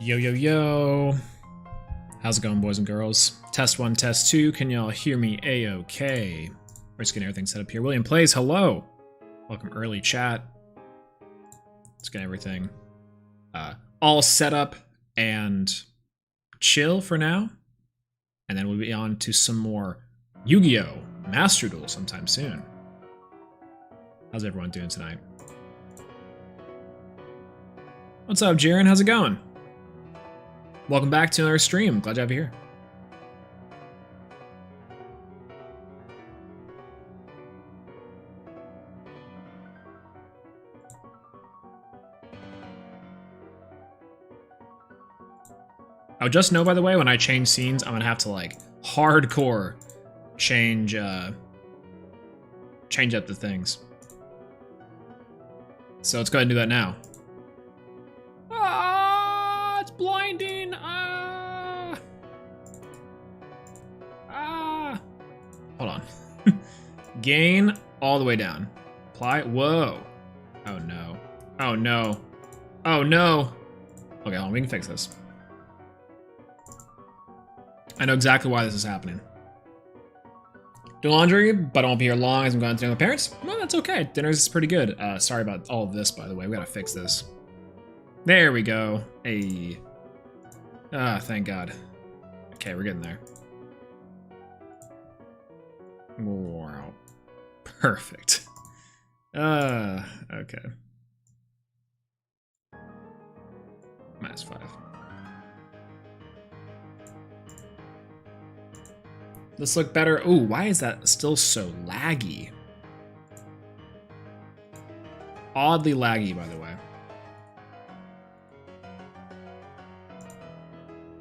Yo, yo, yo. How's it going, boys and girls? Test 1, test 2. Can y'all hear me A-okay? We're just getting everything set up here. William Plays, hello. Welcome early, chat. Let's get everything all set up and chill for now. And then we'll be on to some more Yu-Gi-Oh! Master Duel sometime soon. How's everyone doing tonight? What's up, Jiren? How's it going? Welcome back to another stream. Glad to have you here. Oh, just know, by the way, when I change scenes, I'm gonna have to like hardcore change up the things. So let's go ahead and do that now. Ah, it's blinding. Hold on. Gain all the way down. Apply. Whoa. Oh no. Oh no. Oh no. Okay, hold on. We can fix this. I know exactly why this is happening. Do laundry, but I won't be here long as I'm going to dinner with my parents. Well, that's okay. Dinner's pretty good. Sorry about all of this, by the way. We gotta fix this. There we go. Hey. Ah, thank God. Okay, we're getting there. Wow. Perfect. Okay. -5. This look better. Ooh, why is that still so laggy? Oddly laggy, by the way.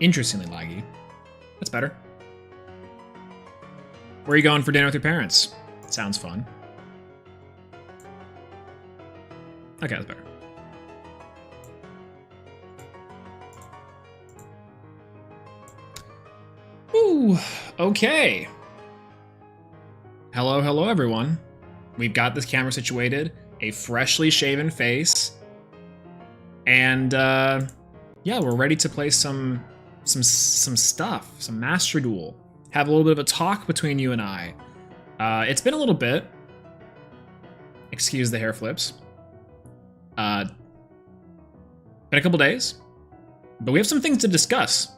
Interestingly laggy. That's better. Where are you going for dinner with your parents? Sounds fun. Okay, that's better. Ooh, okay. Hello, everyone. We've got this camera situated, a freshly shaven face, and yeah, we're ready to play some stuff, some Master Duel. Have a little bit of a talk between you and I. It's been a little bit. Excuse the hair flips. Been a couple days, but we have some things to discuss,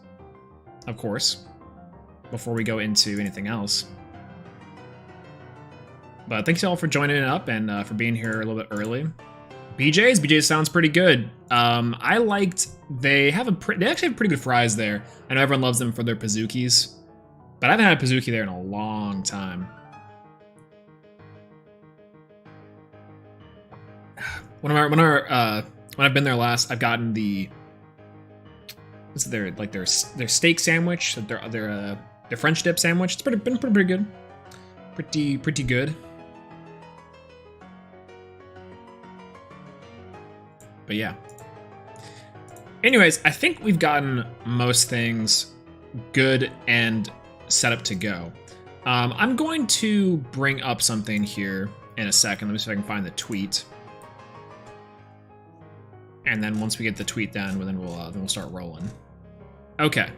of course, before we go into anything else. But thanks y'all for joining up and for being here a little bit early. BJ's sounds pretty good. I liked, they actually have pretty good fries there. I know everyone loves them for their pizookies, but I haven't had a pizookie there in a long time. When I've been there last, I've gotten the, what's their steak sandwich, their French dip sandwich. It's been pretty good, pretty good. But yeah. Anyways, I think we've gotten most things good and set up to go. I'm going to bring up something here in a second. Let me see if I can find the tweet. And then once we get the tweet done, then we'll start rolling. Okay.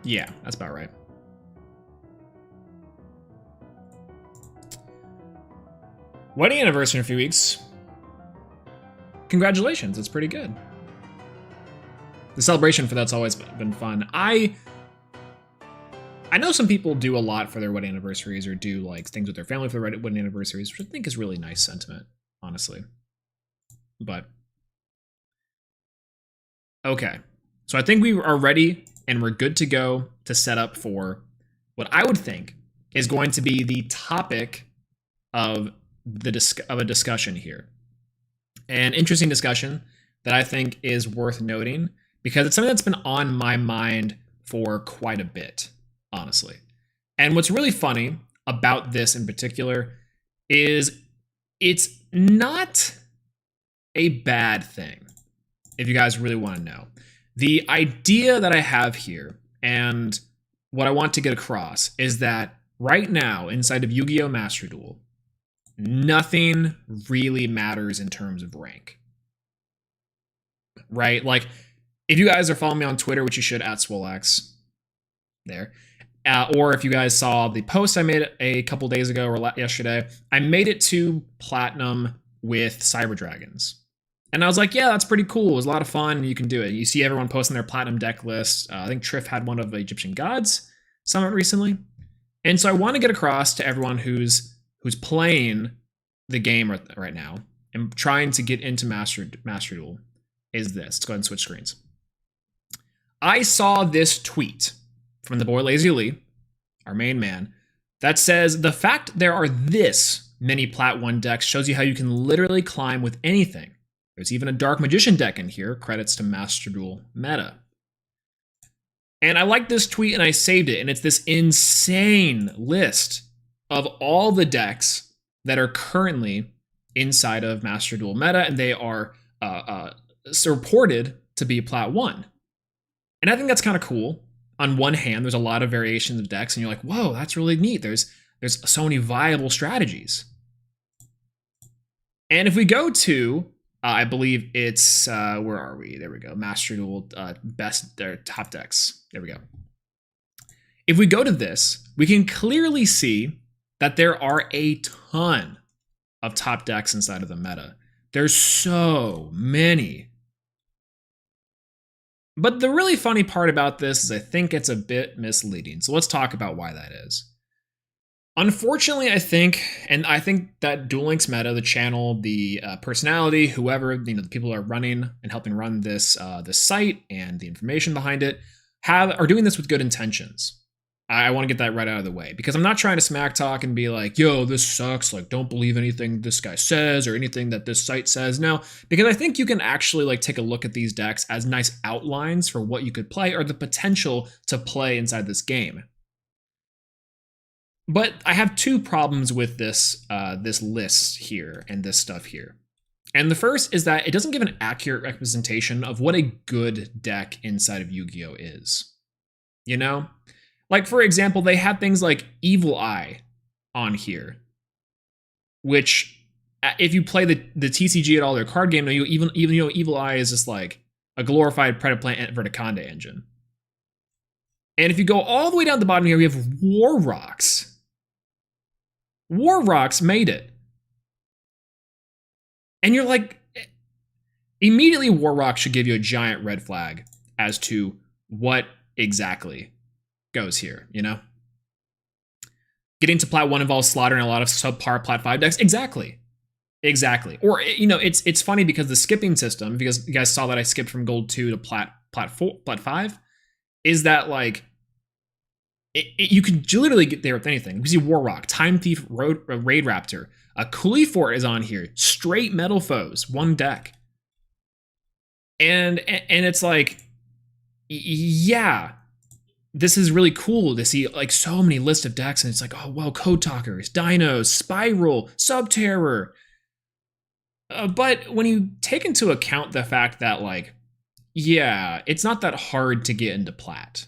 Yeah, that's about right. Wedding anniversary in a few weeks. Congratulations, it's pretty good. The celebration for that's always been fun. I know some people do a lot for their wedding anniversaries or do like things with their family for their wedding anniversaries, which I think is really nice sentiment, honestly. But okay, so I think we are ready and we're good to go to set up for what I would think is going to be the topic of a discussion here. An interesting discussion that I think is worth noting because it's something that's been on my mind for quite a bit, honestly. And what's really funny about this in particular is it's not a bad thing, if you guys really want to know. The idea that I have here And what I want to get across is that right now, inside of Yu-Gi-Oh! Master Duel, nothing really matters in terms of rank. Right? Like, if you guys are following me on Twitter, which you should, at Swolelax, there, or if you guys saw the post I made a couple days ago or yesterday, I made it to Platinum with Cyber Dragons. And I was like, yeah, that's pretty cool. It was a lot of fun. You can do it. You see everyone posting their Platinum deck list. I think Triff had one of the Egyptian Gods Summit recently. And so I want to get across to everyone who's playing the game right now and trying to get into Master Duel is this. Let's go ahead and switch screens. I saw this tweet from the boy Lazy Lee, our main man, that says the fact there are this many Plat 1 decks shows you how you can literally climb with anything. There's even a Dark Magician deck in here, credits to Master Duel Meta. And I liked this tweet and I saved it, and it's this insane list of all the decks that are currently inside of Master Duel Meta, and they are reported to be Plat 1. And I think that's kind of cool. On one hand, there's a lot of variations of decks, and you're like, whoa, that's really neat. There's so many viable strategies. And if we go to, I believe it's, where are we? There we go. Master Duel top decks. There we go. If we go to this, we can clearly see that there are a ton of top decks inside of the meta. There's so many. But the really funny part about this is I think it's a bit misleading. So let's talk about why that is. Unfortunately, I think that Duel Links meta, the channel, the personality, whoever, the people who are running and helping run this site and the information behind it are doing this with good intentions. I want to get that right out of the way, because I'm not trying to smack talk and be like, yo, this sucks. Like, don't believe anything this guy says or anything that this site says. No, because I think you can actually like take a look at these decks as nice outlines for what you could play or the potential to play inside this game. But I have two problems with this list here and this stuff here. And the first is that it doesn't give an accurate representation of what a good deck inside of Yu-Gi-Oh! Is. You know? Like, for example, they have things like Evil Eye on here, which, if you play the TCG at all, their card game, even Evil Eye is just like a glorified Predaplant Verticanda engine. And if you go all the way down the bottom here, we have War Rocks. War Rocks made it. And you're like, immediately War Rocks should give you a giant red flag as to what exactly goes here, you know? Getting to Plat 1 involves slaughtering a lot of subpar Plat 5 decks. Exactly. Or, it's funny because the skipping system, because you guys saw that I skipped from Gold 2 to Plat 5, is that like, you can literally get there with anything. We see War Rock, Time Thief, Raid Raptor. A Coolie Fort is on here. Straight Metal Foes, one deck. And it's like, yeah, this is really cool to see like so many lists of decks, and it's like, oh, well, Code Talkers, Dinos, Spiral, Subterror. But when you take into account the fact that, like, yeah, it's not that hard to get into Plat.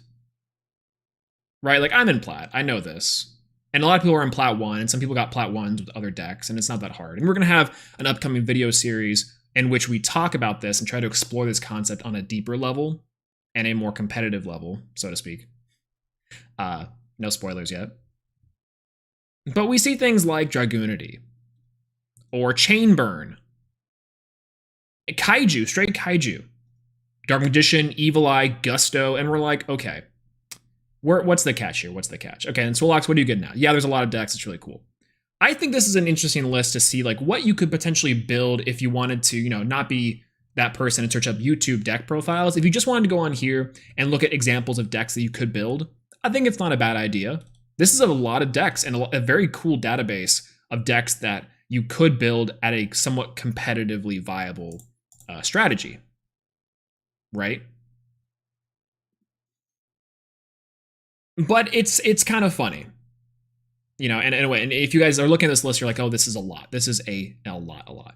Right? Like, I'm in Plat. I know this. And a lot of people are in Plat 1, and some people got Plat 1s with other decks, and it's not that hard. And we're going to have an upcoming video series in which we talk about this and try to explore this concept on a deeper level and a more competitive level, so to speak. No spoilers yet. But we see things like Dragoonity or Chainburn, Kaiju, straight Kaiju, Dark Magician, Evil Eye, Gusto, and we're like, okay, what's the catch here? What's the catch? Okay, and Swolelax, what do you get now? Yeah, there's a lot of decks. It's really cool. I think this is an interesting list to see like what you could potentially build if you wanted to, not be that person and search up YouTube deck profiles. If you just wanted to go on here and look at examples of decks that you could build, I think it's not a bad idea. This is a lot of decks and a very cool database of decks that you could build at a somewhat competitively viable strategy, right? But it's kind of funny, and anyway, and if you guys are looking at this list, you're like, oh, this is a lot. This is a lot,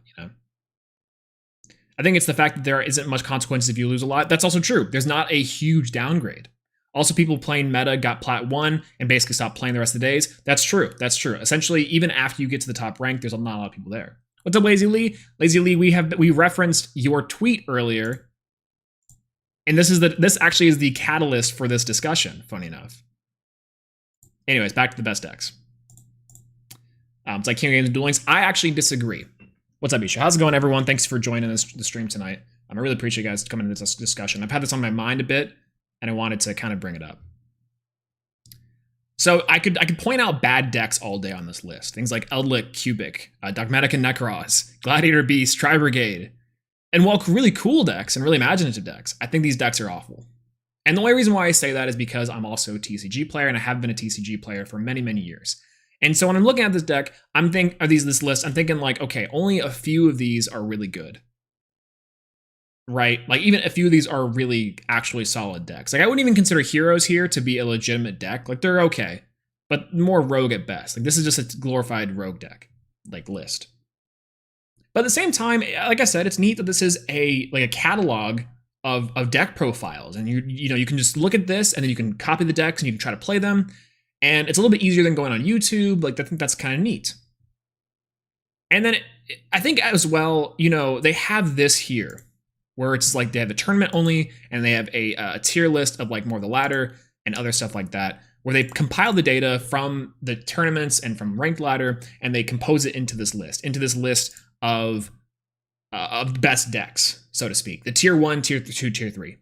I think it's the fact that there isn't much consequences if you lose a lot. That's also true. There's not a huge downgrade. Also, people playing meta got plat 1 and basically stopped playing the rest of the days. That's true. That's true. Essentially, even after you get to the top rank, there's not a lot of people there. What's up, Lazy Lee? Lazy Lee, we referenced your tweet earlier, and this actually is the catalyst for this discussion, funny enough. Anyways, back to the best decks. It's like King Games and Duel Links. I actually disagree. What's up, Isha? How's it going, everyone? Thanks for joining the stream tonight. I really appreciate you guys coming into this discussion. I've had this on my mind a bit, and I wanted to kind of bring it up. So I could point out bad decks all day on this list. Things like Eldlik, Cubic, Dogmatic and Necros, Gladiator Beast, Tri Brigade. And while really cool decks and really imaginative decks, I think these decks are awful. And the only reason why I say that is because I'm also a TCG player, and I have been a TCG player for many, many years. And so when I'm looking at this deck, this list, I'm thinking like, okay, only a few of these are really good. Right? Like even a few of these are really actually solid decks. Like I wouldn't even consider Heroes here to be a legitimate deck. Like they're okay, but more rogue at best. Like this is just a glorified rogue deck, like list. But at the same time, like I said, it's neat that this is a catalog of deck profiles, and you can just look at this and then you can copy the decks and you can try to play them, and it's a little bit easier than going on YouTube. Like I think that's kind of neat. And then I think as well, they have this here, where it's like they have a tournament only, and they have a tier list of like more the ladder and other stuff like that, where they compile the data from the tournaments and from ranked ladder, and they compose it into this list of best decks, so to speak. The tier 1, tier 2, tier 3.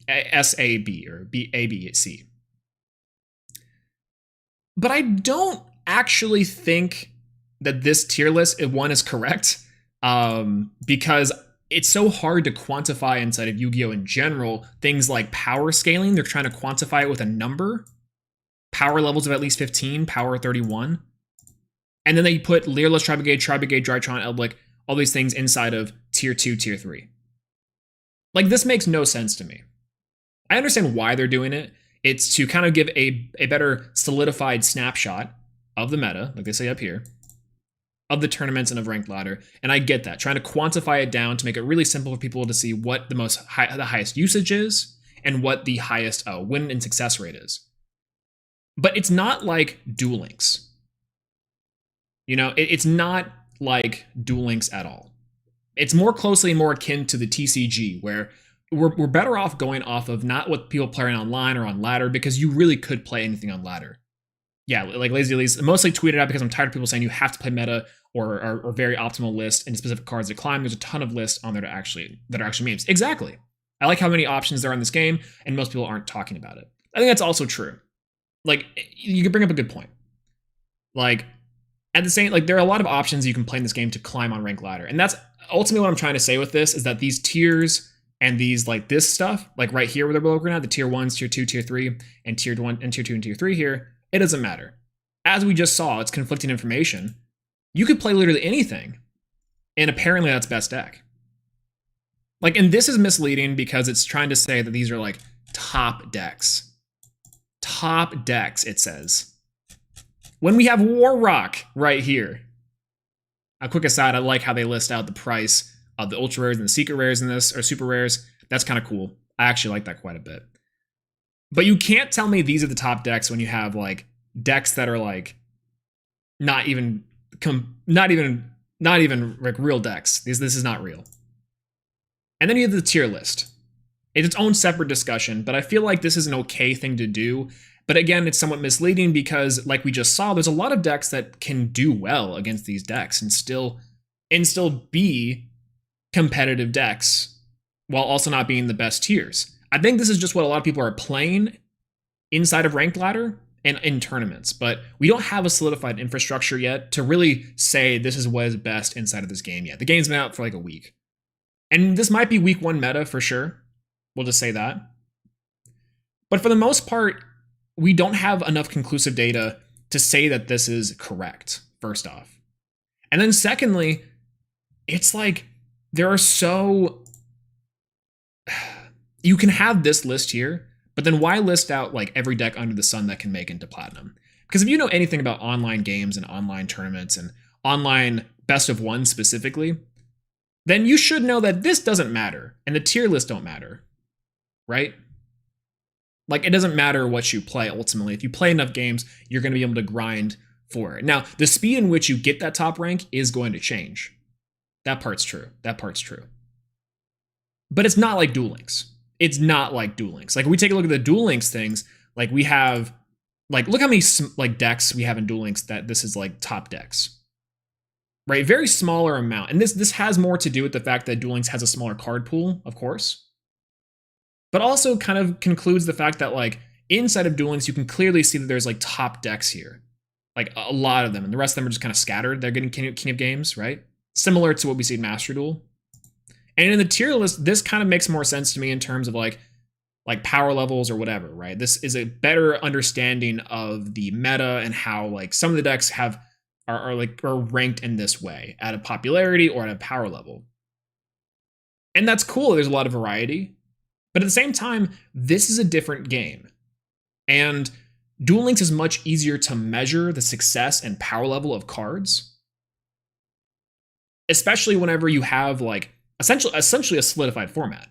SAB or ABC. But I don't actually think that this tier list, one, is correct, because it's so hard to quantify inside of Yu-Gi-Oh! In general. Things like power scaling, they're trying to quantify it with a number. Power levels of at least 15, power 31. And then they put Leerless, Tri Brigade, Drytron, Eldlik, all these things inside of tier 2, tier 3. Like, this makes no sense to me. I understand why they're doing it. It's to kind of give a better solidified snapshot of the meta, like they say up here, of the tournaments and of ranked ladder, and I get that. Trying to quantify it down to make it really simple for people to see what the highest usage is and what the highest win and success rate is. But it's not like Duel Links. It's not like Duel Links at all. It's more akin to the TCG, where we're better off going off of not what people playing online or on ladder, because you really could play anything on ladder. Yeah, like Lazy Lee's mostly tweeted out because I'm tired of people saying you have to play meta or very optimal list and specific cards to climb. There's a ton of lists on there that are actually memes. Exactly. I like how many options there are in this game, and most people aren't talking about it. I think that's also true. Like, you could bring up a good point. Like, at the same, like, there are a lot of options you can play in this game to climb on rank ladder, and that's ultimately what I'm trying to say with this, is that these tiers and these, like, this stuff, like right here where they're broken out, the tier 1s, tier 2, tier 3, and tier 1 and tier 2 and tier 3 here, it doesn't matter. As we just saw, it's conflicting information. You could play literally anything, and apparently that's best deck. Like, and this is misleading because it's trying to say that these are like top decks. Top decks, it says. When we have War Rock right here. A quick aside, I like how they list out the price of the ultra rares and the secret rares in this, or super rares. That's kind of cool. I actually like that quite a bit. But you can't tell me these are the top decks when you have like decks that are like not even like real decks. This is not real. And then you have the tier list. It's its own separate discussion, but I feel like this is an okay thing to do. But again, it's somewhat misleading because, like we just saw, there's a lot of decks that can do well against these decks and still be competitive decks while also not being the best tiers. I think this is just what a lot of people are playing inside of ranked ladder and in tournaments, but we don't have a solidified infrastructure yet to really say this is what is best inside of this game yet. The game's been out for like a week. And this might be week 1 meta for sure. We'll just say that. But for the most part, we don't have enough conclusive data to say that this is correct, first off. And then secondly, it's like there are so... You can have this list here, but then why list out like every deck under the sun that can make into platinum? Because if you know anything about online games and online tournaments and online best of one specifically, then you should know that this doesn't matter and the tier lists don't matter, right? Like, it doesn't matter what you play ultimately. If you play enough games, you're going to be able to grind for it. Now, the speed in which you get that top rank is going to change. That part's true. That part's true. But it's not like Duel Links. It's not like Duel Links. Like, we take a look at the Duel Links things, like we have, like, look how many like decks we have in Duel Links that this is like top decks. Right? Very smaller amount. And this has more to do with the fact that Duel Links has a smaller card pool, of course. But also kind of concludes the fact that, like, inside of Duel Links, you can clearly see that there's like top decks here. Like, a lot of them. And the rest of them are just kind of scattered. They're getting King of Games, right? Similar to what we see in Master Duel. And in the tier list, this kind of makes more sense to me in terms of like power levels or whatever, right? This is a better understanding of the meta and how, like, some of the decks are ranked in this way at a popularity or at a power level. And that's cool. There's a lot of variety. But at the same time, this is a different game. And Duel Links is much easier to measure the success and power level of cards. Especially whenever you have, like, essentially a solidified format.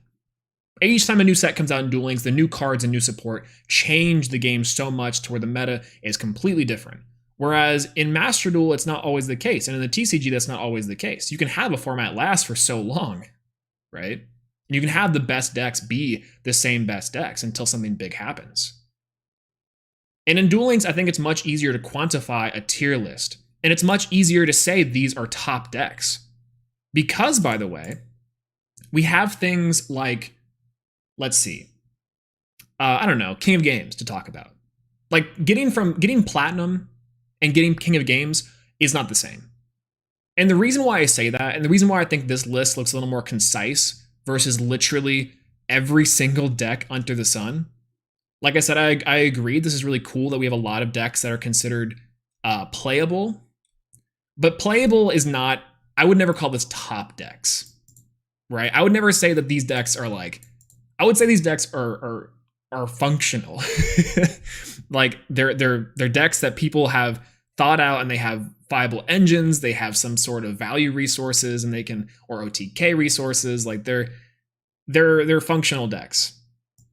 Each time a new set comes out in Duel Links, the new cards and new support change the game so much to where the meta is completely different. Whereas in Master Duel, it's not always the case. And in the TCG, that's not always the case. You can have a format last for so long, right? You can have the best decks be the same best decks until something big happens. And in Duel Links, I think it's much easier to quantify a tier list. And it's much easier to say these are top decks. Because, by the way, we have things like, let's see, I don't know, King of Games to talk about. Like, getting Platinum and getting King of Games is not the same. And the reason why I say that, and the reason why I think this list looks a little more concise versus literally every single deck under the sun, like I said, I agree, this is really cool that we have a lot of decks that are considered playable. But playable is not, I would never call this top decks, right? I would never say that these decks are like, I would say these decks are functional. Like, they're decks that people have thought out, and they have viable engines, they have some sort of value resources, and they can, or OTK resources, like they're functional decks.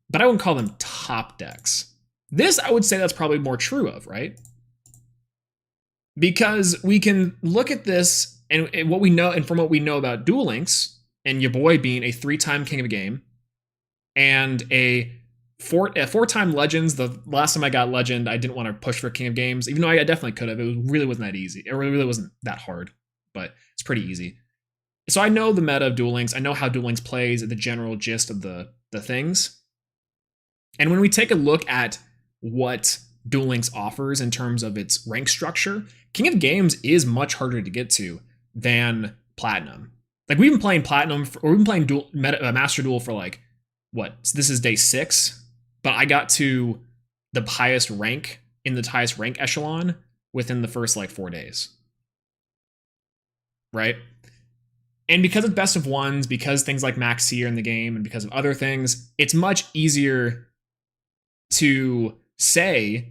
But I wouldn't call them top decks. This, I would say that's probably more true of, right? Because we can look at this and what we know, and from what we know about Duel Links, and your boy being a 3-time King of a Game, and a 4-time Legends. The last time I got Legend, I didn't want to push for King of Games, even though I definitely could have. It really wasn't that easy. It really wasn't that hard, but it's pretty easy. So I know the meta of Duel Links. I know how Duel Links plays, the general gist of the things. And when we take a look at what Duel Links offers in terms of its rank structure, King of Games is much harder to get to than Platinum. Like, we've been playing Platinum, or we've been playing Master Duel for, like, what? So this is day 6, but I got to the highest rank in the highest rank echelon within the first, like, 4 days. Right? And because it's best of ones, because things like Max C are in the game, and because of other things, it's much easier to say,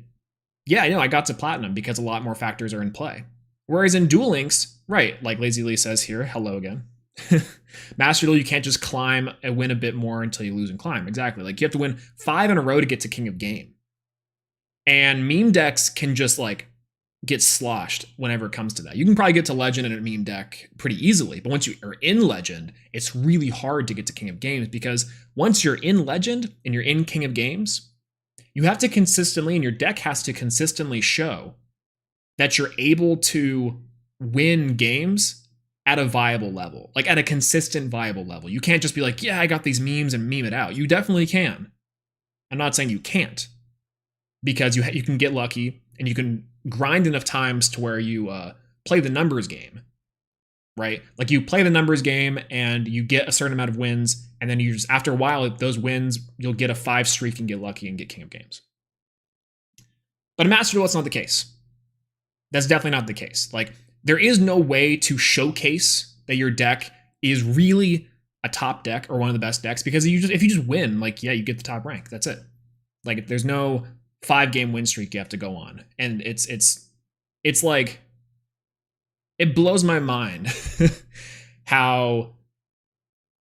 yeah, I got to Platinum because a lot more factors are in play. Whereas in Duel Links, right, like Lazy Lee says here, hello again. Master Duel, you can't just climb and win a bit more until you lose and climb. Exactly. Like, you have to win 5 in a row to get to King of Game. And meme decks can just, like, get sloshed whenever it comes to that. You can probably get to Legend in a meme deck pretty easily, but once you are in Legend, it's really hard to get to King of Games, because once you're in Legend and you're in King of Games, you have to consistently, and your deck has to consistently show that you're able to win games at a viable level, like at a consistent viable level. You can't just be like, yeah, I got these memes and meme it out. You definitely can. I'm not saying you can't, because you can get lucky and you can grind enough times to where you play the numbers game, right? Like, you play the numbers game and you get a certain amount of wins, and then you just, after a while, those wins, you'll get a 5 streak and get lucky and get King of Games. But in Master Duel, that's not the case. That's definitely not the case. Like, there is no way to showcase that your deck is really a top deck or one of the best decks, because if you just win, like, yeah, you get the top rank. That's it. Like, there's no 5-game win streak you have to go on. And it's like, it blows my mind how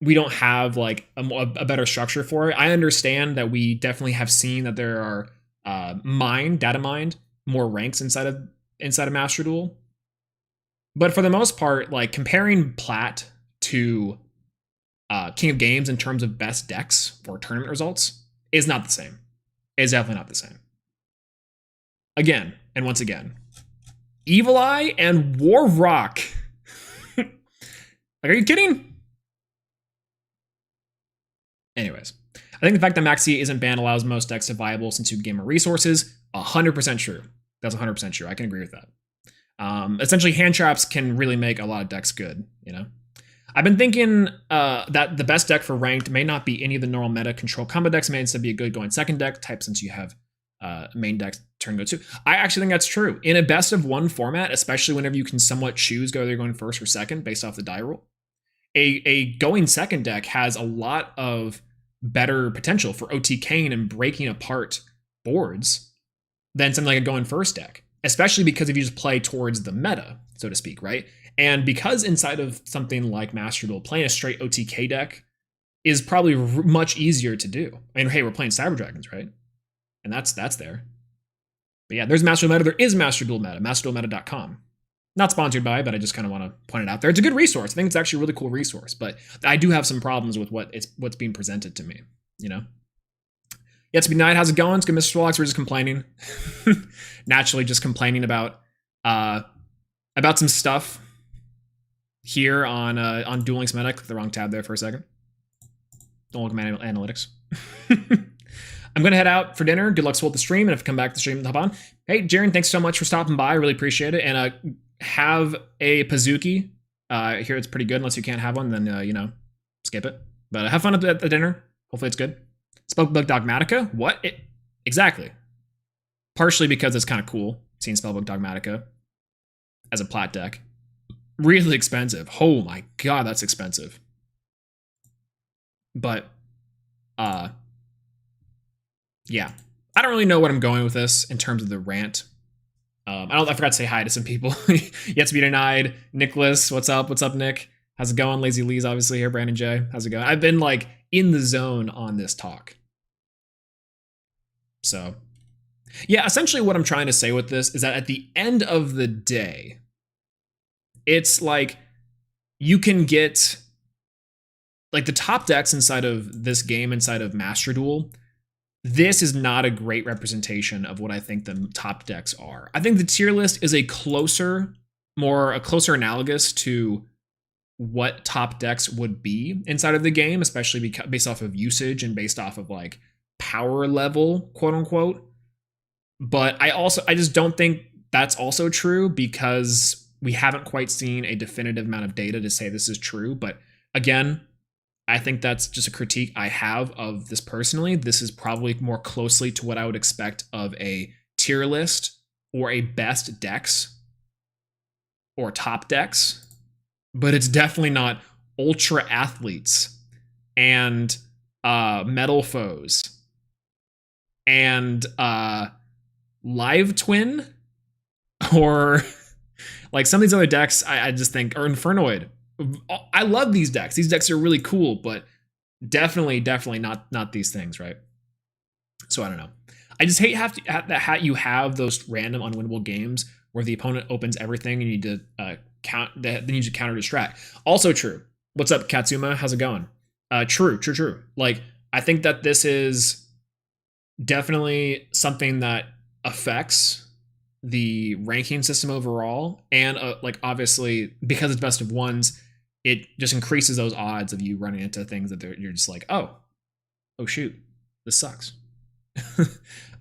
we don't have like a better structure for it. I understand that we definitely have seen that there are data mined more ranks inside of Master Duel. But for the most part, like comparing Plat to King of Games in terms of best decks for tournament results is not the same. It's definitely not the same. Again, and once again, Evil Eye and War Rock. Like, are you kidding? Anyways, I think the fact that Maxi isn't banned allows most decks to viable since you gain more resources. 100% true. That's 100% true. I can agree with that. Essentially, hand traps can really make a lot of decks good, you know? I've been thinking that the best deck for ranked may not be any of the normal meta control combo decks. It may instead be a good going second deck type since you have main deck turn go to. I actually think that's true. In a best of one format, especially whenever you can somewhat choose whether you're going first or second based off the die roll, a going second deck has a lot of better potential for OTKing and breaking apart boards than something like a going first deck, especially because if you just play towards the meta, so to speak, right? And because inside of something like Master Duel, playing a straight OTK deck is probably much easier to do. I mean, hey, we're playing Cyber Dragons, right? And that's there. But yeah, there's Master Duel Meta. There is Master Duel Meta, masterduelmeta.com. Not sponsored by, but I just kind of want to point it out there. It's a good resource. I think it's actually a really cool resource, but I do have some problems with what's being presented to me, you know? Yeah, it's been night. How's it going? It's good, Mr. Swolelax. We're just complaining. Naturally, just complaining about some stuff here on Duel Links Meta. Click the wrong tab there for a second. Don't look at my analytics. I'm going to head out for dinner. Good luck with the stream. And if I come back to the stream, hop on. Hey, Jaren, thanks so much for stopping by. I really appreciate it. And have a Pazuki. I hear it's pretty good. Unless you can't have one, then, you know, skip it. But have fun at the dinner. Hopefully it's good. Spellbook Dogmatica? What? Exactly. Partially because it's kind of cool seeing Spellbook Dogmatica as a plat deck. Really expensive. Oh my god, that's expensive. But, yeah. I don't really know what I'm going with this in terms of the rant. I forgot to say hi to some people. Yet to be denied. Nicholas, what's up? What's up, Nick? How's it going? Lazy Lee's obviously here. Brandon J. How's it going? I've been like in the zone on this talk. So, yeah, essentially what I'm trying to say with this is that at the end of the day, it's like you can get like the top decks inside of this game, inside of Master Duel. This is not a great representation of what I think the top decks are. I think the tier list is a closer analogous to what top decks would be inside of the game, especially based off of usage and based off of like power level, quote unquote. But I just don't think that's also true because we haven't quite seen a definitive amount of data to say this is true. But again, I think that's just a critique I have of this personally. This is probably more closely to what I would expect of a tier list or a best decks or top decks, but it's definitely not ultra athletes and metal foes and live twin or like some of these other decks I just think are Infernoid. I love these decks. These decks are really cool, but definitely not these things, right? So I don't know. I just hate that you have those random unwinnable games where the opponent opens everything and you need to they need to counter distract. Also true. What's up, Katsuma? How's it going? True. Like I think that this is definitely something that affects the ranking system overall, and like obviously because it's best of ones, it just increases those odds of you running into things that you're just like, oh shoot, this sucks.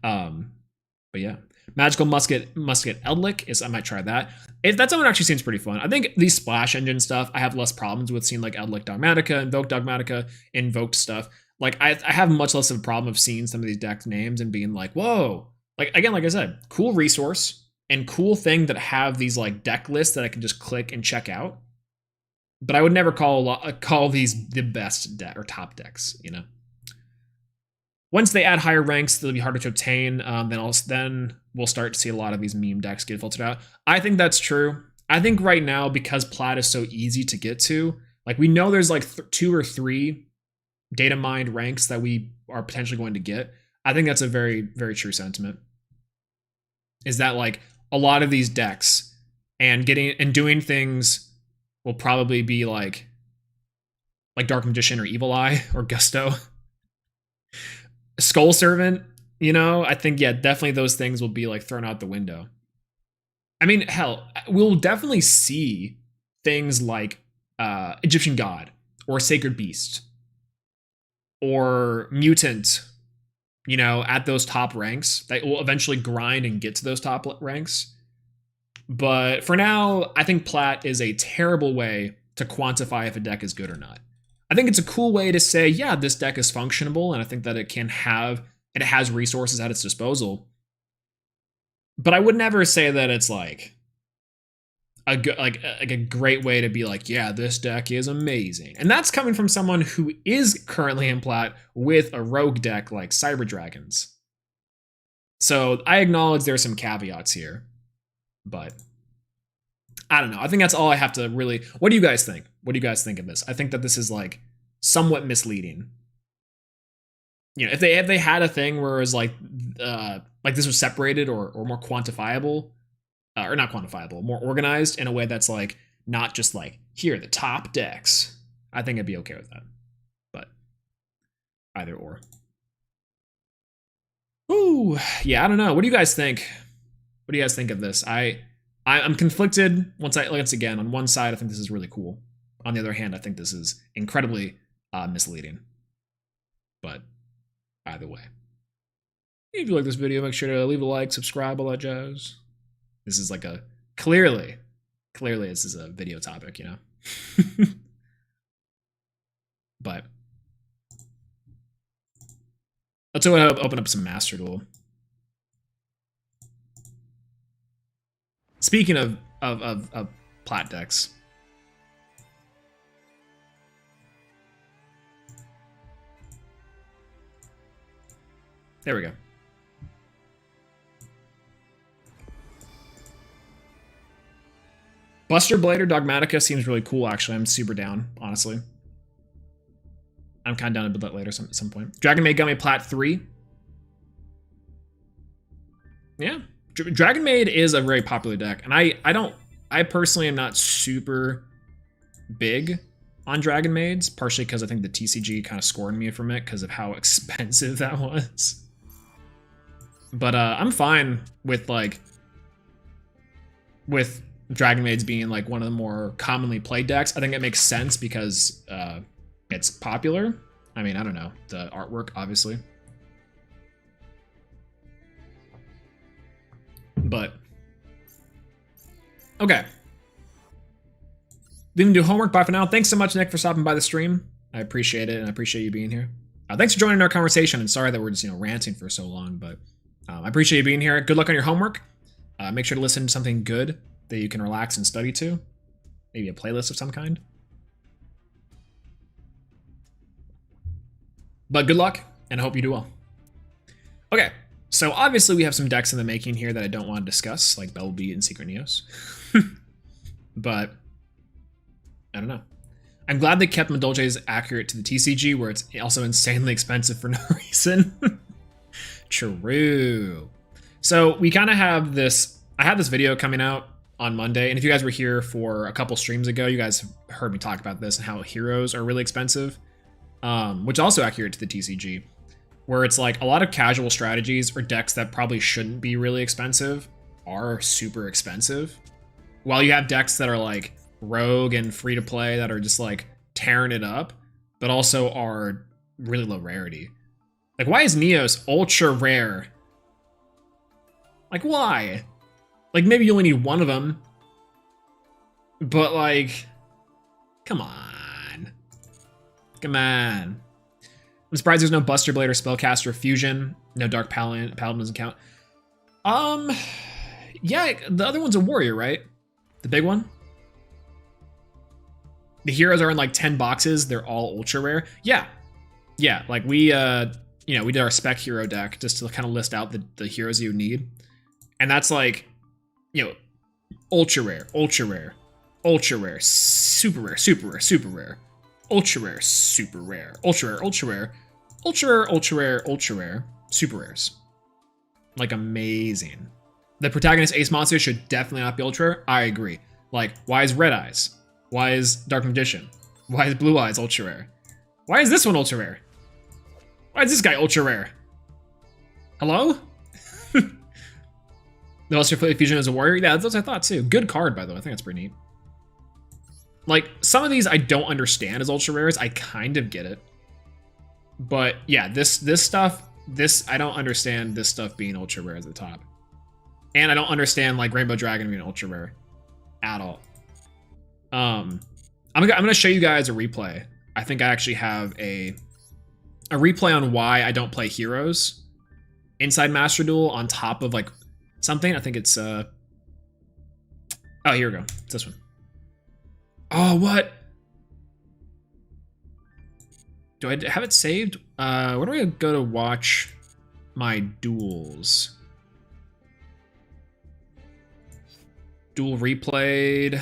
But yeah, Magical Musket Eldlick is, I might try that. That someone actually seems pretty fun. I think these splash engine stuff I have less problems with seeing, like Eldlick Dogmatica, Invoke Dogmatica, Invoked stuff. Like I have much less of a problem of seeing some of these deck names and being like, whoa. Like, again, like I said, cool resource and cool thing that have these like deck lists that I can just click and check out. But I would never call these the best deck or top decks, you know. Once they add higher ranks, they'll be harder to obtain. Then we'll start to see a lot of these meme decks get filtered out. I think that's true. I think right now, because Plat is so easy to get to, Like we know there's like 2 or 3 data mined ranks that we are potentially going to get. I think that's a very, very true sentiment. Is that like a lot of these decks and getting and doing things will probably be like Dark Magician or Evil Eye or Gusto. Skull Servant, you know, I think, yeah, definitely those things will be like thrown out the window. I mean, hell, we'll definitely see things like Egyptian God or Sacred Beast or Mutant, you know, at those top ranks that will eventually grind and get to those top ranks. But for now, I think Plat is a terrible way to quantify if a deck is good or not. I think it's a cool way to say, yeah, this deck is functionable, and I think that it has resources at its disposal. But I would never say that it's like a great way to be like, yeah, this deck is amazing. And that's coming from someone who is currently in Plat with a rogue deck like Cyber Dragons. So I acknowledge there's some caveats here, but I don't know. I think that's all I have to really. What do you guys think? What do you guys think of this? I think that this is like somewhat misleading. You know, if they had a thing where it was like this was separated or more quantifiable, or not quantifiable, more organized in a way that's like not just like here are the top decks. I think I'd be okay with that. But either or. Ooh, yeah, I don't know. What do you guys think? What do you guys think of this? I'm conflicted. Once again, on one side, I think this is really cool. On the other hand, I think this is incredibly misleading. But either way, if you like this video, make sure to leave a like, subscribe, all that jazz. This is like a clearly this is a video topic, you know. But let's open up some Master Duel. Speaking of Plat decks, there we go. Buster Blade or Dogmatica seems really cool, actually. I'm super down, honestly. I'm kind of down to build that later at some point. Dragon Maid got me Plat 3. Yeah. Dragon Maid is a very popular deck, and I personally am not super big on Dragon Maids, partially because I think the TCG kind of scorned me from it because of how expensive that was. But I'm fine with Dragon Maids being like one of the more commonly played decks. I think it makes sense because it's popular. I mean, I don't know, the artwork, obviously. But okay, didn't do homework. Bye for now. Thanks so much, Nick, for stopping by the stream. I appreciate it, and I appreciate you being here. Thanks for joining our conversation, and sorry that we're just ranting for so long, but I appreciate you being here. Good luck on your homework. Make sure to listen to something good that you can relax and study to, maybe a playlist of some kind. But good luck, and I hope you do well. Okay. So obviously we have some decks in the making here that I don't want to discuss, like Bellbeat and Secret Neos. But I don't know. I'm glad they kept Madolche's accurate to the TCG, where it's also insanely expensive for no reason. True. So we kind of have this. I had this video coming out on Monday, and if you guys were here for a couple streams ago, you guys heard me talk about this and how heroes are really expensive, which is also accurate to the TCG. Where it's like a lot of casual strategies or decks that probably shouldn't be really expensive are super expensive. While you have decks that are like rogue and free to play that are just like tearing it up, but also are really low rarity. Like, why is Neos ultra rare? Like, why? Like, maybe you only need one of them, but like, come on. Come on. I'm surprised there's no Buster Blade or Spellcaster Fusion. No Dark Paladin doesn't count. Yeah, the other one's a warrior, right? The big one? The heroes are in like 10 boxes. They're all ultra rare. Yeah. Yeah, like we we did our spec hero deck just to kind of list out the heroes you need. And that's like, ultra rare, ultra rare. ultra rare, super rare, super rare, super rare, ultra rare, super rare, ultra rare, ultra rare, ultra rare, ultra rare, ultra rare, super rares. Like, amazing. The protagonist ace monster should definitely not be ultra rare. I agree. Like, why is Red Eyes? Why is Dark Magician? Why is Blue Eyes ultra rare? Why is this one ultra rare? Why is this guy ultra rare? Hello? The Luster Flame Fusion as a warrior? Yeah, that's what I thought too. Good card, by the way. I think that's pretty neat. Like, some of these I don't understand as ultra rares. I kind of get it. But yeah, this stuff, I don't understand this stuff being ultra rare at the top. And I don't understand like Rainbow Dragon being ultra rare at all. I'm gonna show you guys a replay. I think I actually have a replay on why I don't play heroes inside Master Duel on top of like something. I think it's oh, here we go. It's this one. Oh, what? Do I have it saved? Where do I go to watch my duels? Duel replayed.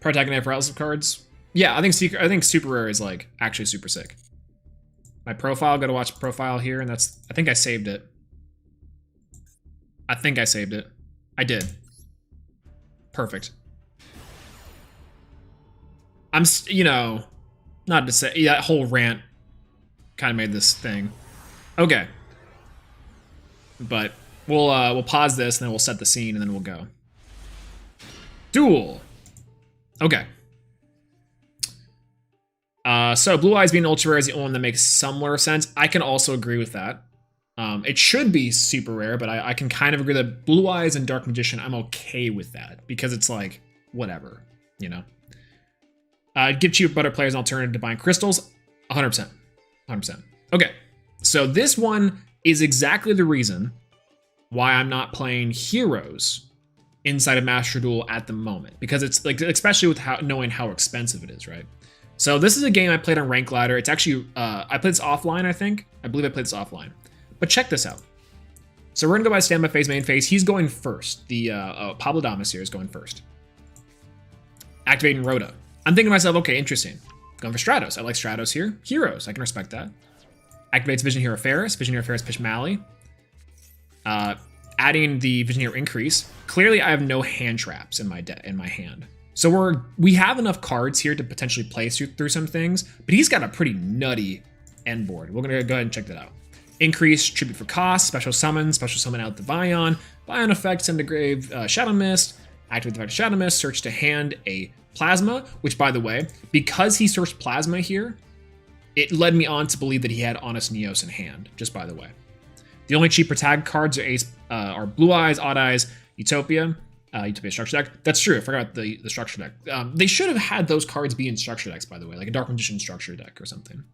Protagonist paralysis cards. Yeah, I think super rare is like actually super sick. My profile, go to watch profile here, and that's, I think I saved it. I think I saved it. I did. Perfect. I'm, you know, not to say, yeah, that whole rant kind of made this thing. Okay. But we'll pause this, and then we'll set the scene, and then we'll go. Duel. Okay. So Blue Eyes being ultra rare is the only one that makes somewhere sense. I can also agree with that. It should be super rare, but I can kind of agree that Blue Eyes and Dark Magician, I'm okay with that because it's like, whatever, you know? Give cheap butter players an alternative to buying crystals, 100%. 100%. Okay, so this one is exactly the reason why I'm not playing heroes inside of Master Duel at the moment, because it's like, especially with knowing how expensive it is, right? So this is a game I played on Rank Ladder. It's actually, I played this offline, I think. I believe I played this offline. But check this out. So we're gonna go by standby phase, main phase. He's going first. The Pablo Damas here is going first. Activating Rhoda. I'm thinking to myself, okay, interesting. Going for Stratos. I like Stratos here. Heroes, I can respect that. Activates Vision Hero Ferris. Vision Hero Ferris pitch Mally. Adding the Vision Hero Increase. Clearly, I have no hand traps in my hand. So we have enough cards here to potentially play through some things, but he's got a pretty nutty end board. We're gonna go ahead and check that out. Increase Tribute for cost, special summon out the Vion effect, send to grave Shadow Mist, activate the effect of Shadow Mist, search to hand a Plasma, which by the way, because he searched Plasma here, it led me on to believe that he had Honest Neos in hand, just by the way. The only cheaper tag cards are Blue Eyes, Odd Eyes, Utopia. Utopia structure deck. That's true. I forgot the structure deck. They should have had those cards be in structure decks, by the way, like a Dark Magician structure deck or something.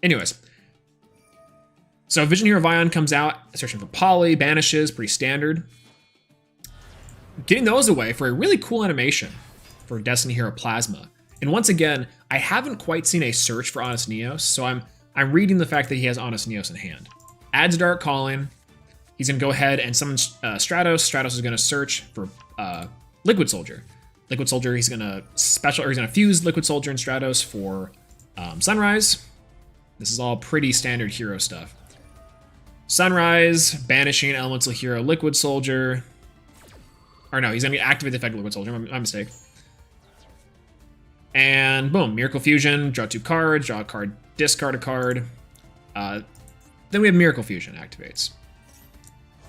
Anyways, so Vision Hero Vion comes out, searching for Poly, banishes, pretty standard. Getting those away for a really cool animation for Destiny Hero Plasma. And once again, I haven't quite seen a search for Honest Neos, so I'm reading the fact that he has Honest Neos in hand. Adds Dark Calling. He's going to go ahead and summon Stratos. Stratos is going to search for Liquid Soldier. Liquid Soldier, he's going to fuse Liquid Soldier and Stratos for Sunrise. This is all pretty standard hero stuff. Sunrise, banishing Elemental Hero Liquid Soldier. Or no, he's going to activate the effect of Liquid Soldier. My mistake. And boom, Miracle Fusion. Draw 2 cards. Draw a card. Discard a card. Then we have Miracle Fusion activates.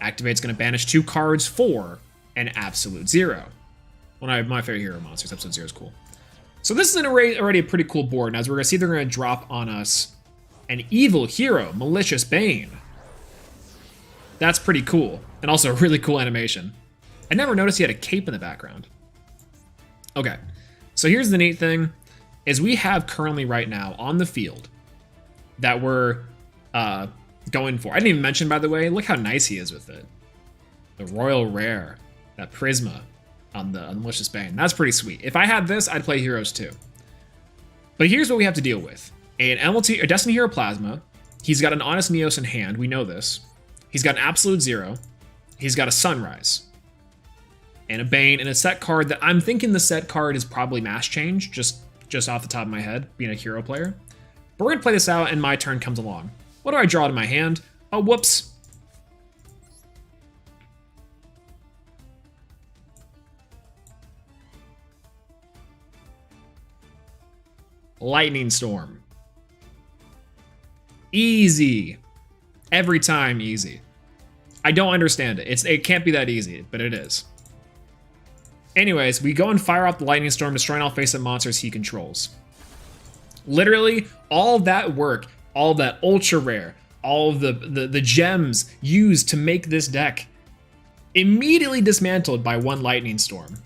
Activate's going to banish 2 cards for an Absolute Zero. One of my favorite hero monsters. Absolute Zero is cool. So this is already a pretty cool board. Now, as we're going to see, they're going to drop on us an evil hero, Malicious Bane. That's pretty cool. And also a really cool animation. I never noticed he had a cape in the background. Okay. So here's the neat thing, is we have currently right now on the field that we're going for. I didn't even mention, by the way, look how nice he is with it. The Royal Rare, that Prisma on the Malicious Bane. That's pretty sweet. If I had this, I'd play heroes too. But here's what we have to deal with. an MLT or Destiny Hero Plasma. He's got an Honest Neos in hand. We know this. He's got an Absolute Zero. He's got a Sunrise. And a Bane and a set card that I'm thinking the set card is probably Mass Change, just off the top of my head, being a hero player. But we're going to play this out and my turn comes along. What do I draw to my hand? Oh, whoops. Lightning Storm. Easy. Every time easy. I don't understand it. It can't be that easy, but it is. Anyways, we go and fire off the Lightning Storm, destroying all face-up monsters he controls. Literally, all that work, all that ultra rare, all of the gems used to make this deck immediately dismantled by one Lightning Storm.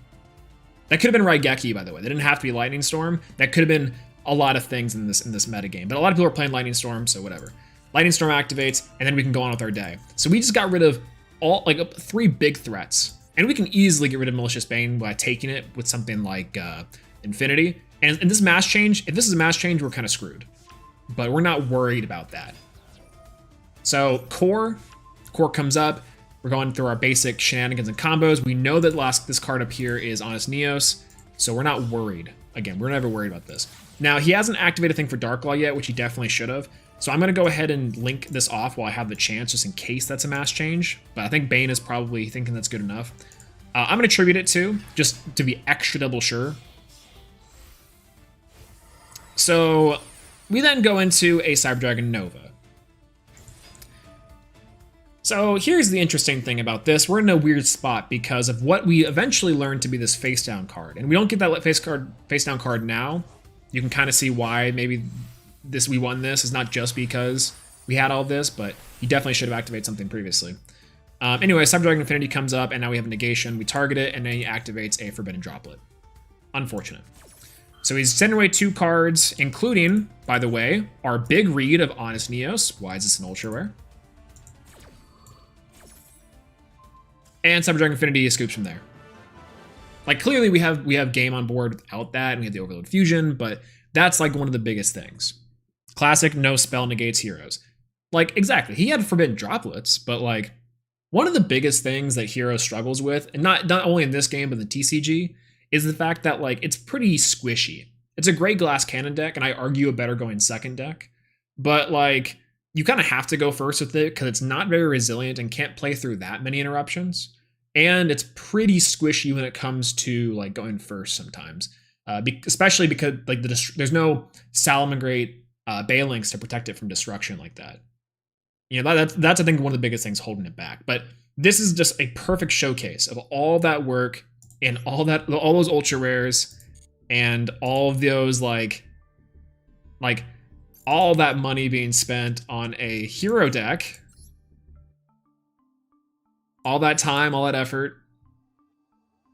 That could have been Raigeki, by the way. That didn't have to be Lightning Storm. That could have been a lot of things in this metagame. But a lot of people are playing Lightning Storm, so whatever. Lightning Storm activates, and then we can go on with our day. So we just got rid of all like 3 big threats. And we can easily get rid of Malicious Bane by taking it with something like Infinity. And in this Mass Change, if this is a Mass Change, we're kind of screwed. But we're not worried about that. So Core comes up. We're going through our basic shenanigans and combos. We know that this card up here is Honest Neos, so we're not worried. Again, we're never worried about this. Now, he hasn't activated a thing for Dark Law yet, which he definitely should have. So I'm going to go ahead and link this off while I have the chance, just in case that's a Mass Change. But I think Bane is probably thinking that's good enough. I'm going to tribute it too, just to be extra double sure. So we then go into a Cyber Dragon Nova. So here's the interesting thing about this. We're in a weird spot because of what we eventually learned to be this face down card. And we don't get that face down card now. You can kind of see why maybe we won this is not just because we had all this, but you definitely should have activated something previously. Anyway, Cyber Dragon Infinity comes up, and now we have a negation. We target it, and then he activates a Forbidden Droplet. Unfortunate. So he's sending away 2 cards, including, by the way, our big read of Honest Neos. Why is this an ultra rare? And Cyber Dragon Infinity scoops from there. Like, clearly we have game on board without that, and we have the Overload Fusion, but that's like one of the biggest things. Classic, no spell negates heroes. Like, exactly. He had Forbidden Droplets, but like, one of the biggest things that Hero struggles with, and not only in this game, but the TCG, is the fact that like it's pretty squishy. It's a great Glass Cannon deck, and I argue a better going second deck. But like, you kind of have to go first with it because it's not very resilient and can't play through that many interruptions. And it's pretty squishy when it comes to like going first sometimes, especially because like there's no Salamangreat Balinks to protect it from destruction like that. You know, that's I think one of the biggest things holding it back. But this is just a perfect showcase of all that work and all those ultra rares and all of those like all that money being spent on a hero deck. All that time, all that effort.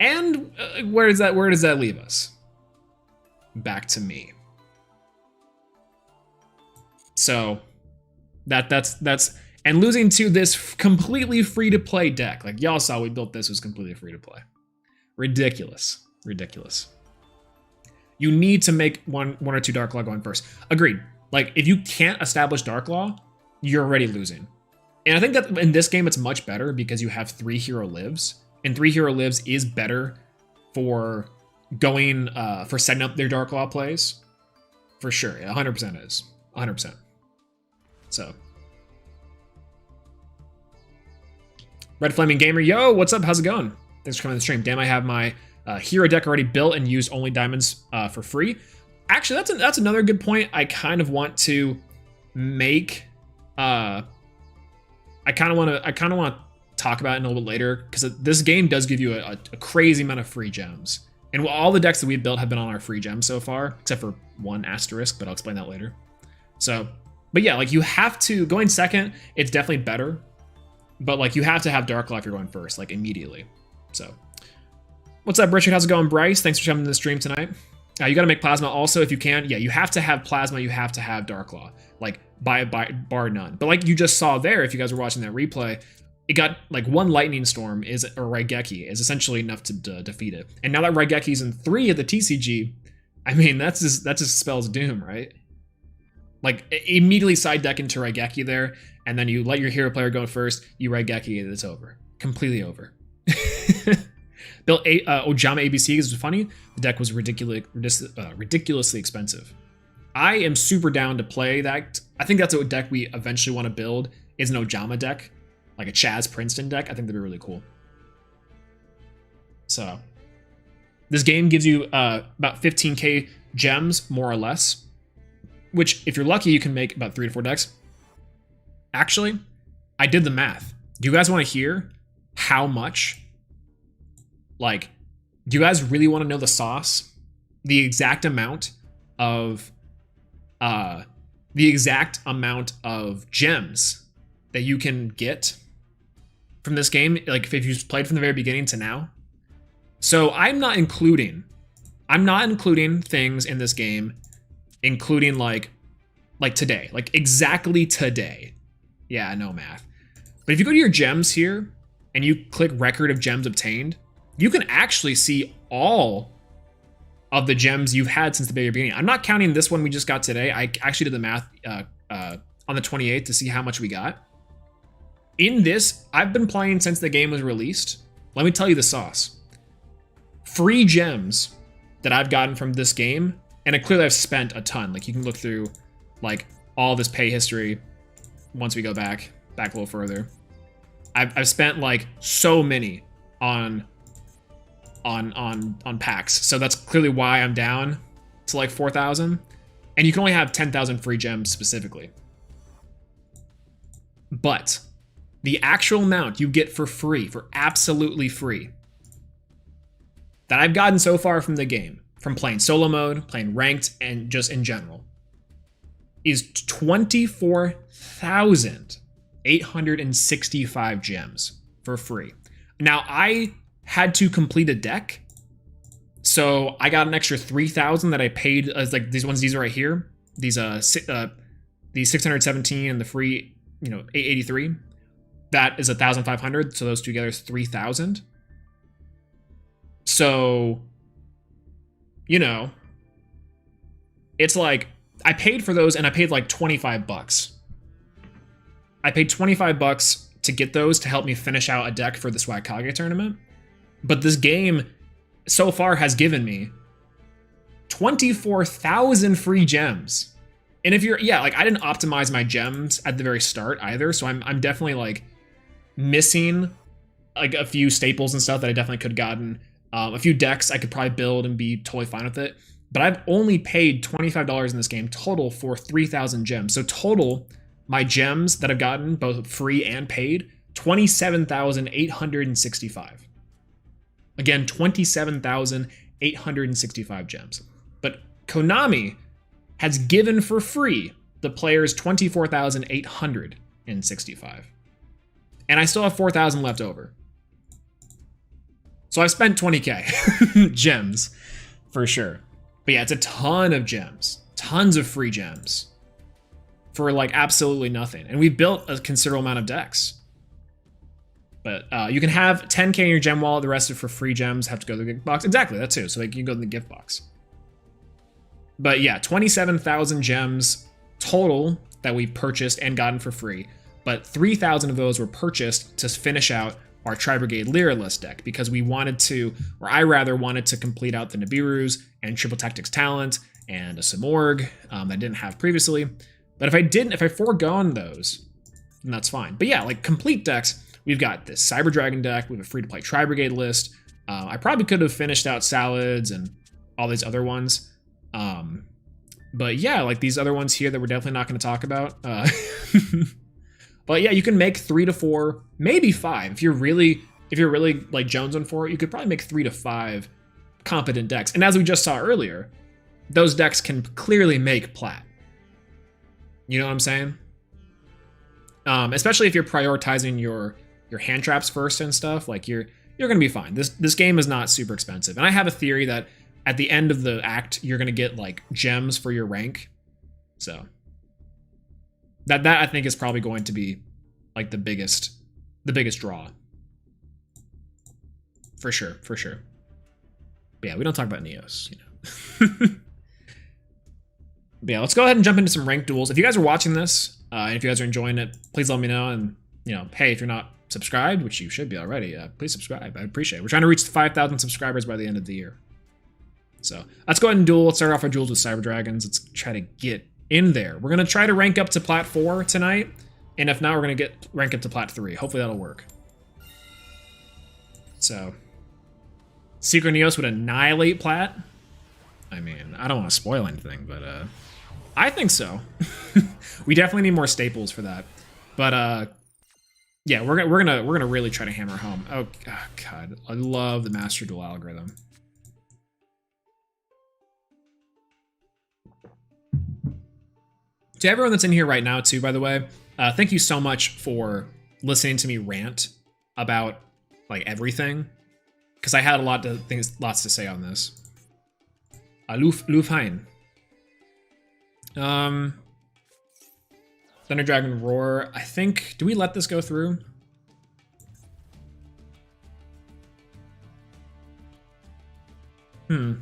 And where does that leave us? Back to me. So that's and losing to this completely free to play deck. Like y'all saw we built this, was completely free to play. Ridiculous. You need to make one or 2 Dark Law going first. Agreed. Like if you can't establish Dark Law, you're already losing. And I think that in this game, it's much better because you have 3 hero lives, and 3 hero lives is better for going, for setting up their Dark Law plays. For sure. 100% is. 100%. So. Red Flaming Gamer, yo, what's up? How's it going? Thanks for coming to the stream. Damn, I have my hero deck already built and used only diamonds for free. Actually, that's another good point. I kind of want to make, I kind of want to talk about it a little bit later because this game does give you a crazy amount of free gems. And all the decks that we've built have been on our free gems so far, except for one asterisk, but I'll explain that later. So, but yeah, like you have to, going second, it's definitely better. But like you have to have Dark Law if you're going first, like immediately. So, what's up, Richard? How's it going, Bryce? Thanks for coming to the stream tonight. You got to make Plasma also if you can. Yeah, you have to have Plasma. You have to have Dark Law, like by bar none. But like you just saw there, if you guys were watching that replay, it got like one Lightning Storm or Raigeki is essentially enough to defeat it. And now that Raigeki's in 3 of the TCG, I mean that's just spells doom, right? Like immediately side deck into Raigeki there, and then you let your hero player go first. You Raigeki, and it's over, completely over. Built Ojama ABC is funny. The deck was ridiculously expensive. I am super down to play that. I think that's a deck we eventually want to build. Is an Ojama deck, like a Chaz Princeton deck. I think that'd be really cool. So this game gives you about 15k gems, more or less, which if you're lucky, you can make about 3 to 4 decks. Actually, I did the math. Do you guys want to hear how much? Like, do you guys really want to know the sauce? The exact amount of gems that you can get from this game, like if you've played from the very beginning to now. So I'm not including things in this game, including like today, like exactly today. Yeah, no math. But if you go to your gems here and you click record of gems obtained, you can actually see all of the gems you've had since the very beginning. I'm not counting this one we just got today. I actually did the math on the 28th to see how much we got. In this, I've been playing since the game was released. Let me tell you the sauce. Free gems that I've gotten from this game, and clearly I've spent a ton. Like you can look through like all this pay history once we go back a little further. I've spent like so many on packs. So that's clearly why I'm down to like 4,000. And you can only have 10,000 free gems specifically. But the actual amount you get for free, for absolutely free, that I've gotten so far from the game, from playing solo mode, playing ranked, and just in general, is 24,865 gems for free. Now, I had to complete a deck, so I got an extra 3,000 that I paid as like these are right here. These 617 and the free, 883. That is 1,500. So those two together is 3,000. So, it's like I paid for those, and I paid like $25. I paid $25 to get those to help me finish out a deck for the Swagkage tournament. But this game so far has given me 24,000 free gems. And if I didn't optimize my gems at the very start either, so I'm definitely like missing like a few staples and stuff that I definitely could have gotten. A few decks I could probably build and be totally fine with it. But I've only paid $25 in this game total for 3,000 gems. So total, my gems that I've gotten, both free and paid, 27,865. Again, 27,865 gems. But Konami has given for free the players 24,865. And I still have 4,000 left over. So I've spent 20k gems for sure. But yeah, it's a ton of gems, tons of free gems for like absolutely nothing. And we built a considerable amount of decks. But you can have 10k in your gem wallet, the rest are for free gems, have to go to the gift box. Exactly, that too. So like you can go to the gift box. But yeah, 27,000 gems total that we purchased and gotten for free. But 3,000 of those were purchased to finish out our Tri-Brigade Lyralist deck, because we wanted to, or I rather wanted to complete out the Nibiru's and Triple Tactics Talent and a Simorg that I didn't have previously. But if I foregone those, then that's fine. But yeah, like complete decks, we've got this Cyber Dragon deck, we have a free-to-play Tri-Brigade list. I probably could have finished out Salads and all these other ones. But yeah, like these other ones here that we're definitely not going to talk about. But yeah, you can make 3 to 4, maybe 5. If you're really like jonesing for it, you could probably make 3 to 5 competent decks. And as we just saw earlier, those decks can clearly make plat. You know what I'm saying? Especially if you're prioritizing your hand traps first and stuff, like you're gonna be fine. This game is not super expensive. And I have a theory that at the end of the act, you're gonna get like gems for your rank. So that I think is probably going to be like the biggest draw. For sure. But yeah, we don't talk about Neos, But yeah, let's go ahead and jump into some ranked duels. If you guys are watching this, and if you guys are enjoying it, please let me know. And, you know, hey, if you're not subscribed, which you should be already, please subscribe. I appreciate it. We're trying to reach 5,000 subscribers by the end of the year. So let's go ahead and duel. Let's start off our duels with Cyber Dragons. Let's try to get in there. We're going to try to rank up to Plat 4 tonight. And if not, we're going to rank up to Plat 3. Hopefully that'll work. So, Secret Neos would annihilate Plat. I mean, I don't want to spoil anything, but I think so. We definitely need more staples for that. But yeah, we're gonna really try to hammer home. Oh god, I love the Master Duel algorithm. To everyone that's in here right now, too, by the way, thank you so much for listening to me rant about like everything, because I had lots to say on this. Lufheim. Thunder Dragon Roar. I think, do we let this go through? I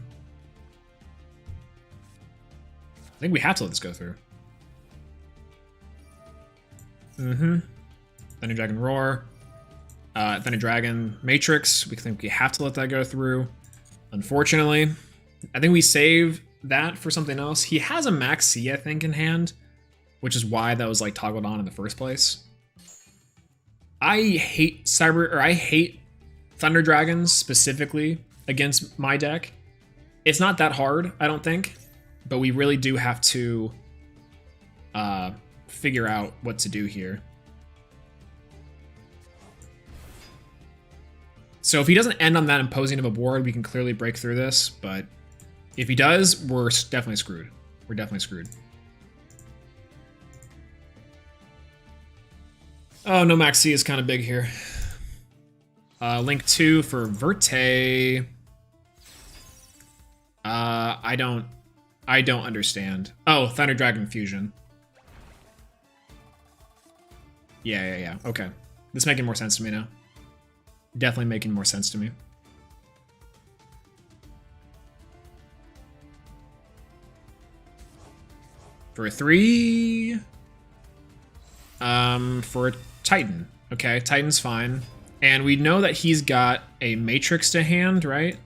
think we have to let this go through. Thunder Dragon Roar. Thunder Dragon Matrix. We think we have to let that go through. Unfortunately, I think we save that for something else. He has a Max C, I think, in hand, which is why that was like toggled on in the first place. I hate Thunder Dragons specifically against my deck. It's not that hard, I don't think, but we really do have to figure out what to do here. So if he doesn't end on that imposing of a board, we can clearly break through this, but if he does, we're definitely screwed. We're definitely screwed. Oh, no Max C is kind of big here. Link 2 for Verte. I don't understand. Oh, Thunder Dragon Fusion. Yeah. Okay. This is making more sense to me now. Definitely making more sense to me. For a 3. For a Titan. Okay, Titan's fine. And we know that he's got a Matrix to hand, right?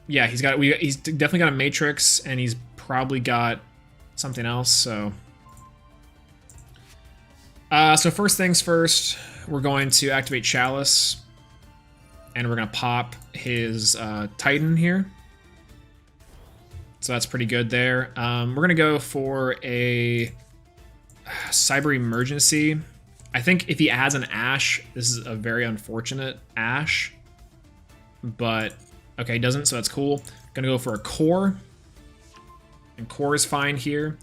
Yeah, he's definitely got a Matrix, and he's probably got something else, so... so first things first, we're going to activate Chalice, and we're going to pop his Titan here. So that's pretty good there. We're going to go for a Cyber Emergency. I think if he adds an Ash, this is a very unfortunate Ash. But, okay, he doesn't, so that's cool. Going to go for a Core. And Core is fine here.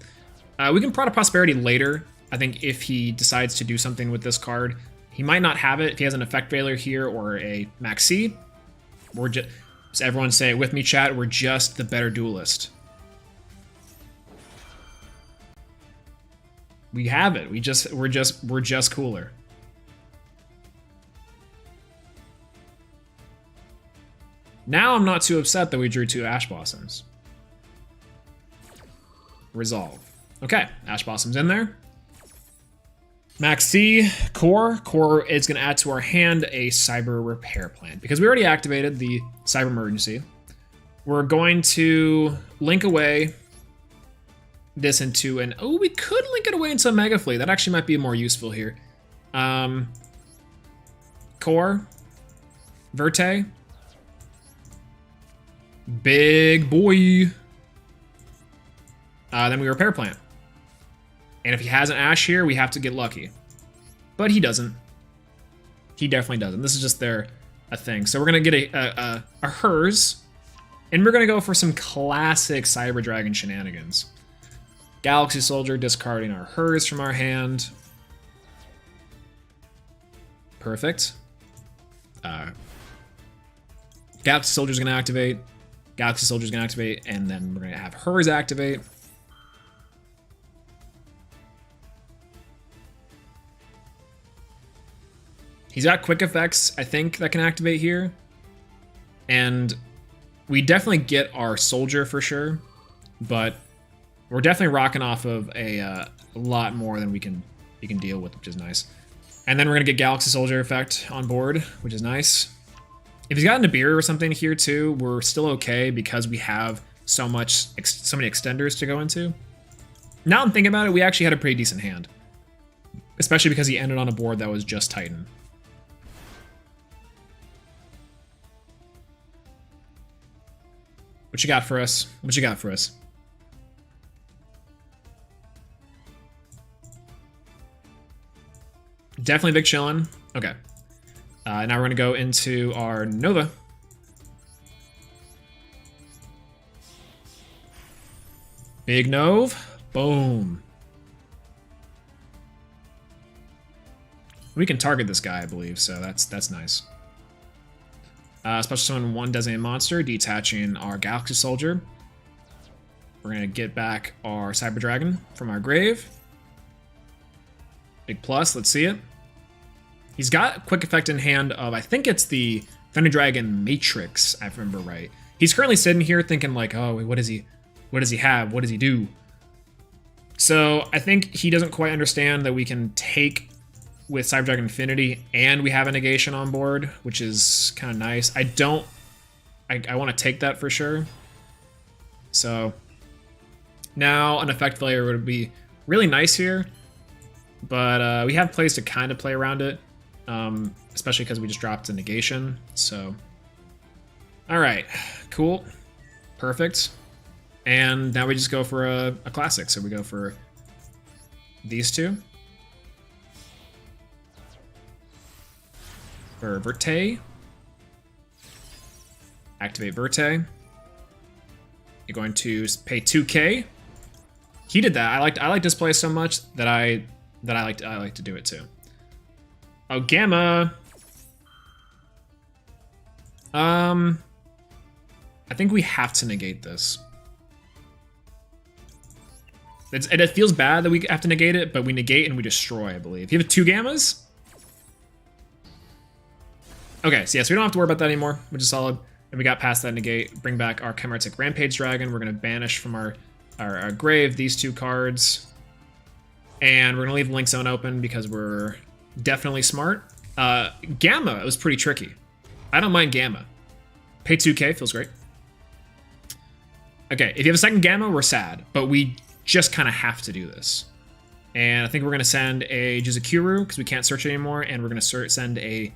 We can Prod of Prosperity later. I think if he decides to do something with this card. He might not have it if he has an Effect Veiler here or a Max C. We're just... So everyone say it with me, chat. We're just the better duelist. We have it. We're just cooler. Now I'm not too upset that we drew 2 Ash Blossoms. Resolve. Okay, Ash Blossom's in there. Max C, Core. Core is going to add to our hand a Cyber Repair Plan. Because we already activated the Cyber Emergency. We're going to link away this into an... Oh, we could link it away into a Mega Flea. That actually might be more useful here. Core. Verte. Big boy. Then we Repair Plant. And if he has an Ash here, we have to get lucky. But he doesn't. He definitely doesn't. This is just a thing. So we're going to get a Hers. And we're going to go for some classic Cyber Dragon shenanigans. Galaxy Soldier discarding our Hers from our hand. Perfect. Galaxy Soldier's going to activate. Galaxy Soldier's going to activate. And then we're going to have Hers activate. He's got quick effects, I think, that can activate here. And we definitely get our Soldier for sure. but we're definitely rocking off of a lot more than we can deal with, which is nice. And then we're gonna get Galaxy Soldier effect on board, which is nice. If he's gotten a beer or something here too, we're still okay because we have so many extenders to go into. Now I'm thinking about it, we actually had a pretty decent hand, especially because he ended on a board that was just Titan. What you got for us? What you got for us? Definitely big chillin'. Okay. Now we're gonna go into our Nova. Big Nove. Boom. We can target this guy, I believe, so that's nice. Special summon one designated monster, detaching our Galaxy Soldier. We're gonna get back our Cyber Dragon from our grave. Big plus, let's see it. He's got a quick effect in hand of, I think it's the Thunder Dragon Matrix, if I remember right. He's currently sitting here thinking like, oh, wait, what does he have? What does he do? So I think he doesn't quite understand that we can take with Cyber Dragon Infinity and we have a negation on board, which is kind of nice. I want to take that for sure. So now an effect failure would be really nice here, but we have plays to kind of play around it. Especially because we just dropped a negation, so. All right, cool, perfect. And now we just go for a classic, so we go for these two. For Verte. Activate Verte. You're going to pay 2K. He did that. I like this play so much that I like to do it too. Oh, Gamma. I think we have to negate this. It feels bad that we have to negate it, but we negate and we destroy, I believe. You have 2 Gammas? Okay, so yes, we don't have to worry about that anymore, which is solid. And we got past that negate. Bring back our Chimeritic Rampage Dragon. We're going to banish from our grave these 2 cards. And we're going to leave Link Zone open because we're definitely smart. Gamma was pretty tricky. I don't mind Gamma. Pay 2K, feels great. Okay, if you have a second Gamma, we're sad, but we just kind of have to do this. And I think we're going to send a Juzukuru because we can't search it anymore, and we're going to send a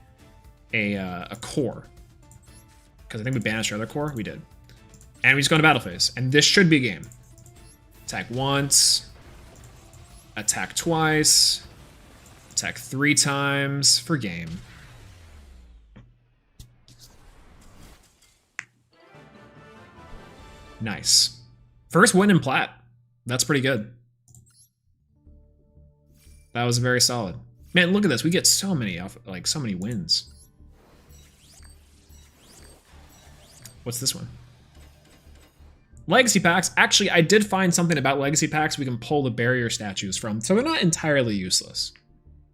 core. Because I think we banished our other core. We did. And we just go into battle phase. And this should be a game. Attack once. Attack twice. Attack 3 times for game. Nice. First win in Plat. That's pretty good. That was very solid. Man, look at this. We get so many wins. What's this one? Legacy packs. Actually, I did find something about legacy packs we can pull the barrier statues from, so they're not entirely useless,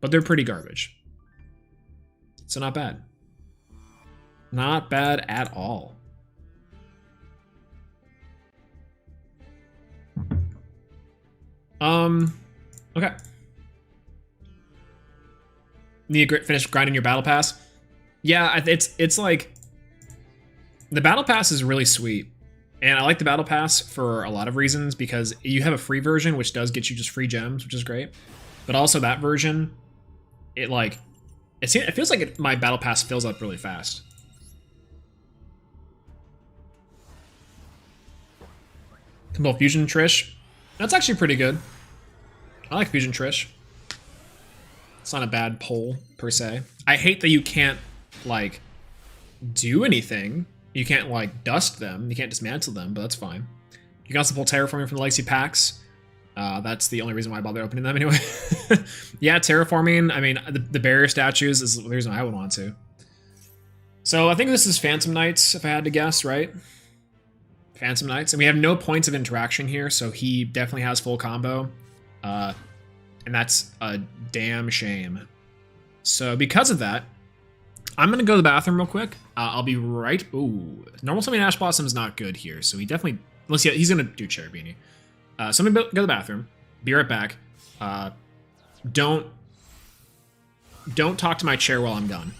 but they're pretty garbage. So not bad. Not bad at all. Okay. Need to finish grinding your battle pass? Yeah, it's like the battle pass is really sweet. And I like the battle pass for a lot of reasons, because you have a free version which does get you just free gems, which is great. But also that version, it feels like my battle pass fills up really fast. Combo Fusion Trish. That's actually pretty good. I like Fusion Trish. It's not a bad pull, per se. I hate that you can't, like, do anything. You can't, like, dust them. You can't dismantle them, but that's fine. You can also pull Terraforming from the Legacy packs. That's the only reason why I bother opening them anyway. Yeah, Terraforming, I mean, the barrier statues is the reason I would want to. So I think this is Phantom Knights, if I had to guess, right? Phantom Knights. And we have no points of interaction here, so he definitely has full combo. And that's a damn shame. So because of that, I'm going to go to the bathroom real quick. I'll be right... Ooh, normal summon Ash Blossom is not good here, so he definitely Unless he's gonna do Cherubini. So I'm gonna go to the bathroom. Be right back. Don't talk to my chair while I'm gone.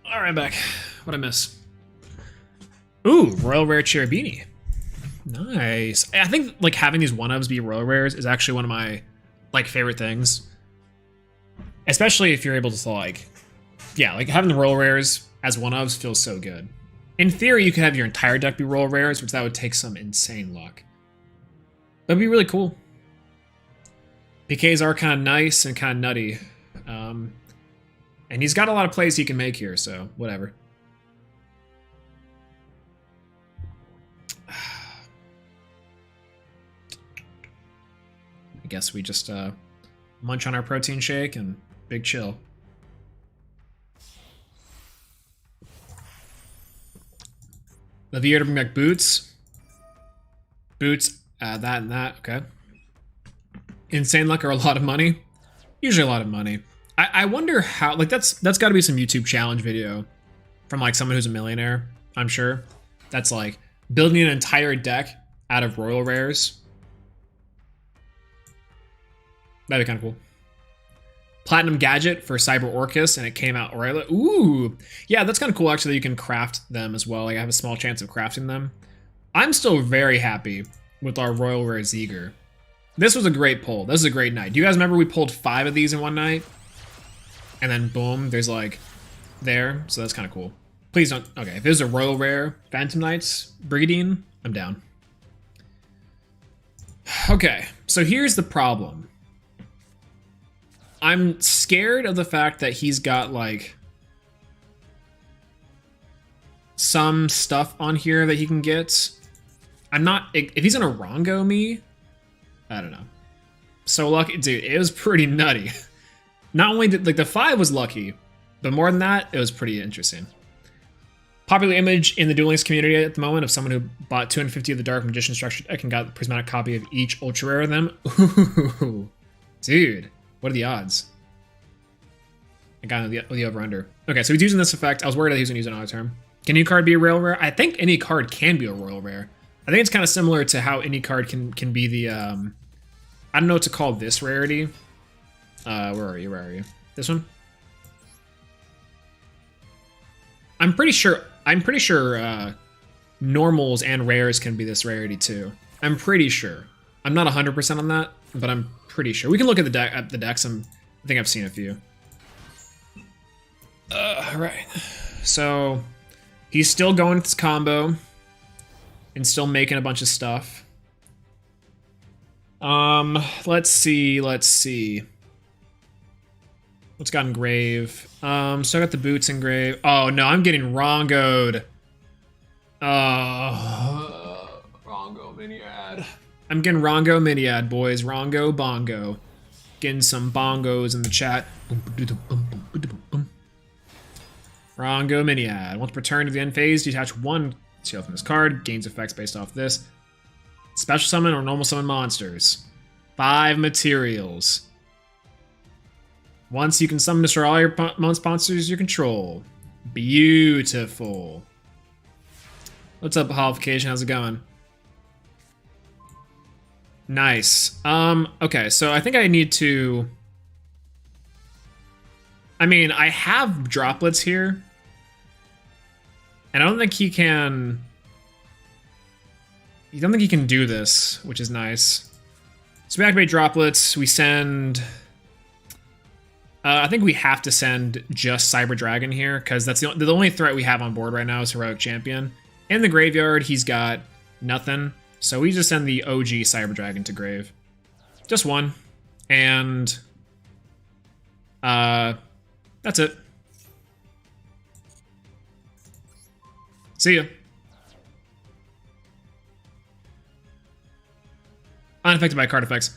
All right, I'm back. What'd I miss? Ooh, Royal Rare Cherubini. Nice. I think like having these one-ofs be Royal Rares is actually one of my like favorite things. Especially if you're able to like, yeah, like having the Royal Rares as one-ofs feels so good. In theory, you could have your entire deck be Royal Rares, which that would take some insane luck. That'd be really cool. PKs are kind of nice and kind of nutty. And he's got a lot of plays he can make here, so whatever. I guess we just munch on our protein shake and big chill. Lavier to bring back boots. Boots, that and that, okay. Insane luck or a lot of money? Usually a lot of money. I wonder how, like that's gotta be some YouTube challenge video from like someone who's a millionaire, I'm sure. That's like building an entire deck out of Royal Rares. That'd be kind of cool. Platinum Gadget for Cyber Orcus, and it came out Royal. Ooh, yeah, that's kind of cool actually. You can craft them as well. Like I have a small chance of crafting them. I'm still very happy with our Royal Rare Zeger. This was a great pull. This is a great night. Do you guys remember we pulled 5 of these in one night? And then boom, there's like there. So that's kind of cool. Please don't. Okay, if there's a Royal Rare Phantom Knights Brigadine, I'm down. Okay, so here's the problem. I'm scared of the fact that he's got like some stuff on here that he can get. I'm not, if he's gonna Rongo me, I don't know. So lucky, dude, it was pretty nutty. Not only did, like the 5 was lucky, but more than that, it was pretty interesting. Popular image in the Duel Links community at the moment of someone who bought 250 of the Dark Magician structured deck and got a prismatic copy of each ultra rare of them. Ooh, dude, what are the odds? I got the over under. Okay, so he's using this effect. I was worried that he was gonna use an auto term. Can any card be a Royal Rare? I think any card can be a Royal Rare. I think it's kind of similar to how any card can be the I don't know what to call this rarity. Where are you? Where are you? This one? I'm pretty sure normals and rares can be this rarity too. I'm pretty sure. I'm not 100% on that, but I'm pretty sure. We can look at the decks. I think I've seen a few. All right. So he's still going with this combo and still making a bunch of stuff. Let's see. What's got Engrave? So I got the boots Engrave. Oh no, I'm getting Rongo'd. Rongo Miniad. I'm getting Rongo Miniad, boys. Rongo Bongo. Getting some bongos in the chat. Rongo Miniad. Once returned to the end phase, detach 1 seal from this card. Gains effects based off this. Special summon or normal summon monsters. 5 materials. Once you can summon destroy all your monsters you control. Beautiful. What's up, Holification? How's it going? Nice. Okay, so I think I need to... I mean, I have droplets here. And I don't think he can... I don't think he can do this, which is nice. So we activate droplets, we send... I think we have to send just Cyber Dragon here, because that's the only threat we have on board right now is Heroic Champion. In the graveyard, he's got nothing. So we just send the OG Cyber Dragon to grave. Just one. And... that's it. See ya. Unaffected by card effects.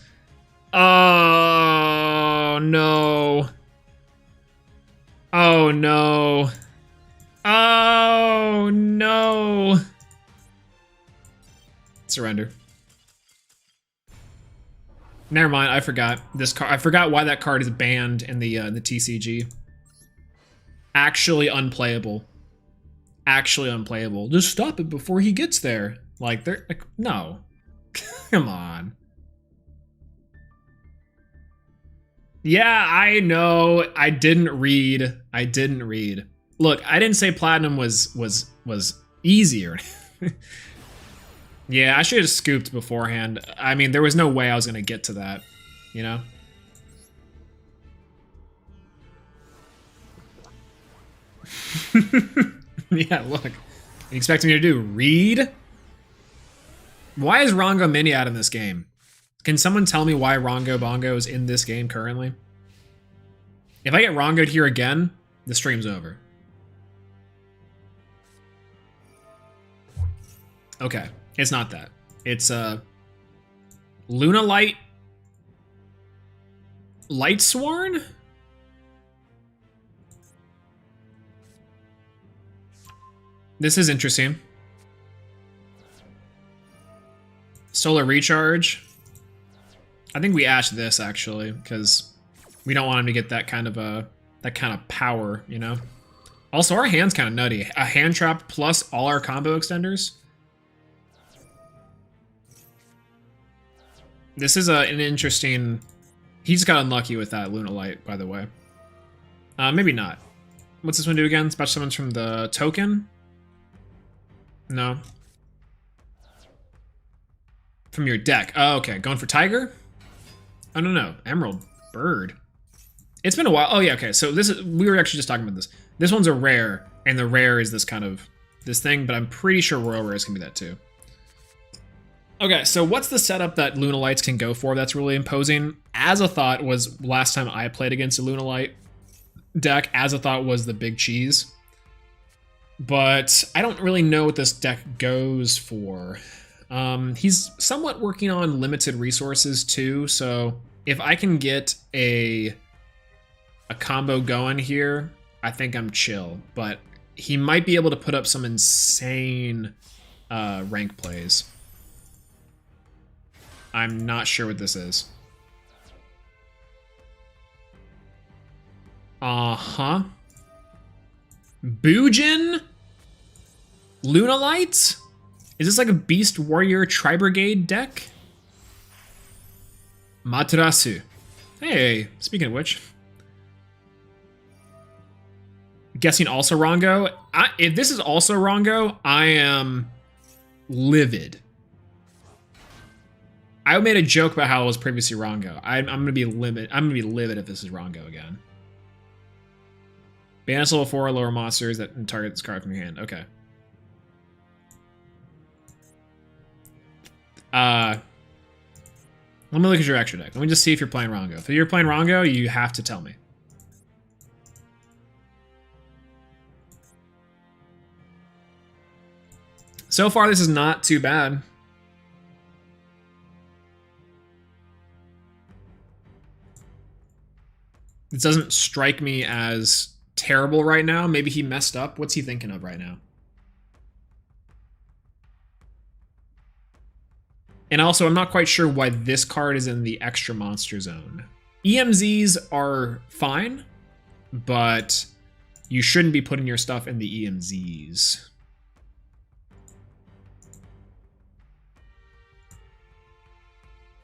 Oh, no. Oh, no. Oh, no. Surrender. Never mind, I forgot. This card. I forgot why that card is banned in the TCG. Actually unplayable. Actually unplayable. Just stop it before he gets there. Like, they're like, no. Come on. Yeah, I know. I didn't read. I didn't read. Look, I didn't say platinum was easier. Yeah, I should have scooped beforehand. I mean, there was no way I was gonna get to that, you know? Yeah, look. You expect me to do? Read? Why is Rongo Mini out in this game? Can someone tell me why Rongo Bongo is in this game currently? If I get Rongo'd here again, the stream's over. Okay, it's not that. It's Luna Light Lightsworn? This is interesting. Solar Recharge. I think we ash this actually, because we don't want him to get that kind of power, you know. Also, our hand's kind of nutty. A hand trap plus all our combo extenders. This is an interesting. He just got unlucky with that Luna Light, by the way. Maybe not. What's this one do again? Special summons from the token. No. From your deck. Oh, okay. Going for Tiger? Oh, no. Emerald Bird. It's been a while. Oh, yeah, okay. So this is... We were actually just talking about this. This one's a rare, and the rare is this kind of... This thing, but I'm pretty sure Royal Rares can be that too. Okay, so what's the setup that Luna Lights can go for that's really imposing? Azathoth was last time I played against a Luna Light deck. Azathoth was the big cheese. But I don't really know what this deck goes for. He's somewhat working on limited resources too, so if I can get a combo going here, I think I'm chill. But he might be able to put up some insane rank plays. I'm not sure what this is. Uh-huh. Boojin? Luna Light? Is this like a Beast Warrior Tri-Brigade deck? Materasu. Hey, speaking of which. Guessing also Rongo? If this is also Rongo, I am livid. I made a joke about how it was previously Rongo. I'm gonna be livid. I'm gonna be livid if this is Rongo again. Banish level 4 lower monsters that target this card from your hand. Okay. Let me look at your extra deck. Let me just see if you're playing Rongo. If you're playing Rongo, you have to tell me. So far, this is not too bad. It doesn't strike me as terrible right now. Maybe he messed up. What's he thinking of right now? And also, I'm not quite sure why this card is in the extra monster zone. EMZs are fine, but you shouldn't be putting your stuff in the EMZs.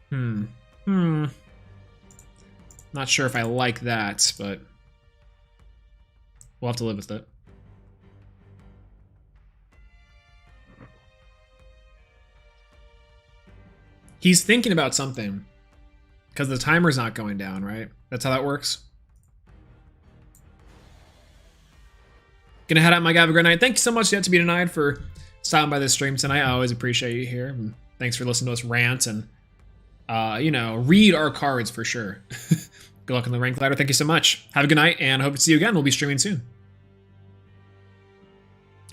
Hmm. Hmm. Not sure if I like that, but we'll have to live with it. He's thinking about something because the timer's not going down, right? That's how that works. Gonna head out, my guy. Have a great night. Thank you so much, Yet to Be Denied, for stopping by this stream tonight. I always appreciate you here. And thanks for listening to us rant and, you know, read our cards for sure. Good luck on the rank ladder. Thank you so much. Have a good night, and hope to see you again. We'll be streaming soon.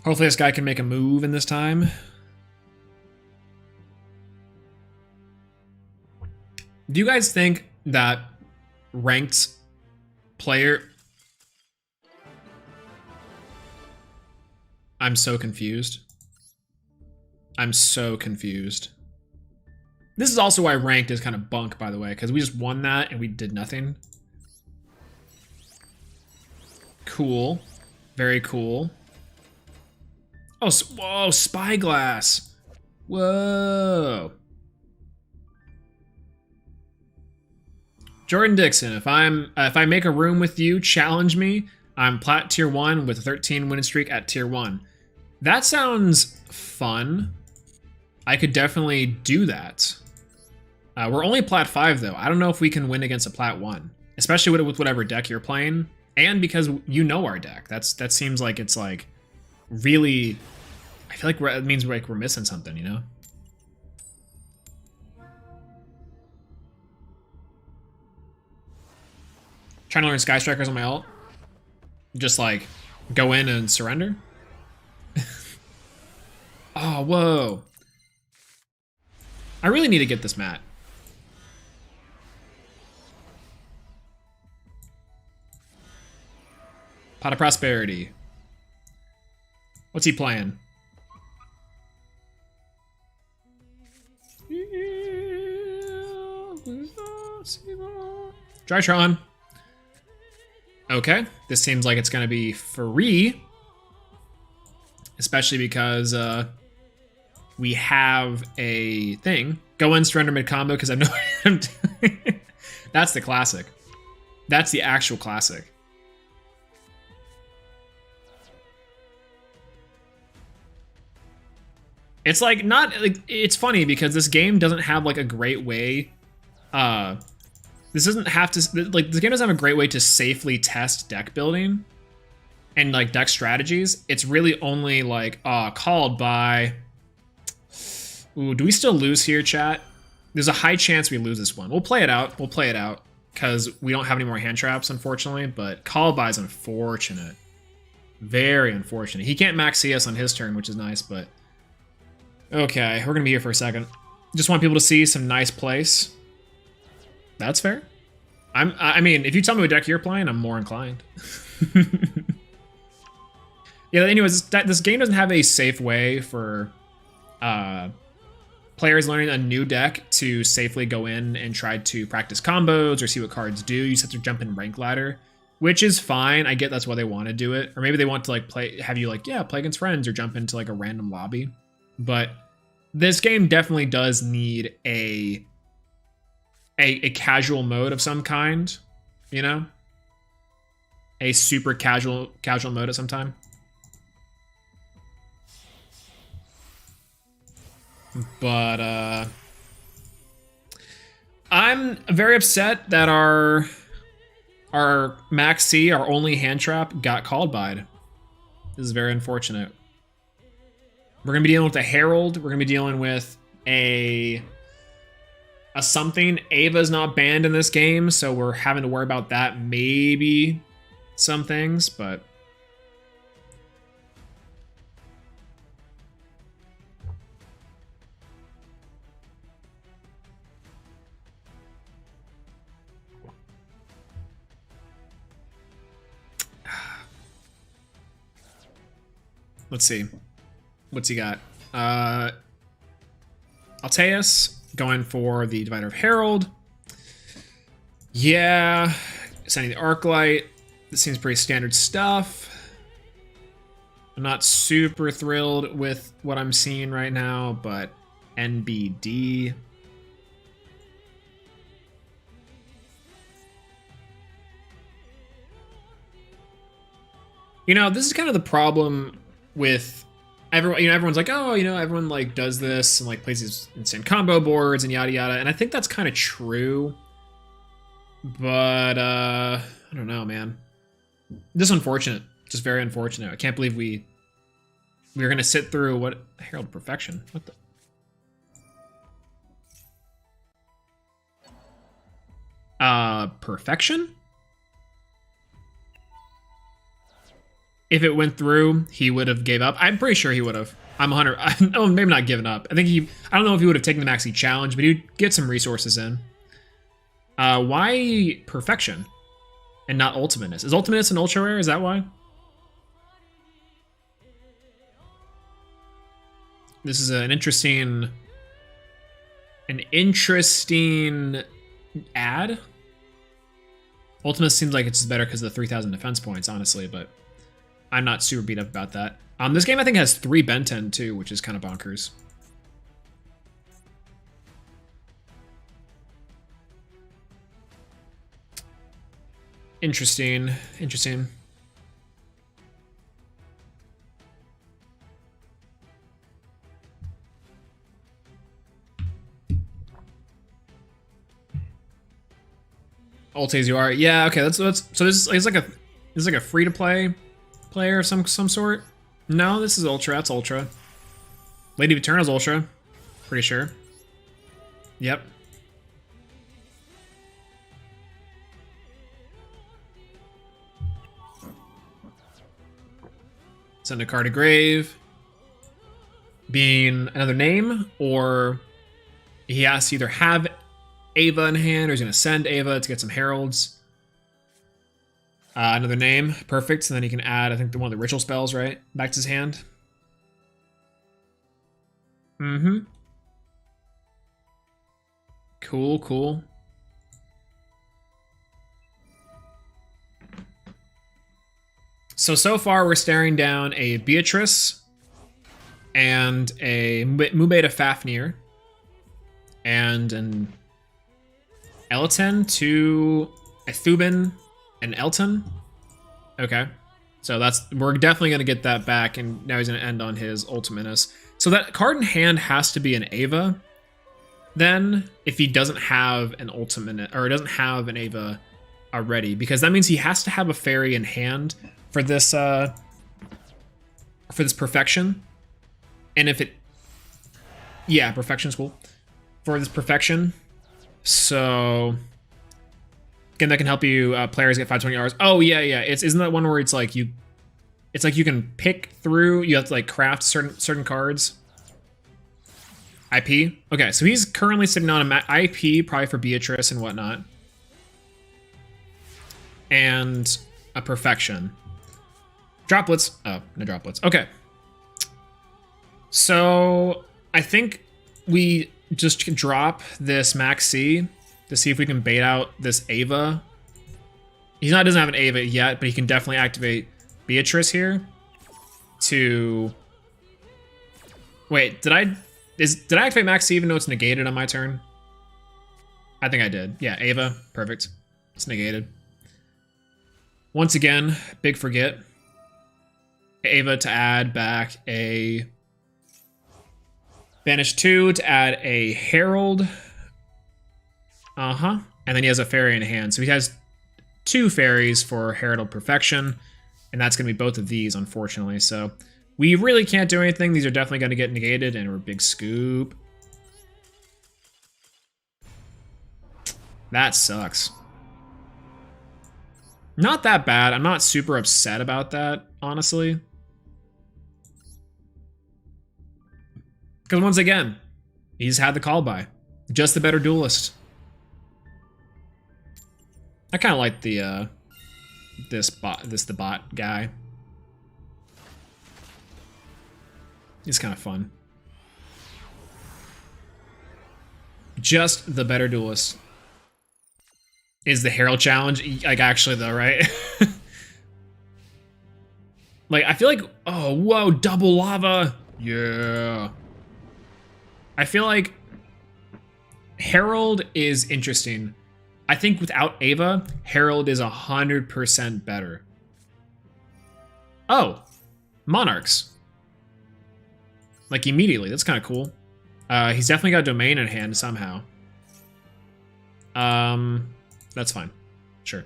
Hopefully this guy can make a move in this time. Do you guys think that ranked player... I'm so confused. I'm so confused. This is also why ranked is kind of bunk, by the way, because we just won that and we did nothing. Cool. Very cool. Oh, whoa, spyglass. Whoa. Jordan Dixon, if I make a room with you, challenge me. I'm plat tier 1 with a 13 winning streak at tier 1. That sounds fun. I could definitely do that. We're only plat 5 though. I don't know if we can win against a plat 1, especially with whatever deck you're playing, and because you know our deck. That seems like it's like really. I feel like it means like we're missing something, you know. Trying to learn Sky Strikers on my ult. Just like go in and surrender. Oh, whoa. I really need to get this mat. Pot of Prosperity. What's he playing? Drytron. Okay, this seems like it's gonna be free. Especially because we have a thing. Go in, surrender mid combo, because I know what I'm doing. That's the classic. That's the actual classic. It's like not like it's funny because this game doesn't have like a great way. This doesn't have to like this game doesn't have a great way to safely test deck building and like deck strategies. It's really only like called by. Ooh, do we still lose here, chat? There's a high chance we lose this one. We'll play it out. We'll play it out because we don't have any more hand traps, unfortunately. But called by is unfortunate. Very unfortunate. He can't max CS on his turn, which is nice, but. Okay, we're gonna be here for a second. Just want people to see some nice plays. That's fair. I mean, if you tell me what deck you're playing, I'm more inclined. Yeah. Anyways, this game doesn't have a safe way for players learning a new deck to safely go in and try to practice combos or see what cards do. You just have to jump in rank ladder, which is fine. I get that's why they want to do it, or maybe they want to like have you like play against friends or jump into like a random lobby. But this game definitely does need a casual mode of some kind, you know? A super casual mode at some time. But I'm very upset that our Max C, our only hand trap, got called by. This is very unfortunate. We're gonna be dealing with a Herald. We're gonna be dealing with a something. Ava's not banned in this game, so we're having to worry about that. Maybe some things, but let's see. What's he got? Alteus going for the Divider of Herald. Yeah, sending the Arclight. This seems pretty standard stuff. I'm not super thrilled with what I'm seeing right now, but NBD. You know, this is kind of the problem with everyone. You know, everyone's like, oh, you know, everyone like does this and like plays these insane combo boards and yada yada. And I think that's kind of true. But I don't know, man. Just unfortunate. Just very unfortunate. I can't believe we were gonna sit through what Herald Perfection. What the Perfection? If it went through, he would have gave up. I'm pretty sure he would have. I'm 100. Oh, maybe not given up. I think he. I don't know if he would have taken the Maxi challenge, but he'd get some resources in. Why Perfection and not Ultimateness? Is Ultimateness an ultra rare? Is that why? This is an interesting ad. Ultimateness seems like it's better because of the 3,000 defense points, honestly, but I'm not super beat up about that. This game I think has 3 Ben 10 too, which is kind of bonkers. Interesting. Alt as you are. Yeah, okay, so this is like a free to play player of some sort. No, this is Ultra. That's Ultra. Lady of Eternal's Ultra. Pretty sure. Yep. Send a card to grave. Being another name, or he has to either have Ava in hand, or he's going to send Ava to get some heralds. Another name, perfect. And then he can add, I think, one of the ritual spells, right? Back to his hand. Mm-hmm. Cool. So far we're staring down a Beatrice and a Mubeta Fafnir and an Elatin to a Thubin and Elton. Okay. So we're definitely going to get that back, and now he's going to end on his Ultimateness. So that card in hand has to be an Ava then, if he doesn't have an Ultimate, or doesn't have an Ava already, because that means he has to have a fairy in hand for this perfection. And if it, yeah, perfection's cool for this perfection. So again, that can help you players get 520 hours. Oh yeah. Isn't that one where it's like you can pick through, you have to like craft certain cards. IP. Okay, so he's currently sitting on a IP, probably for Beatrice and whatnot, and a perfection. Droplets. Oh, no droplets. Okay. So I think we just drop this Max C to see if we can bait out this Ava. Doesn't have an Ava yet, but he can definitely activate Beatrice here to... Wait, did I activate Max C even though it's negated on my turn? I think I did. Yeah, Ava. Perfect. It's negated. Once again, big forget. Ava to add back a... Banish 2 to add a Herald. And then he has a fairy in hand. So he has 2 fairies for Herald Perfection. And that's going to be both of these, unfortunately. So we really can't do anything. These are definitely going to get negated, and we're big scoop. That sucks. Not that bad. I'm not super upset about that, honestly. Because once again, he's had the call by. Just the better duelist. I kind of like the the bot guy. He's kind of fun. Just the better duelist. Is the Herald challenge, like, actually though, right? Like, I feel like, oh, whoa, double lava. Yeah. I feel like Herald is interesting. I think without Ava, Herald is 100% better. Oh, Monarchs. Like immediately. That's kind of cool. He's definitely got Domain in hand somehow. That's fine. Sure.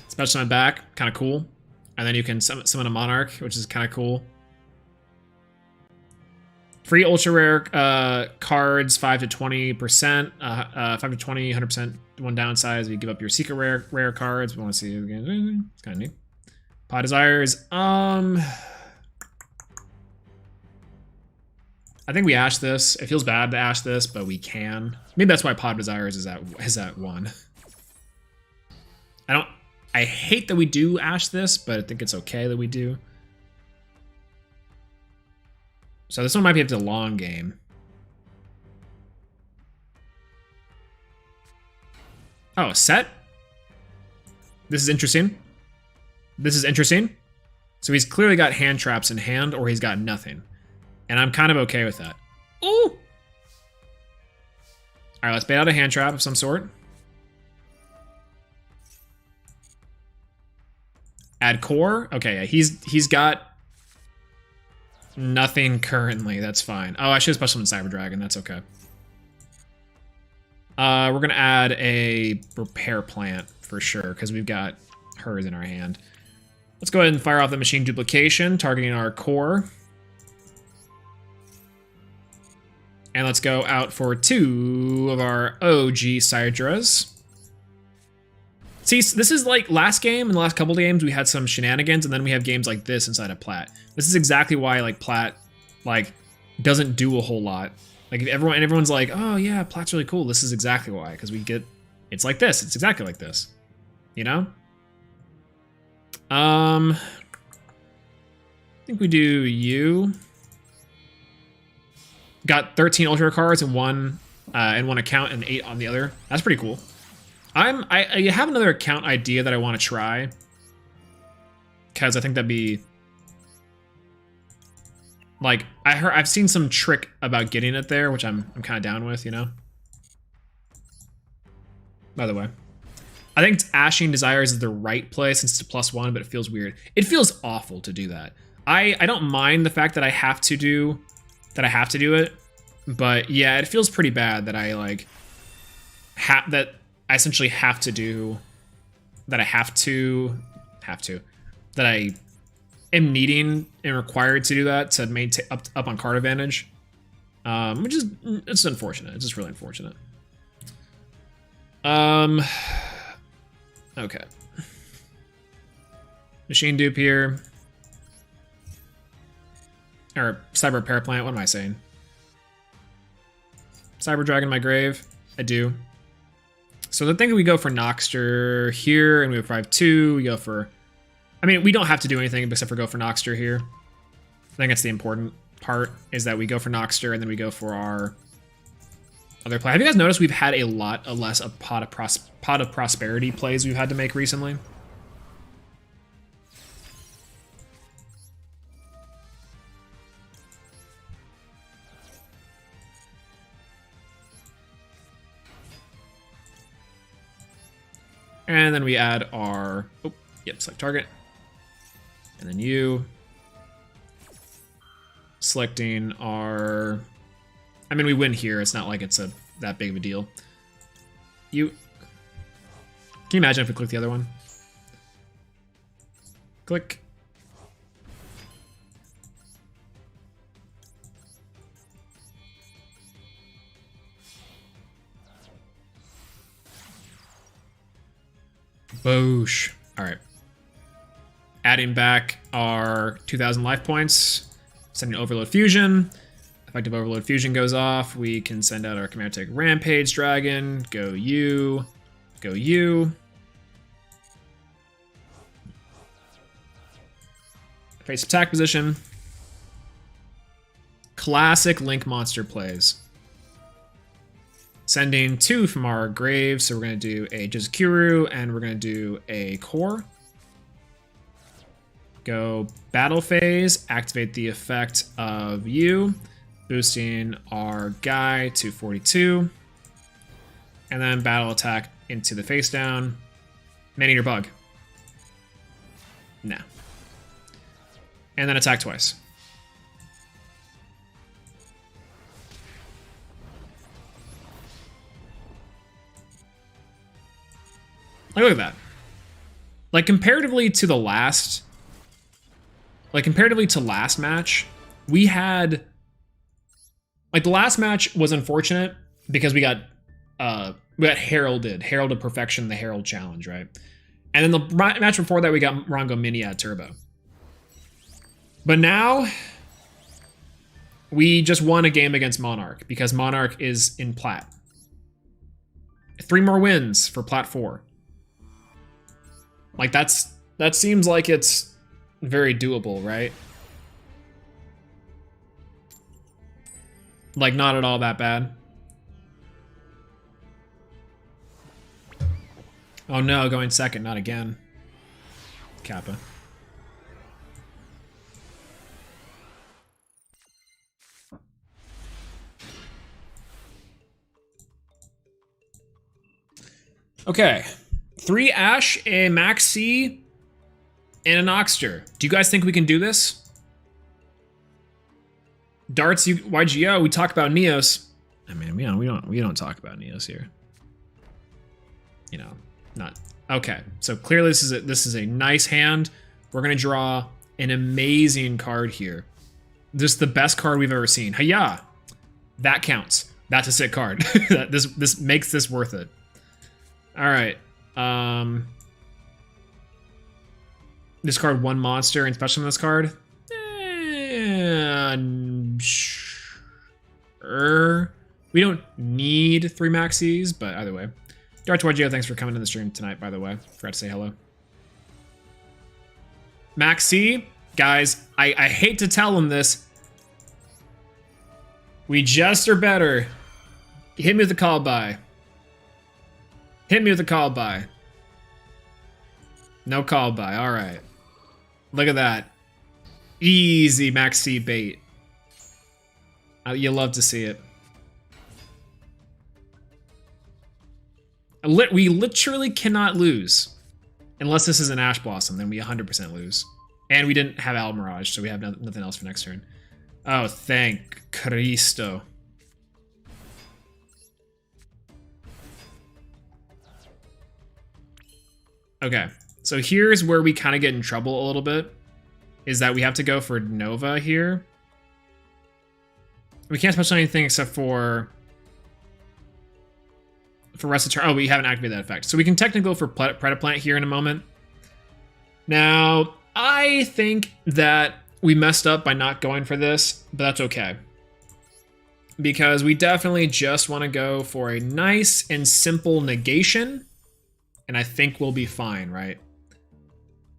Special summon back, kind of cool. And then you can summon a Monarch, which is kind of cool. Free ultra rare cards, 5 to 20%, 5 to 20, 100%. One downside is you give up your secret rare cards. We want to see it again. It's kind of neat. Pod Desires. I think we ash this. It feels bad to ash this, but we can. Maybe that's why Pod Desires is at 1. I hate that we do ash this, but I think it's okay that we do. So this one might be up to long game. Oh, set? This is interesting. This is interesting. So he's clearly got hand traps in hand, or he's got nothing. And I'm kind of okay with that. Ooh! Alright, let's bait out a hand trap of some sort. Add core. Okay, yeah, he's got nothing currently. That's fine. Oh, I should have special in Cyber Dragon. That's okay. We're gonna add a repair plant for sure because we've got hers in our hand. Let's go ahead and fire off the machine duplication, targeting our core. And let's go out for 2 of our OG Sidras. See, this is like last game, in the last couple of games, we had some shenanigans, and then we have games like this inside of Plat. This is exactly why, like, Plat, like, doesn't do a whole lot. Like, if everyone's like, oh yeah, Plat's really cool, this is exactly why, because we get, it's like this, it's exactly like this. You know? I think we do you. Got 13 ultra cards in one account and 8 on the other. That's pretty cool. I have another account idea that I want to try, because I think that'd be like I've seen some trick about getting it there, which I'm kind of down with, you know. By the way, I think Ashing Desires is the right play since it's a +1, but it feels weird. It feels awful to do that. I don't mind the fact that I have to do it, but yeah, it feels pretty bad that I like that I essentially have to do that. That I am needing and required to do that to maintain up on card advantage, which is it's unfortunate. It's just really unfortunate. Okay. Machine dupe here. Or Cyber Repair Plant, what am I saying? Cyber Dragon my grave. I do. So the thing we go for Noxter here, and we have 5/2. We go for, I mean, we don't have to do anything except for go for Noxter here. I think that's the important part, is that we go for Noxter and then we go for our other play. Have you guys noticed we've had a lot of less of Pot of Prosperity plays we've had to make recently? And then we add our, select target. And then you. Selecting our, I mean, we win here. It's not like it's that big of a deal. You. Can you imagine if we click the other one? Click. Boosh. All right. Adding back our 2,000 life points. Sending Overload Fusion. Effective Overload Fusion goes off. We can send out our Command Take Rampage Dragon. Go you. Go you. Face attack position. Classic Link monster plays. Sending 2 from our grave, so we're going to do a Jizukuru, and we're going to do a core. Go battle phase, activate the effect of you, boosting our guy to 42. And then battle attack into the face down. Man-eater bug. No. And then attack twice. Like, look at that. Like, comparatively to last match, we had, like, the last match was unfortunate because we got heralded perfection, the Herald Challenge, right? And then the match before that, we got Rongo Mini at Turbo. But now, we just won a game against Monarch because Monarch is in Plat. 3 more wins for Plat 4. Like, that seems like it's very doable, right? Like, not at all that bad. Oh no, going second, not again. Kappa. Okay. 3 Ash, a Max C, and an Oxter. Do you guys think we can do this? Darts, YGO, we talk about Neos. I mean, we don't talk about Neos here. You know, not okay. So clearly this is a nice hand. We're gonna draw an amazing card here. This is the best card we've ever seen. Hiya! That counts. That's a sick card. This makes this worth it. All right. Discard 1 monster and special on this card. Sure. We don't need 3 maxis, but either way. Darts YGO, thanks for coming to the stream tonight, by the way. Forgot to say hello. Maxi, guys, I hate to tell them this. We just are better. Hit me with the call by. Hit me with the call by. No call by. All right. Look at that. Easy Maxi bait. You love to see it. We literally cannot lose. Unless this is an Ash Blossom, then we 100% lose. And we didn't have Al Mirage, so we have nothing else for next turn. Oh, thank Cristo. Okay, so here's where we kind of get in trouble a little bit. Is that we have to go for Nova here. We can't special anything except for rest of turn. Oh, we haven't activated that effect. So we can technically go for Predaplant here in a moment. Now, I think that we messed up by not going for this, but that's okay. Because we definitely just want to go for a nice and simple negation. And I think we'll be fine, right?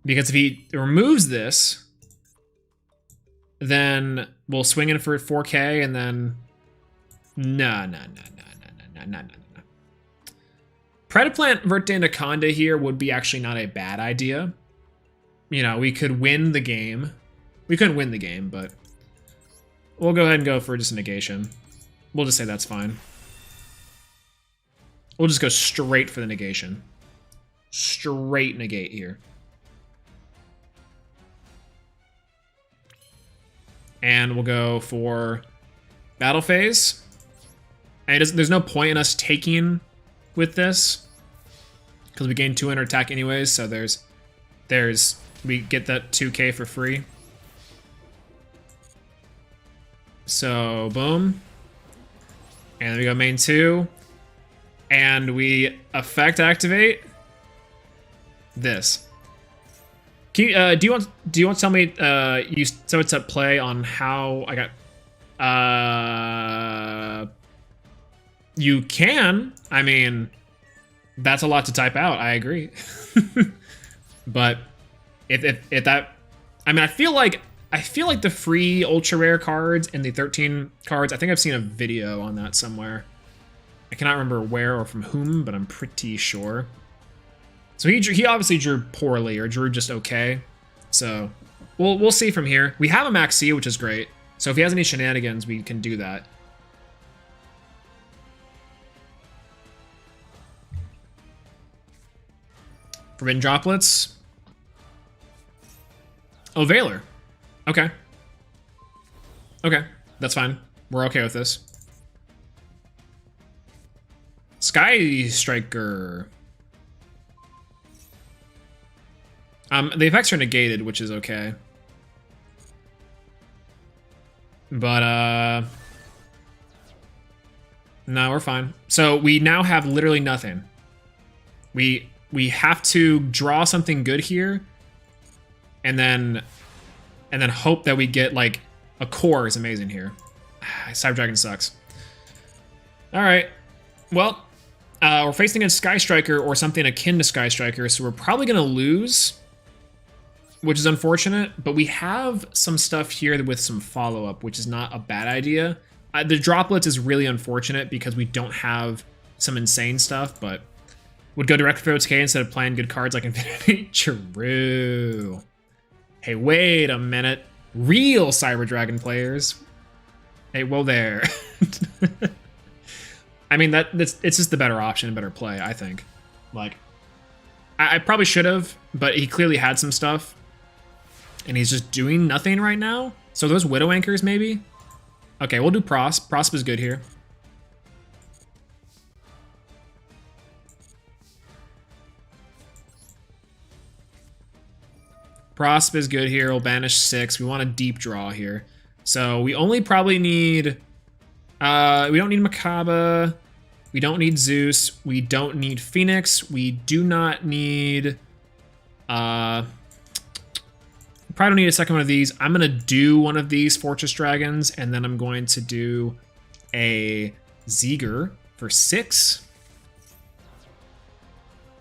Because if he removes this, then we'll swing in for 4K and then... No. Predaplant Verte Anaconda here would be actually not a bad idea. You know, we could win the game. We couldn't win the game, but we'll go ahead and go for just a negation. We'll just say that's fine. We'll just go straight for the negation. Straight negate here. And we'll go for battle phase. And there's no point in us taking with this because we gain 200 attack anyways, so we get that 2k for free. So boom, and then we go main 2 and we effect activate this. Can you, do you want to tell me so it's at play on how I got you can. I mean, that's a lot to type out. I agree. But if that, I mean, I feel like the free ultra rare cards and the 13 cards, I think I've seen a video on that somewhere. I cannot remember where or from whom, but I'm pretty sure. So he obviously drew poorly or drew just okay. So we'll see from here. We have a Max C, which is great. So if he has any shenanigans, we can do that. Forbidden Droplets. Oh, Valor. Okay. Okay, that's fine. We're okay with this. Sky Striker. The effects are negated, which is okay. But, no, we're fine. So we now have literally nothing. We have to draw something good here, and then hope that we get, like, a core is amazing here. Cyber Dragon sucks. All right. Well, we're facing a Sky Striker or something akin to Sky Striker, so we're probably going to lose, which is unfortunate, but we have some stuff here with some follow-up, which is not a bad idea. The droplets is really unfortunate because we don't have some insane stuff, but would go directly for OTK instead of playing good cards like Infinity. True. Hey, wait a minute. Real Cyber Dragon players. Hey, whoa there. I mean, it's just the better option, better play, I think. Like, I probably should have, but he clearly had some stuff. And he's just doing nothing right now. So those Widow Anchors, maybe? Okay, we'll do Prosp. Prosp is good here. Prosp is good here. We'll banish 6. We want a deep draw here. So we only probably need... we don't need Makaba. We don't need Zeus. We don't need Phoenix. We do not need... probably don't need a second one of these. I'm going to do one of these Fortress Dragons, and then I'm going to do a Zeger for 6.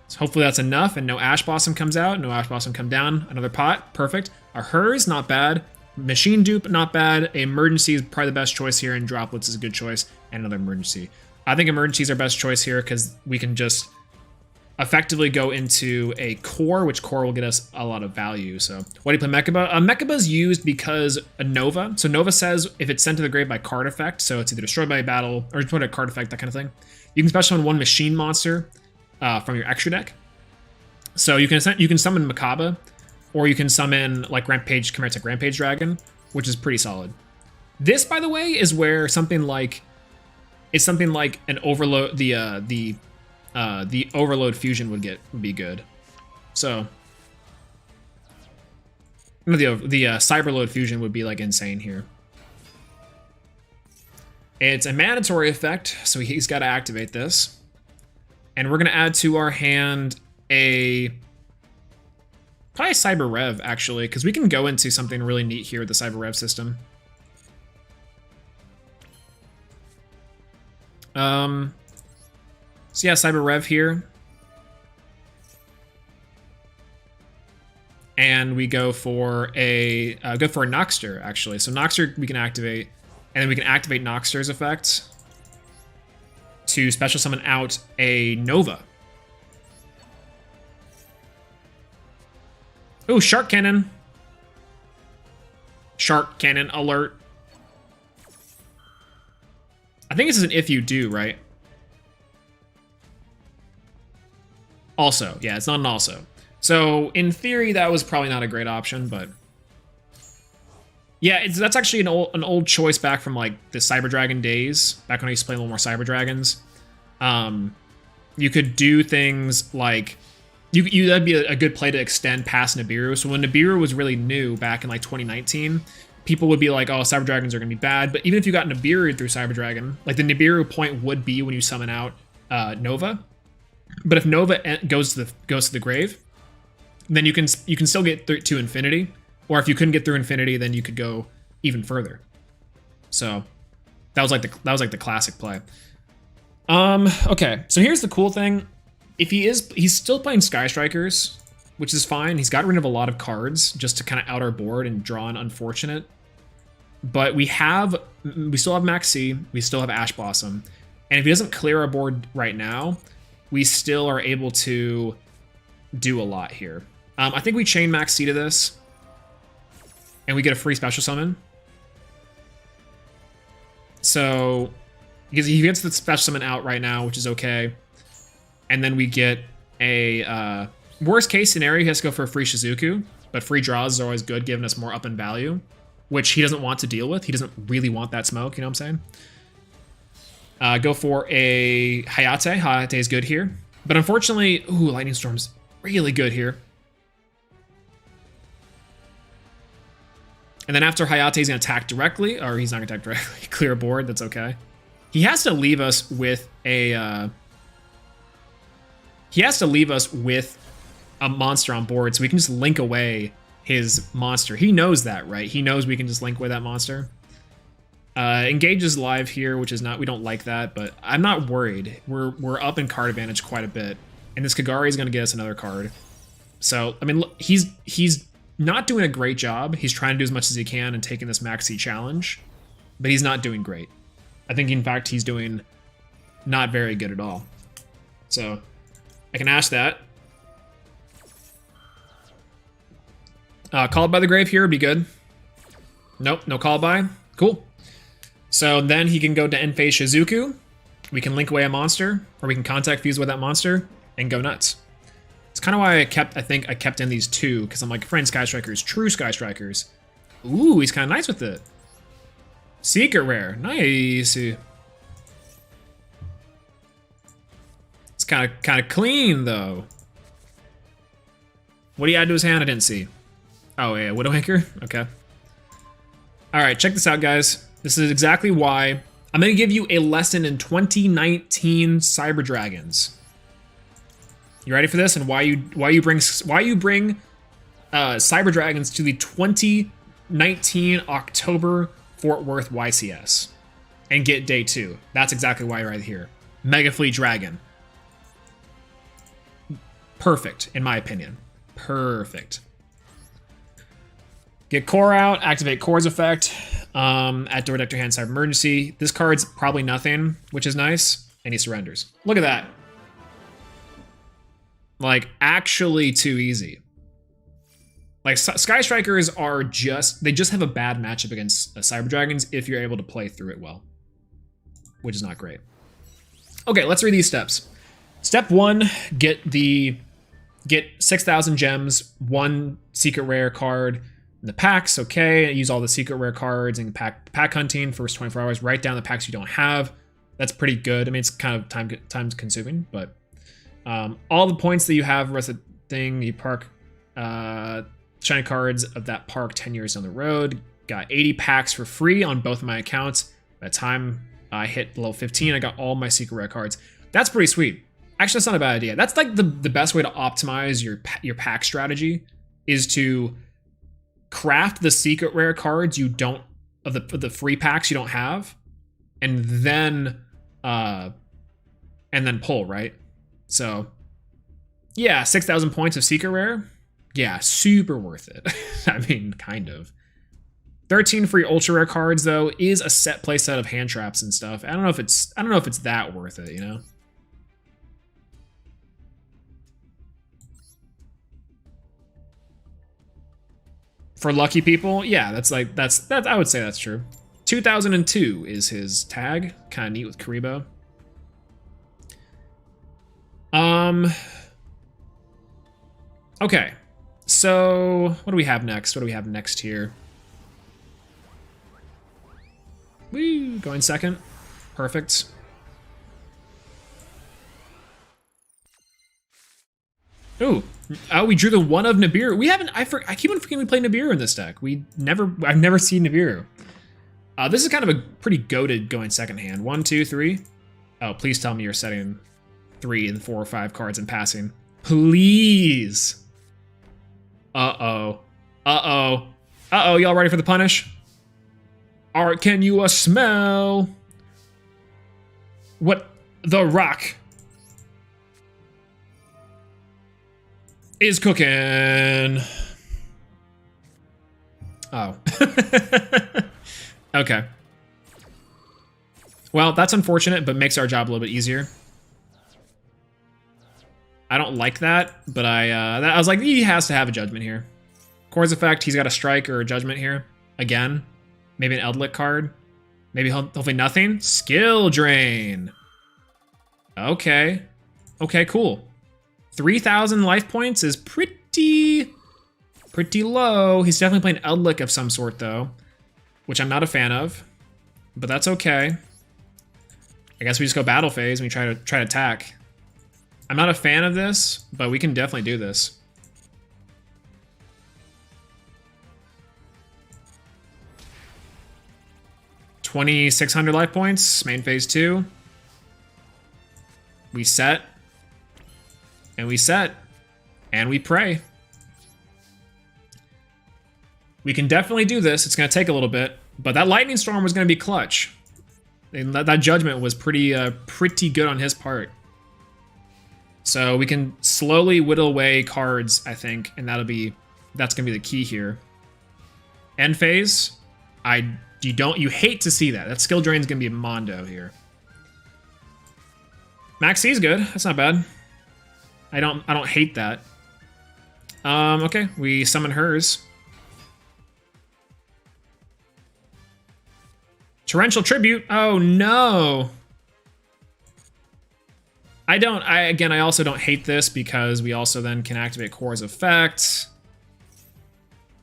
So hopefully that's enough, and no Ash Blossom comes out, no Ash Blossom come down. Another pot, perfect. Our Hers, not bad. Machine Dupe, not bad. Emergency is probably the best choice here, and Droplets is a good choice, and another Emergency. I think Emergency is our best choice here, because we can just effectively go into a Core, which Core will get us a lot of value. So why do you play Mechaba? Mechaba is used because a Nova. So Nova says if it's sent to the grave by card effect, so it's either destroyed by a battle, or put a card effect, that kind of thing. You can special summon one Machine Monster from your extra deck. So you can summon Makaba, or you can summon like Rampage Chimeritic Rampage Dragon, which is pretty solid. This, by the way, is where something like an Overload, the Overload Fusion would be good. So the Cyberload Fusion would be like insane here. It's a mandatory effect, so he's got to activate this. And we're going to add to our hand probably Cyber Rev, actually, because we can go into something really neat here with the Cyber Rev system. So yeah, Cyber Rev here. And we go for a Noxter, actually. So Noxter we can activate, and then we can activate Noxter's effect to special summon out a Nova. Oh, Shark Cannon. Shark Cannon alert. I think this is an if you do, right? Also, yeah, it's not an also. So in theory, that was probably not a great option, but yeah, that's actually an old choice back from like the Cyber Dragon days, back when I used to play a little more Cyber Dragons. You could do things like that'd be a good play to extend past Nibiru. So when Nibiru was really new back in like 2019, people would be like, oh, Cyber Dragons are going to be bad. But even if you got Nibiru through Cyber Dragon, like the Nibiru point would be when you summon out Nova. But if Nova goes to the grave, then you can still get to infinity. Or if you couldn't get through infinity, then you could go even further. So that was like the classic play. Okay, so here's the cool thing. If he's still playing Sky Strikers, which is fine. He's got rid of a lot of cards just to kind of out our board and draw an unfortunate. But we still have Max C, we still have Ash Blossom. And if he doesn't clear our board right now, we still are able to do a lot here. I think we chain Max C to this, and we get a free special summon. So he gets the special summon out right now, which is okay. And then we get a worst case scenario, he has to go for a free Shizuku, but free draws is always good, giving us more up in value, which he doesn't want to deal with. He doesn't really want that smoke, you know what I'm saying? Go for a Hayate. Hayate is good here. But unfortunately, ooh, Lightning Storm's really good here. And then after Hayate, he's going to attack directly, or he's not going to attack directly. Clear a board, that's okay. He has to leave us with a... he has to leave us with a monster on board, so we can just link away his monster. He knows that, right? He knows we can just link away that monster. Engage is live here, which is not... we don't like that, but I'm not worried. We're up in card advantage quite a bit. And this Kagari is going to get us another card. So, I mean, he's not doing a great job. He's trying to do as much as he can and taking this maxi challenge, but he's not doing great. I think, in fact, he's doing not very good at all. So, I can ask that. Called by the grave here would be good. Nope, no call by. Cool. So then he can go to end phase Shizuku. We can link away a monster, or we can contact fuse with that monster and go nuts. It's kind of why I think I kept in these two, because I'm like, friend Sky Strikers, true Sky Strikers. Ooh, he's kind of nice with it. Secret rare, nice. It's kind of clean though. What do you add to his hand? I didn't see. Oh yeah, Widowmaker. Okay. All right, check this out, guys. This is exactly why I'm gonna give you a lesson in 2019 Cyber Dragons. You ready for this? And why you bring Cyber Dragons to the 2019 October Fort Worth YCS and get day 2. That's exactly why you're right here. Mega Fleet Dragon. Perfect, in my opinion. Perfect. Get Core out, activate Core's effect. At door deck to hand side emergency. This card's probably nothing, which is nice, and he surrenders. Look at that. Like, actually too easy. Like, Sky Strikers are they just have a bad matchup against Cyber Dragons if you're able to play through it well, which is not great. Okay, let's read these steps. Step 1, get 6,000 gems, 1 secret rare card in the packs. Okay, use all the secret rare cards and pack hunting first 24 hours. Write down the packs you don't have. That's pretty good. I mean, it's kind of time consuming, but all the points that you have, rest of the thing, you park shiny cards of that park 10 years down the road. Got 80 packs for free on both of my accounts. By the time I hit level 15, I got all my secret rare cards. That's pretty sweet. Actually, that's not a bad idea. That's like the best way to optimize your pack strategy, is to craft the secret rare cards you don't of the free packs you don't have, and then pull, right? So yeah, 6,000 points of secret rare. Yeah, super worth it. I mean, kind of. 13 free ultra rare cards though is a set play set of hand traps and stuff. I don't know if it's that worth it, you know? For lucky people, yeah, that's I would say that's true. 2002 is his tag. Kind of neat with Karibo. Okay. So, what do we have next? What do we have next here? Woo, going second. Perfect. Ooh. Oh, we drew the one of Nibiru. We haven't, I keep on forgetting we played Nibiru in this deck. I've never seen Nibiru. This is kind of a pretty goated going second hand. 1, 2, 3. Oh, please tell me you're setting 3 and 4 or 5 cards and passing. Please. Uh-oh. Uh-oh. Uh-oh, y'all ready for the punish? Alright, can you smell what the rock is cooking? Oh. Okay. Well, that's unfortunate, but makes our job a little bit easier. I don't like that, but I was like, he has to have a judgment here. Core's effect, he's got a strike or a judgment here. Again. Maybe an Eldlik card. Maybe hopefully nothing. Skill drain. Okay. Okay, cool. 3,000 life points is pretty low. He's definitely playing Eldlick of some sort though, which I'm not a fan of, but that's okay. I guess we just go battle phase and we try to attack. I'm not a fan of this, but we can definitely do this. $2,600 life points, main phase 2. We set. And we set. And we pray. We can definitely do this. It's going to take a little bit, but that lightning storm was going to be clutch. And that judgment was pretty good on his part. So we can slowly whittle away cards, I think, and that's going to be the key here. End phase, you hate to see that. That skill drain is going to be a mondo here. Max C is good. That's not bad. I don't hate that. Okay, we summon hers. Torrential Tribute. Oh no. I also don't hate this because we also then can activate Core's effect.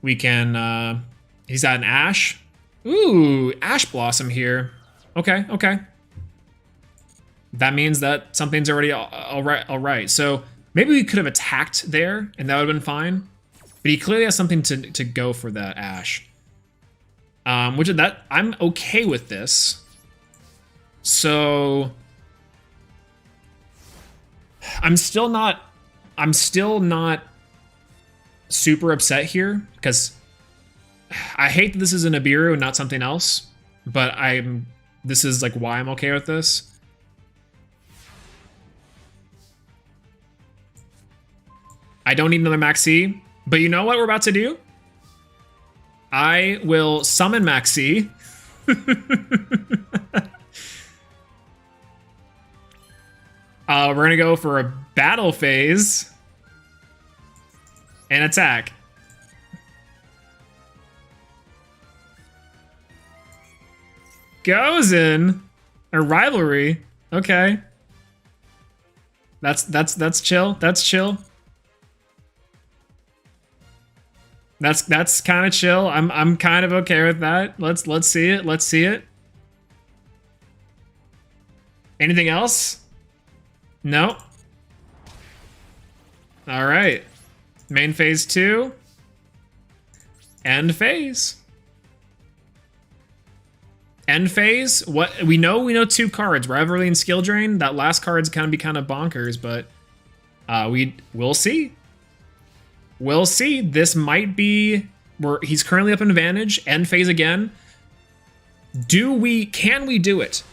We can he's got an Ash. Ooh, Ash Blossom here. Okay, okay. That means that something's already all right. So maybe we could have attacked there and that would have been fine. But he clearly has something to go for that Ash. Which is that I'm okay with this. So I'm still not super upset here because I hate that this is an Nibiru and not something else, but this is like why I'm okay with this. I don't need another Maxi, but you know what we're about to do? I will summon Maxi. We're gonna go for a battle phase and attack. Goes in a rivalry. Okay, that's chill. That's chill. That's kind of chill. I'm kind of okay with that. Let's see it. Let's see it. Anything else? No. All right. Main phase 2. End phase. End phase. What we know 2 cards, Rivalry and Skill Drain. That last card's gonna be kind of bonkers, but we'll see. We'll see. This might be where he's currently up in advantage. End phase again. Can we do it?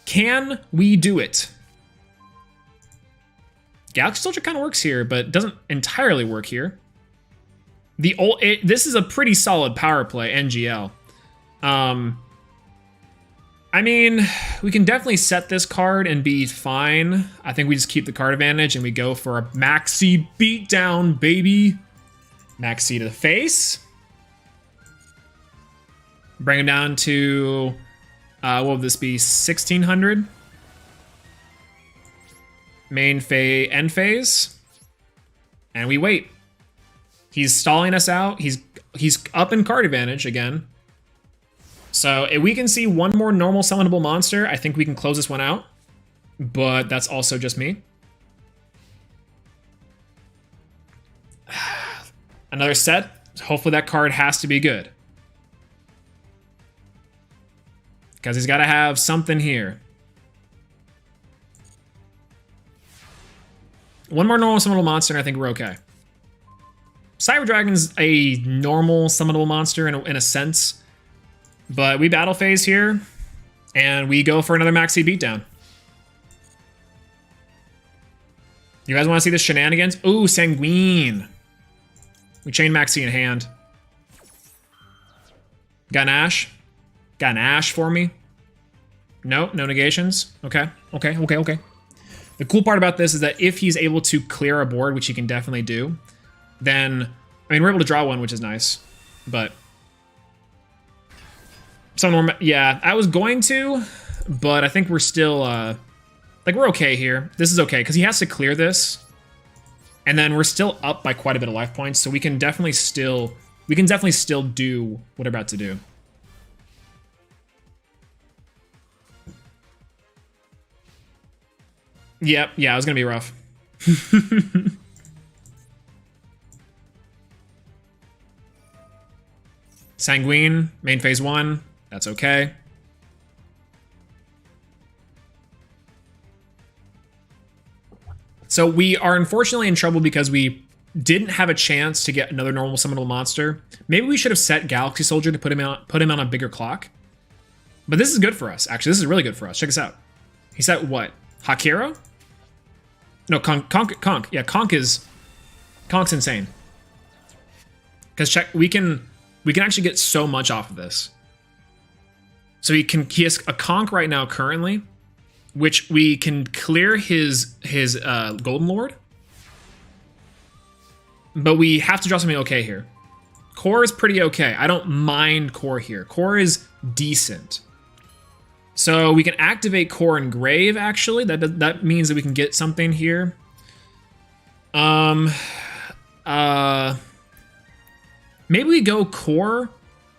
Can we do it? Galaxy Soldier kind of works here, but doesn't entirely work here. This is a pretty solid power play, NGL. I mean, we can definitely set this card and be fine. I think we just keep the card advantage and we go for a Maxi beatdown, baby. Maxi to the face. Bring him down to, what would this be, 1,600? Main phase, end phase. And we wait. He's stalling us out. He's up in card advantage again. So if we can see one more normal summonable monster, I think we can close this one out. But that's also just me. Another set. Hopefully that card has to be good. Because he's got to have something here. One more normal summonable monster and I think we're okay. Cyber Dragon's a normal summonable monster in a sense. But we battle phase here, and we go for another Maxi beatdown. You guys want to see the shenanigans? Ooh, Sanguine. We chain Maxi in hand. Got an Ash? Got an Ash for me? No, no negations. Okay, okay, okay, okay. The cool part about this is that if he's able to clear a board, which he can definitely do, then, I mean, we're able to draw one, which is nice, but Yeah, I was going to, but I think we're still, like, we're okay here. This is okay, because he has to clear this. And then we're still up by quite a bit of life points, so we can definitely still do what we're about to do. Yep, yeah, it was gonna be rough. Sanguine, main phase 1, that's okay. So we are unfortunately in trouble because we didn't have a chance to get another normal summonable monster. Maybe we should have set Galaxy Soldier to put him on a bigger clock. But this is good for us, actually. This is really good for us. Check this out. He set what? Hakiro? No, Conk. Yeah, Conk's insane. Because check, we can actually get so much off of this. So he has a Conk right now currently, which we can clear his Golden Lord. But we have to draw something okay here. Core is pretty okay. I don't mind Core here. Core is decent. So we can activate Core and Grave, actually. That means that we can get something here. Maybe we go Core,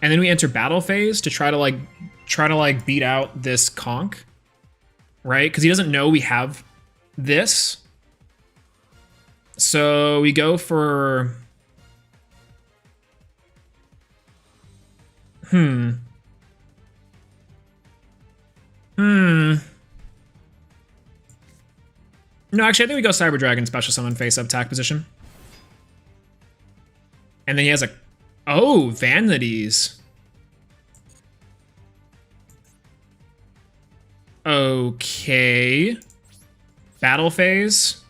and then we enter battle phase to try to beat out this Conk. Right? Because he doesn't know we have this. So we go for... No, actually, I think we go Cyber Dragon Special Summon face up attack position. And then he has a... Oh, Vanities. Okay. Battle phase.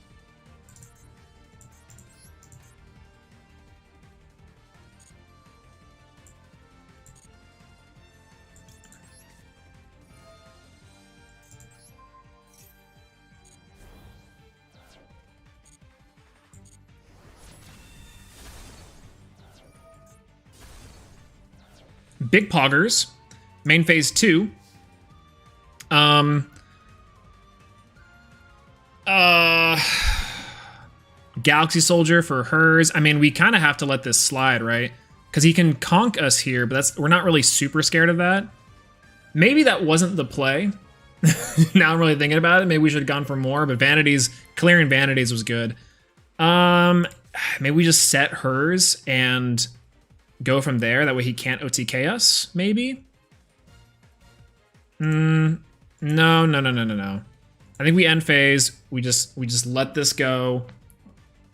Big Poggers. Main phase 2. Galaxy Soldier for hers. I mean, we kind of have to let this slide, right? Because he can conk us here, but we're not really super scared of that. Maybe that wasn't the play. Now I'm really thinking about it. Maybe we should have gone for more, but clearing Vanities was good. Maybe we just set hers and go from there. That way he can't OTK us, maybe? No. I think we end phase. We just let this go,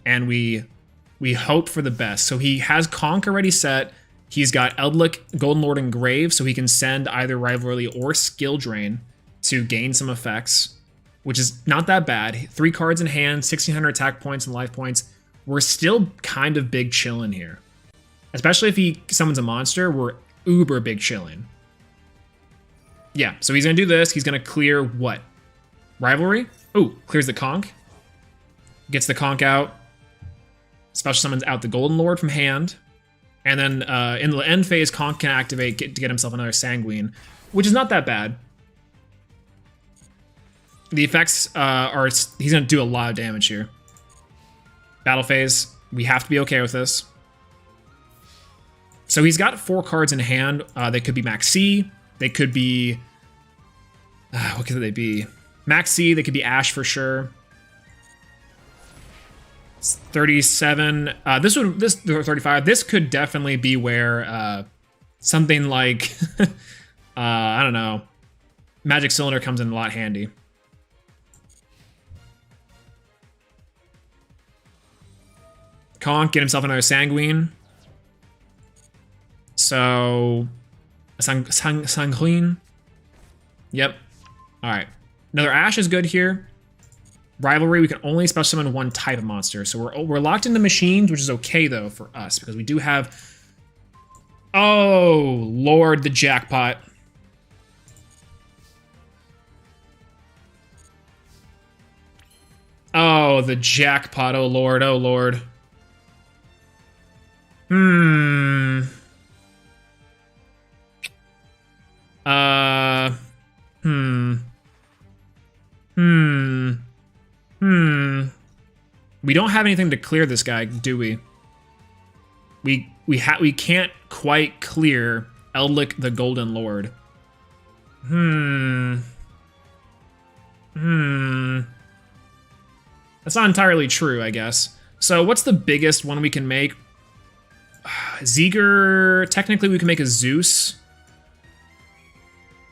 and we hope for the best. So he has Conk already set. He's got Eldlik, Golden Lord, and Grave, so he can send either Rivalry or Skill Drain to gain some effects, which is not that bad. 3 cards in hand, 1,600 attack points and life points. We're still kind of big chillin' here. Especially if he summons a monster, we're uber big chillin'. Yeah, so he's gonna do this. He's gonna clear what? Rivalry? Oh, clears the Conk. Gets the Conk out. Special summons out the Golden Lord from hand. And then in the end phase, Conk can activate to get himself another Sanguine, which is not that bad. The effects are... He's going to do a lot of damage here. Battle phase. We have to be okay with this. So he's got 4 cards in hand. They could be Max C. They could be... what could they be? Max C. They could be Ash for sure. 37. This 35. This could definitely be where something like I don't know, Magic Cylinder comes in a lot handy. Conk, get himself another Sanguine. So Sanguine. Yep. All right. Another Ash is good here. Rivalry, we can only special summon 1 type of monster. So we're locked into machines, which is okay, though, for us. Because we do have... Oh, Lord, the jackpot. Oh, the jackpot. Oh, Lord. Oh, Lord. We don't have anything to clear this guy, do we? We can't quite clear Eldlik the Golden Lord. That's not entirely true, I guess. So what's the biggest one we can make? Zeger, technically we can make a Zeus.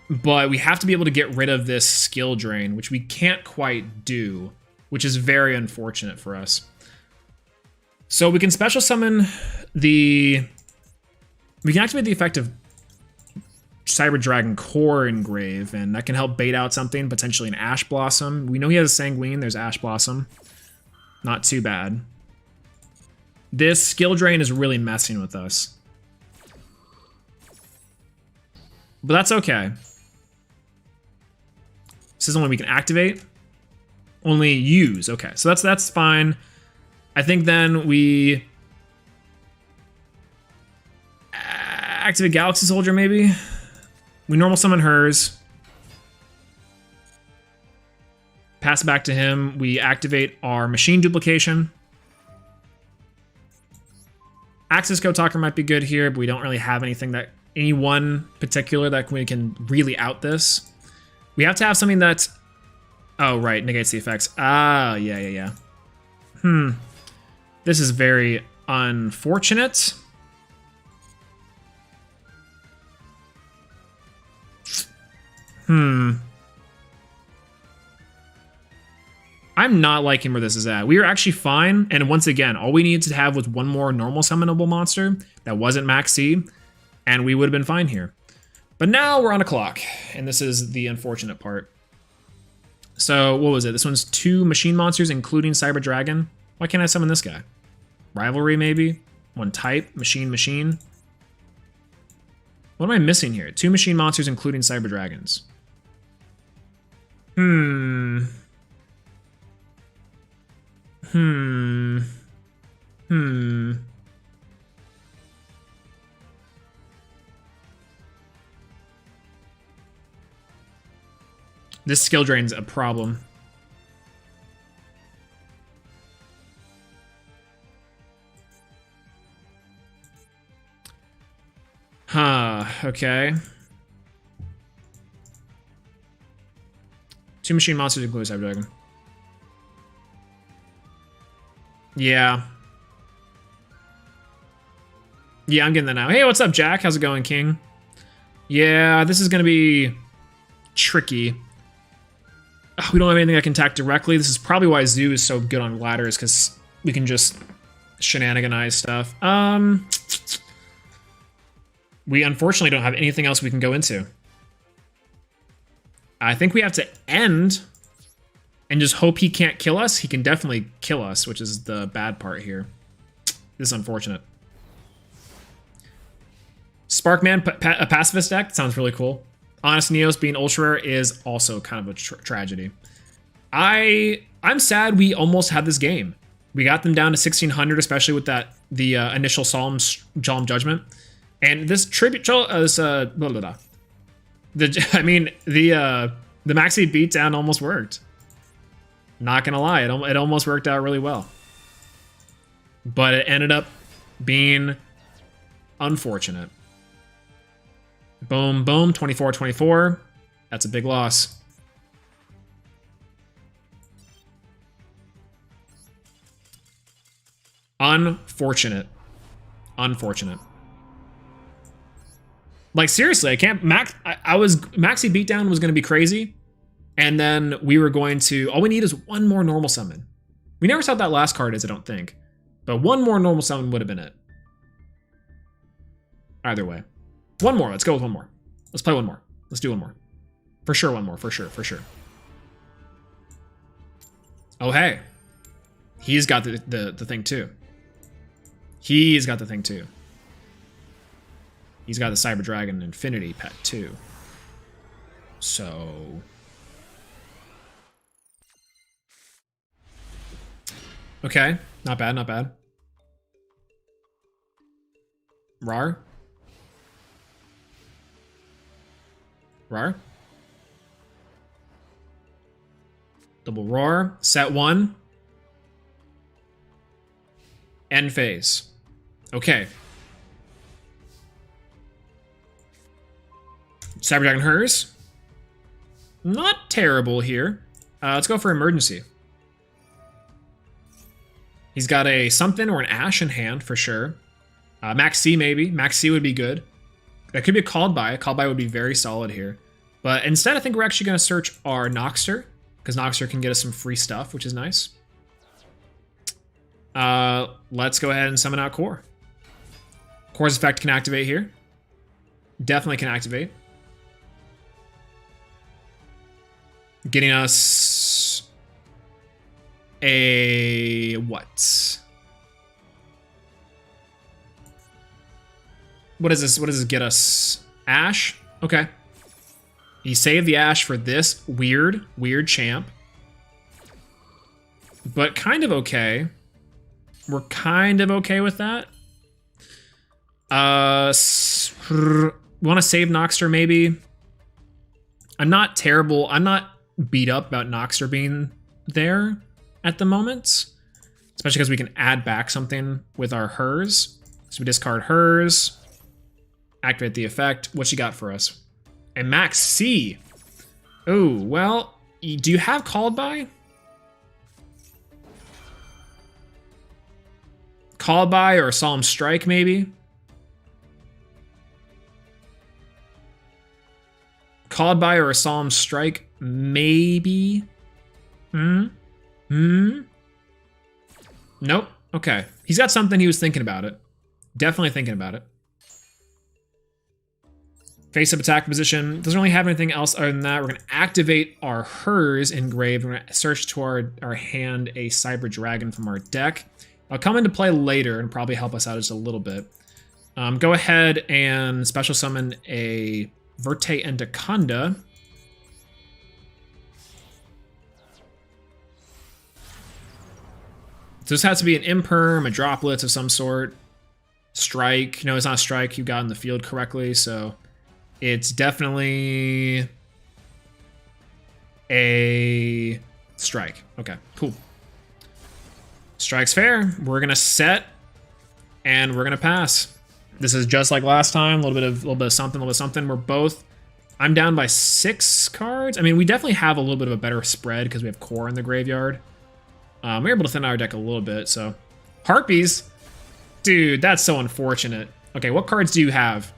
But we have to be able to get rid of this skill drain, which we can't quite do, which is very unfortunate for us. So we can special summon the... We can activate the effect of Cyber Dragon Core Engrave, and that can help bait out something, potentially an Ash Blossom. We know he has a Sanguine, there's Ash Blossom. Not too bad. This skill drain is really messing with us. But that's okay. This is only we can activate. Only use. Okay, so that's fine. I think then we activate Galaxy Soldier maybe. We normal summon hers. Pass it back to him. We activate our machine duplication. Axis Code Talker might be good here, but we don't really have anything that any one particular that we can really out this. We have to have something that... Oh, right, negates the effects. Ah, yeah. This is very unfortunate. I'm not liking where this is at. We are actually fine, and once again, all we needed to have was one more normal summonable monster that wasn't Max C, and we would have been fine here. But now we're on a clock, and this is the unfortunate part. So, what was it? This one's 2 machine monsters, including Cyber Dragon. Why can't I summon this guy? Rivalry, maybe? 1 type, machine. What am I missing here? 2 machine monsters, including Cyber Dragons. This skill drain's a problem. Okay. 2 machine monsters include Cyber Dragon. Yeah. Yeah, I'm getting that now. Hey, what's up, Jack? How's it going, King? Yeah, this is gonna be tricky. We don't have anything that can attack directly. This is probably why Zoo is so good on ladders, because we can just shenaniganize stuff. We unfortunately don't have anything else we can go into. I think we have to end and just hope he can't kill us. He can definitely kill us, which is the bad part here. This is unfortunate. Sparkman, a pacifist deck, sounds really cool. Honest Neos being ultra rare is also kind of a tragedy. I'm sad we almost had this game. We got them down to 1600, especially with the initial Solemn Judgment, and this tribute the Maxi beatdown almost worked. Not gonna lie, it almost worked out really well, but it ended up being unfortunate. Boom, boom, 24-24. That's a big loss. Unfortunate. Like, seriously, I can't... Maxi Beatdown was going to be crazy, and then we were going to... All we need is one more normal summon. We never saw what that last card is, I don't think. But one more normal summon would have been it. Either way. One more. Let's go with one more. Let's play one more. Let's do one more. For sure, one more. For sure. Oh, hey. He's got the thing, too. He's got the thing, too. He's got the Cyber Dragon Infinity pet, too. So... Okay. Not bad. Rar? Double Roar. Set 1. End phase. Okay. Cyber Dragon hers. Not terrible here. Let's go for emergency. He's got a something or an Ash in hand for sure. Max C maybe. Max C would be good. That could be a called by. A called by would be very solid here. But instead, I think we're actually going to search our Noxter, because Noxter can get us some free stuff, which is nice. Let's go ahead and summon out Core. Core's effect can activate here. Definitely can activate. Getting us a what? What is this? What does this get us? Ash? Okay. He saved the Ash for this weird champ. But kind of okay. We're kind of okay with that. Want to save Noxter maybe? I'm not terrible. I'm not beat up about Noxter being there at the moment. Especially because we can add back something with our hers. So we discard hers. Activate the effect. What you got for us? And Max C. Oh, well, do you have called by? Called by or a Solemn Strike, maybe? Called by or a Solemn Strike, maybe? Nope. Okay. He's got something. He was thinking about it. Definitely thinking about it. Face-up attack position. Doesn't really have anything else other than that. We're going to activate our hers engraved. We're going to search to our hand a Cyber Dragon from our deck. I'll come into play later and probably help us out just a little bit. Go ahead and special summon a Verte Endaconda. So this has to be an Imperm, a Droplets of some sort. Strike. No, it's not a strike. You got in the field correctly, so it's definitely a strike. Okay, cool. Strike's fair. We're gonna set, and we're gonna pass. This is just like last time. A little bit of something. We're both. I'm down by 6 cards. I mean, we definitely have a little bit of a better spread because we have Core in the graveyard. We're able to thin out our deck a little bit. So, Harpies, dude, that's so unfortunate. Okay, what cards do you have?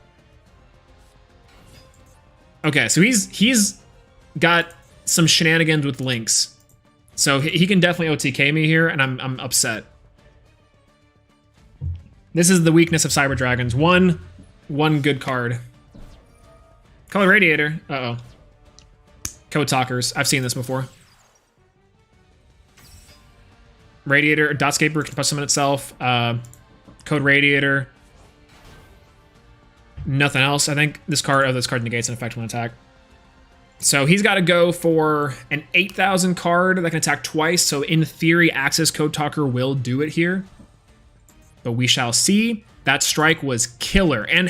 Okay, so he's got some shenanigans with Lynx. So he can definitely OTK me here, and I'm upset. This is the weakness of Cyber Dragons. One good card. Color Radiator. Uh-oh. Code Talkers. I've seen this before. Radiator, Dotscaper can summon itself. Code Radiator. Nothing else. I think this card negates an effect when attack. So he's got to go for an 8,000 card that can attack twice. So in theory, Access Code Talker will do it here. But we shall see. That strike was killer. And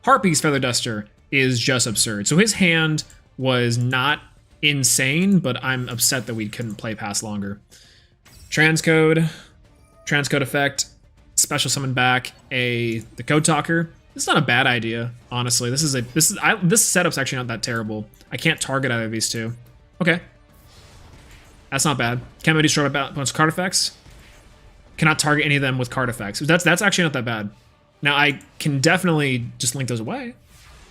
Harpy's Feather Duster is just absurd. So his hand was not insane, but I'm upset that we couldn't play past longer. Transcode effect, special summon back the Code Talker. This is not a bad idea, honestly. This setup's actually not that terrible. I can't target either of these two. Okay. That's not bad. Can't destroy my opponent's card effects. Cannot target any of them with card effects. That's actually not that bad. Now I can definitely just link those away.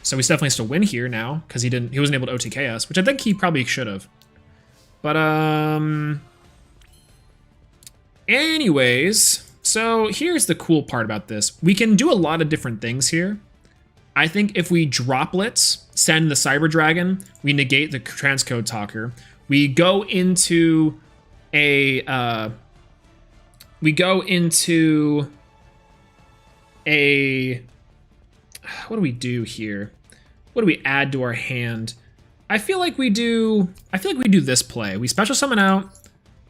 So he's definitely still win here now, because he wasn't able to OTK us, which I think he probably should have. But anyways, so here's the cool part about this. We can do a lot of different things here. I think if we Droplets, send the Cyber Dragon, we negate the Transcode Talker. We go into a what do we do here? What do we add to our hand? I feel like we do this play. We special summon out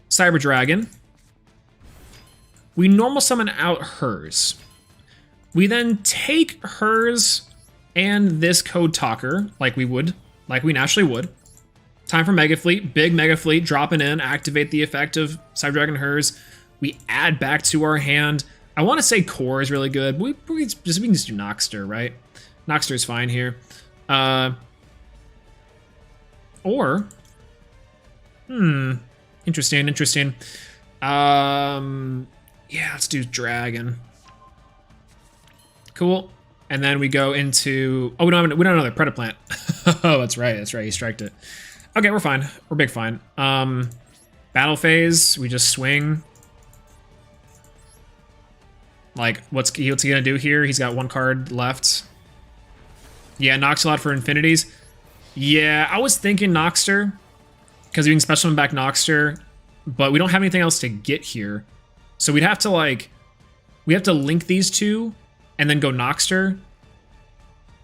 Cyber Dragon. We normal summon out hers. We then take hers and this Code Talker, like we naturally would. Time for Mega Fleet, big Mega Fleet, dropping in, activate the effect of Cyber Dragon hers. We add back to our hand I want to say Core is really good, but we can just do Noxter, right? Noxter is fine here. Interesting. Yeah, let's do Dragon. Cool. And then we go into... Oh, we don't have another Predaplant. Oh, that's right. He striked it. Okay, we're fine. We're big fine. Battle phase, we just swing. Like, what's he gonna do here? He's got one card left. Yeah, Noxalot for Infinities. Yeah, I was thinking Noxter, because we can special him back Noxter, but we don't have anything else to get here. So we'd have to, like... We have to link these two, and then go Noxter.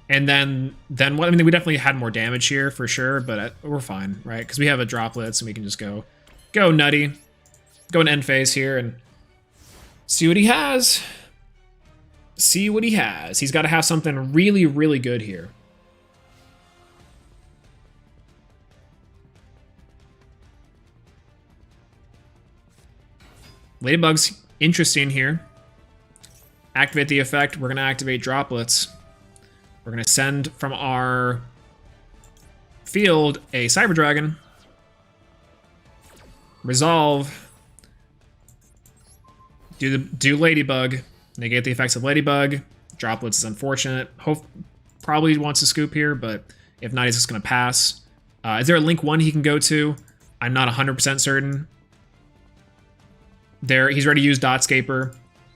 And then what? I mean, we definitely had more damage here for sure, but we're fine, right? Because we have a Droplets, and we can just go nutty. Go in end phase here and see what he has. See what he has. He's got to have something really, really good here. Ladybug's interesting here. Activate the effect. We're going to activate Droplets. We're going to send from our field a Cyber Dragon. Resolve. Do Ladybug. Negate the effects of Ladybug. Droplets is unfortunate. Probably wants to scoop here, but if not, he's just going to pass. Is there a Link 1 he can go to? I'm not 100% certain. He's already used Dotscaper.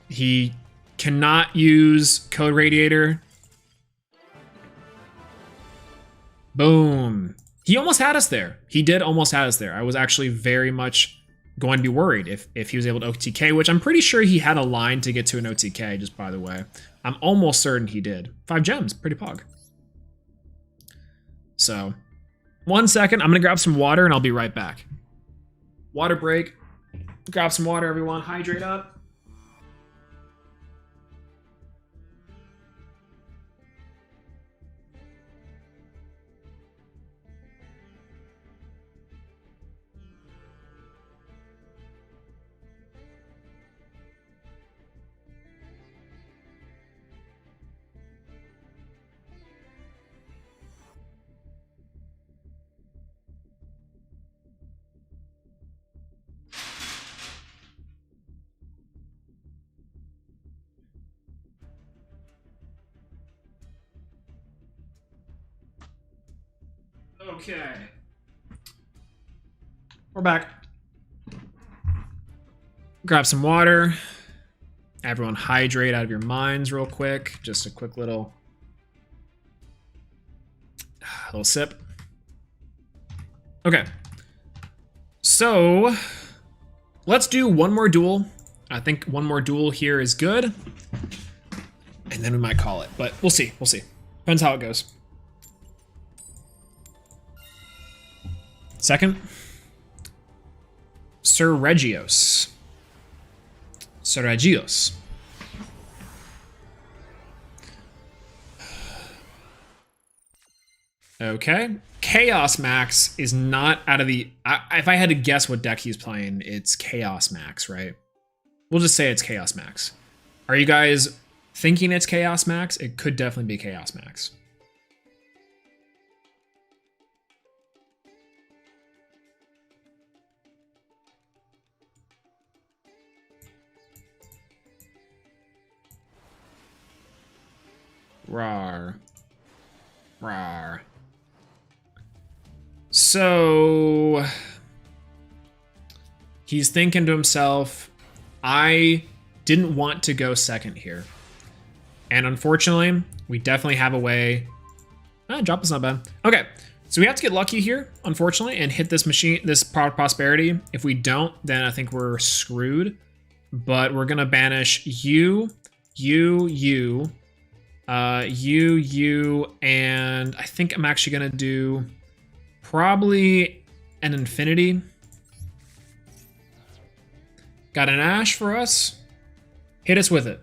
He cannot use Code Radiator. Boom. He almost had us there. He did almost have us there. I was actually very much going to be worried if he was able to OTK, which I'm pretty sure he had a line to get to an OTK, just by the way. I'm almost certain he did. 5 gems, pretty pog. So, 1 second. I'm going to grab some water and I'll be right back. Water break. Grab some water, everyone. Hydrate up. Okay. We're back. Grab some water. Everyone hydrate out of your minds real quick. Just a quick little sip. Okay. So, let's do one more duel. I think one more duel here is good. And then we might call it. But we'll see. We'll see. Depends how it goes. Second, Sir Regios. Okay. Chaos Max is not out of the... if I had to guess what deck he's playing, it's Chaos Max, right? We'll just say it's Chaos Max. Are you guys thinking it's Chaos Max? It could definitely be Chaos Max. Rawr. Rawr. So he's thinking to himself, I didn't want to go second here. And unfortunately, we definitely have a way. Drop is not bad. Okay, so we have to get lucky here, unfortunately, and hit this machine, this prosperity. If we don't, then I think we're screwed. But we're gonna banish you, and I think I'm actually gonna do probably an Infinity. Got an Ash for us. Hit us with it.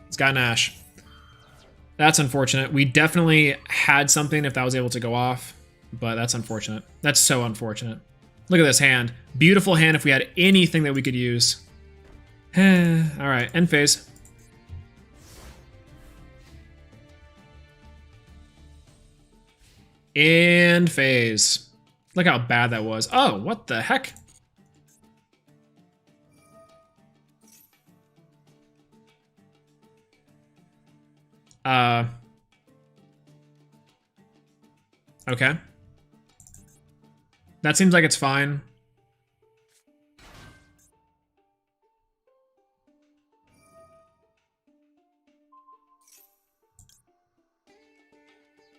It's got an Ash. That's unfortunate. We definitely had something if that was able to go off, but that's unfortunate. That's so unfortunate. Look at this hand. Beautiful hand if we had anything that we could use. Alright, end phase. End phase. Look how bad that was. Oh, what the heck? Okay. That seems like it's fine.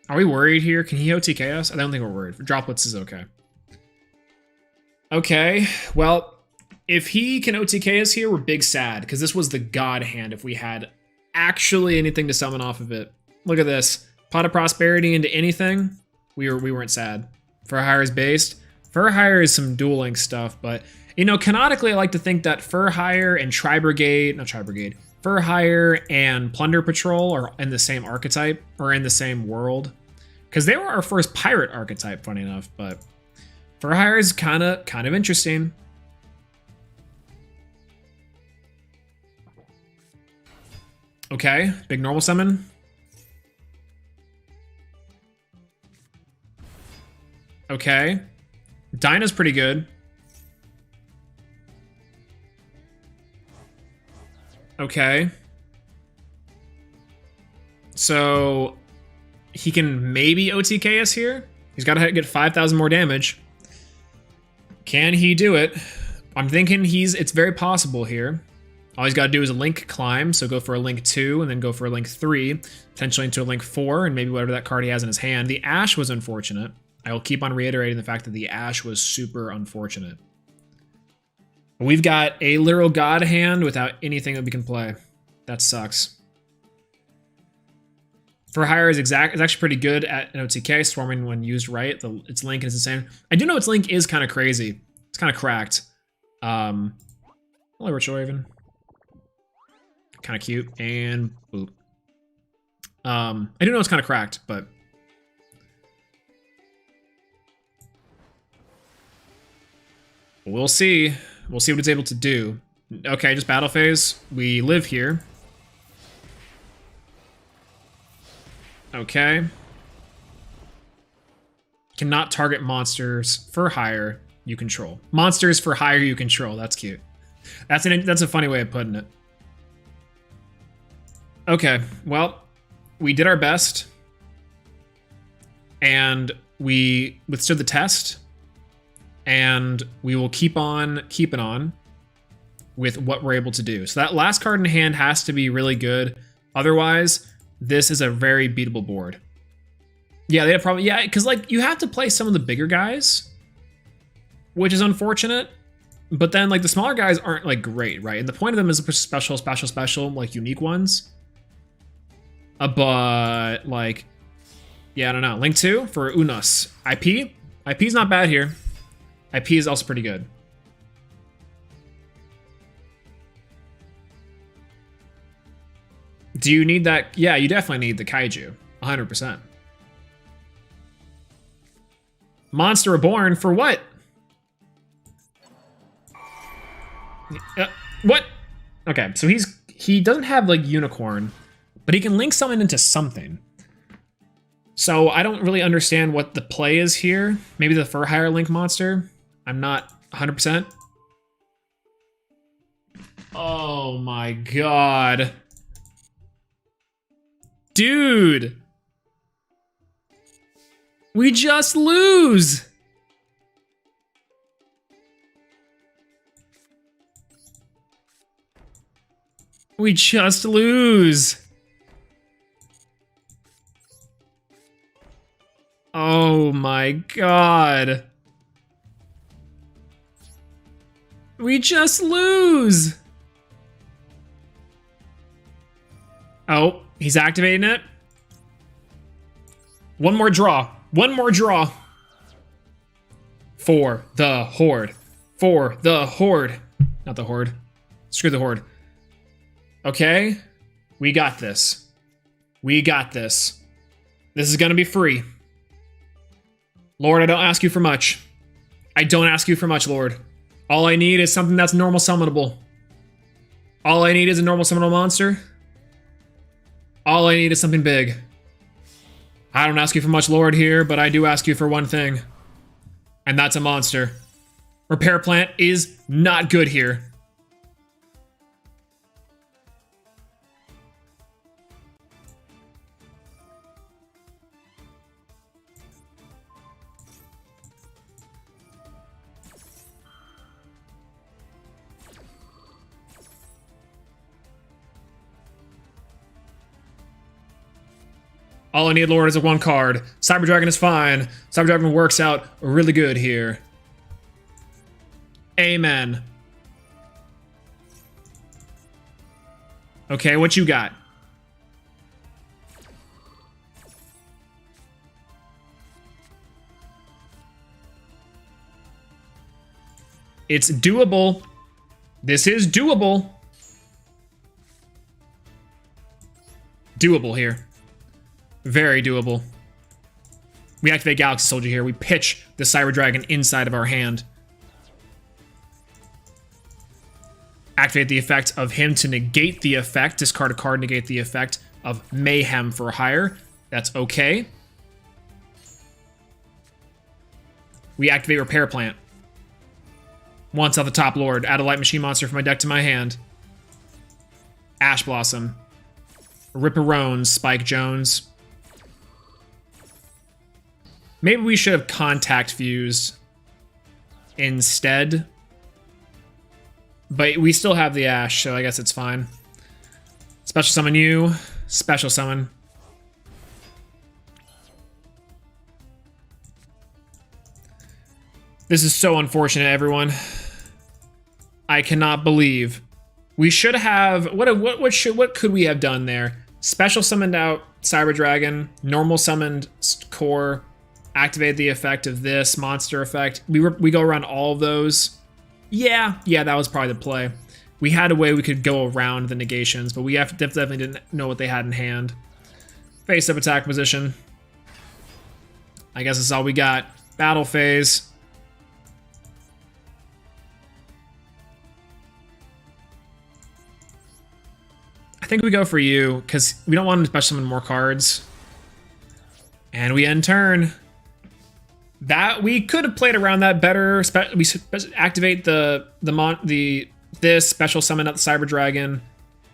Are we worried here? Can he OTK us? I don't think we're worried. Droplets is okay. Okay, well, if he can OTK us here, we're big sad, because this was the god hand if we had actually anything to summon off of it. Look at this. Pot of Prosperity into anything, we weren't sad. Fur Hire is based. Fur Hire is some dueling stuff, but, you know, canonically, I like to think that Fur Hire and Fur Hire and Plunder Patrol are in the same archetype, or in the same world. Because they were our first pirate archetype, funny enough, but Fur Hire is kind of interesting. Okay, big normal summon. Okay. Dinah's pretty good. Okay. So he can maybe OTK us here. He's got to get 5,000 more damage. Can he do it? I'm thinking it's very possible here. All he's got to do is a Link climb, so go for a Link 2 and then go for a Link 3, potentially into a Link 4 and maybe whatever that card he has in his hand. The Ash was unfortunate. I will keep on reiterating the fact that the Ash was super unfortunate. We've got a literal god hand without anything that we can play. That sucks. For Hire is actually pretty good at an OTK, swarming when used right. Its Link is insane. I do know its Link is kind of crazy. It's kind of cracked. Hello, Ritual Raven. Kind of cute. And boop. I do know it's kind of cracked, but we'll see. We'll see what it's able to do. Okay, just battle phase. We live here. Okay. Cannot target monsters for hire you control. Monsters for hire you control. That's cute. That's a funny way of putting it. Okay, well, we did our best. And we withstood the test. And we will keep on keeping on with what we're able to do. So that last card in hand has to be really good. Otherwise, this is a very beatable board. Yeah, they have probably, yeah, because like you have to play some of the bigger guys, which is unfortunate. But then like the smaller guys aren't like great, right? And the point of them is a special, like unique ones. But like, yeah, I don't know. Link 2 for Unos. IP? IP's not bad here. IP is also pretty good. Do you need that? Yeah, you definitely need the Kaiju. 100%. Monster Reborn for what? What? Okay, so he doesn't have like Unicorn, but he can link someone into something. So I don't really understand what the play is here. Maybe the Fur Hire Link monster. I'm not 100%. Oh my god. Dude. We just lose. We just lose. Oh my god. We just lose. Oh, he's activating it. One more draw. One more draw. For the Horde. For the Horde. Not the Horde. Screw the Horde. Okay. We got this. We got this. This is gonna be free. Lord, I don't ask you for much. I don't ask you for much, Lord. All I need is something that's normal summonable. All I need is a normal summonable monster. All I need is something big. I don't ask you for much, Lord, here, but I do ask you for one thing. And that's a monster. Repair Plant is not good here. All I need, Lord, is a one card. Cyber Dragon is fine. Cyber Dragon works out really good here. Amen. Okay, what you got? It's doable. This is doable. Doable here. Very doable. We activate Galaxy Soldier here. We pitch the Cyber Dragon inside of our hand. Activate the effect of him to negate the effect. Discard a card, negate the effect of Mayhem for hire. That's okay. We activate Repair Plant. Once off the top, Lord. Add a Light Machine monster from my deck to my hand. Ash Blossom. Ripperone, Spike Jones. Maybe we should have Contact Fused instead. But we still have the Ash, so I guess it's fine. Special Summon you. Special Summon. This is so unfortunate, everyone. I cannot believe. We should have... What could we have done there? Special Summoned out Cyber Dragon. Normal Summoned Core. Activate the effect of this monster effect. We go around all of those. Yeah, that was probably the play. We had a way we could go around the negations, but we definitely didn't know what they had in hand. Face up attack position. I guess that's all we got. Battle phase. I think we go for you, because we don't want to special summon more cards. And we end turn. That we could have played around that better. We activate this special summon out the Cyber Dragon,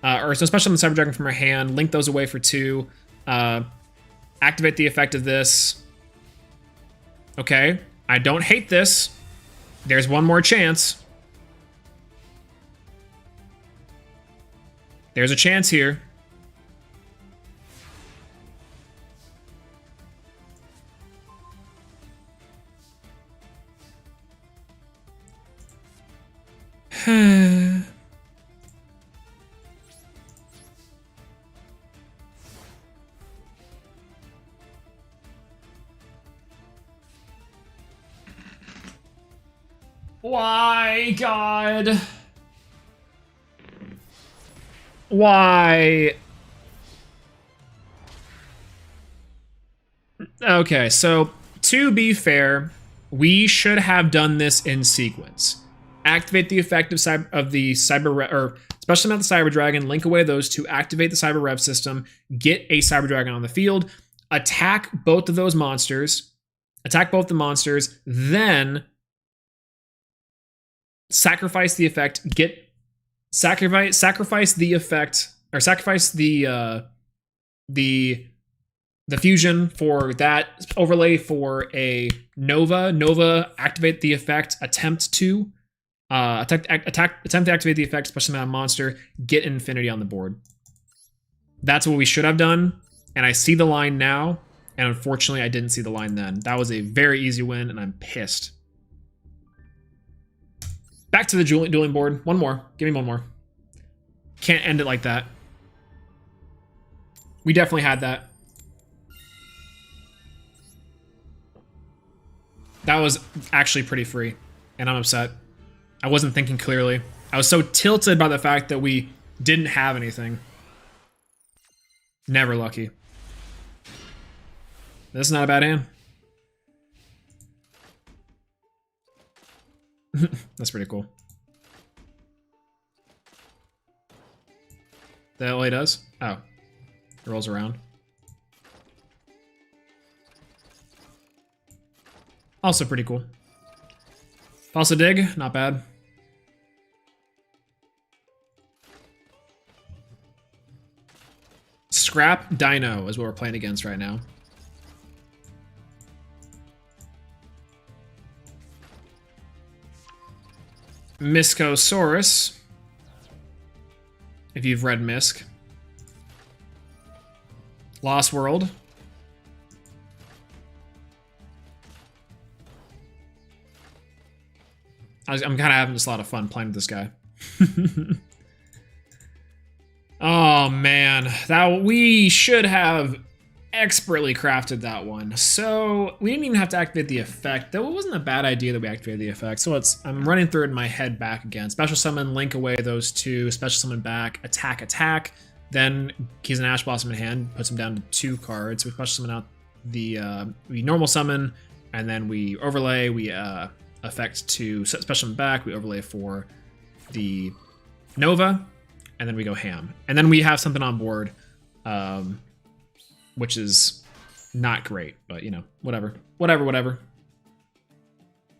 or so special summon the Cyber Dragon from our hand. Link those away for 2. Activate the effect of this. Okay, I don't hate this. There's one more chance. There's a chance here. Why, God? Why? Okay, so to be fair, we should have done this in sequence. Activate the effect of the Cyber or special summon the Cyber Dragon, link away those to activate the Cyber Rev system, get a Cyber Dragon on the field, attack both of those monsters, then sacrifice the effect, sacrifice the effect, or sacrifice the fusion for that overlay for a Nova, activate the effect, attempt to activate the effect, special summon a monster, get infinity on the board. That's what we should have done, and I see the line now, and unfortunately I didn't see the line then. That was a very easy win, and I'm pissed. Back to the dueling board. One more. Give me one more. Can't end it like that. We definitely had that. That was actually pretty free, and I'm upset. I wasn't thinking clearly. I was so tilted by the fact that we didn't have anything. Never lucky. This is not a bad hand. That's pretty cool. That all he does? Oh. He rolls around. Also pretty cool. Falsa dig, not bad. Scrap Dino is what we're playing against right now. Miskosaurus. If you've read Misk. Lost World. I'm kind of having just a lot of fun playing with this guy. Oh man, that we should have expertly crafted that one. So we didn't even have to activate the effect, though it wasn't a bad idea that we activated the effect. So I'm running through it in my head back again. Special summon, link away those two, special summon back, attack, attack. Then he's an Ash Blossom in hand, puts him down to 2 cards. We special summon out we normal summon, and then we overlay, we effect to special summon back, we overlay for the Nova, and then we go ham. And then we have something on board, which is not great, but you know, whatever.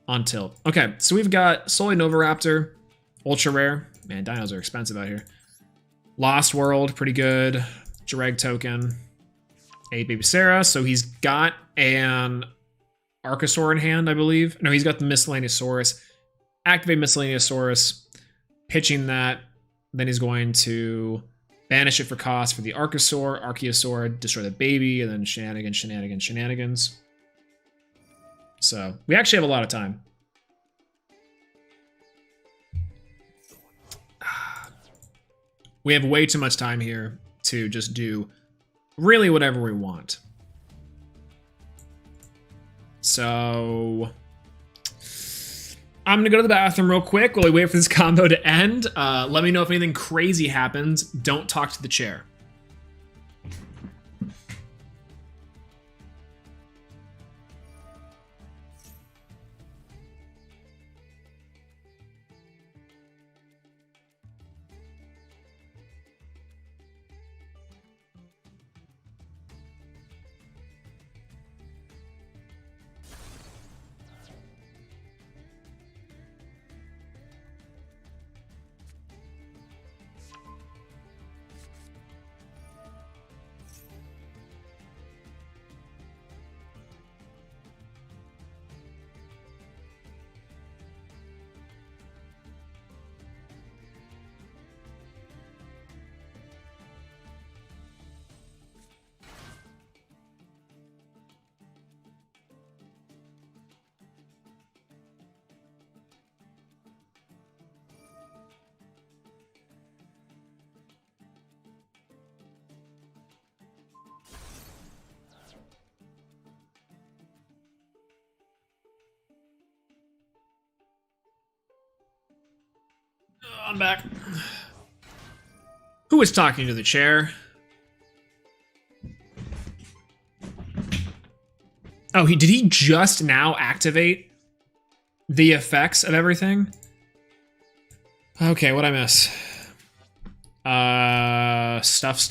On tilt. Okay, so we've got Solely Novaraptor, ultra rare. Man, dinos are expensive out here. Lost World, pretty good. Jareg token. 8 Baby Sarah, so he's got an Archosaur in hand, I believe. No, he's got the Miscellaneousaurus. Activate Miscellaneousaurus, pitching that. Then he's going to banish it for cost for the Archosaur, destroy the baby, and then shenanigans. So we actually have a lot of time. We have way too much time here to just do really whatever we want. So I'm gonna go to the bathroom real quick while we wait for this combo to end. Let me know if anything crazy happens. Don't talk to the chair. I'm back. Who is talking to the chair? Oh, did he just now activate the effects of everything? Okay, what'd I miss? Stuff.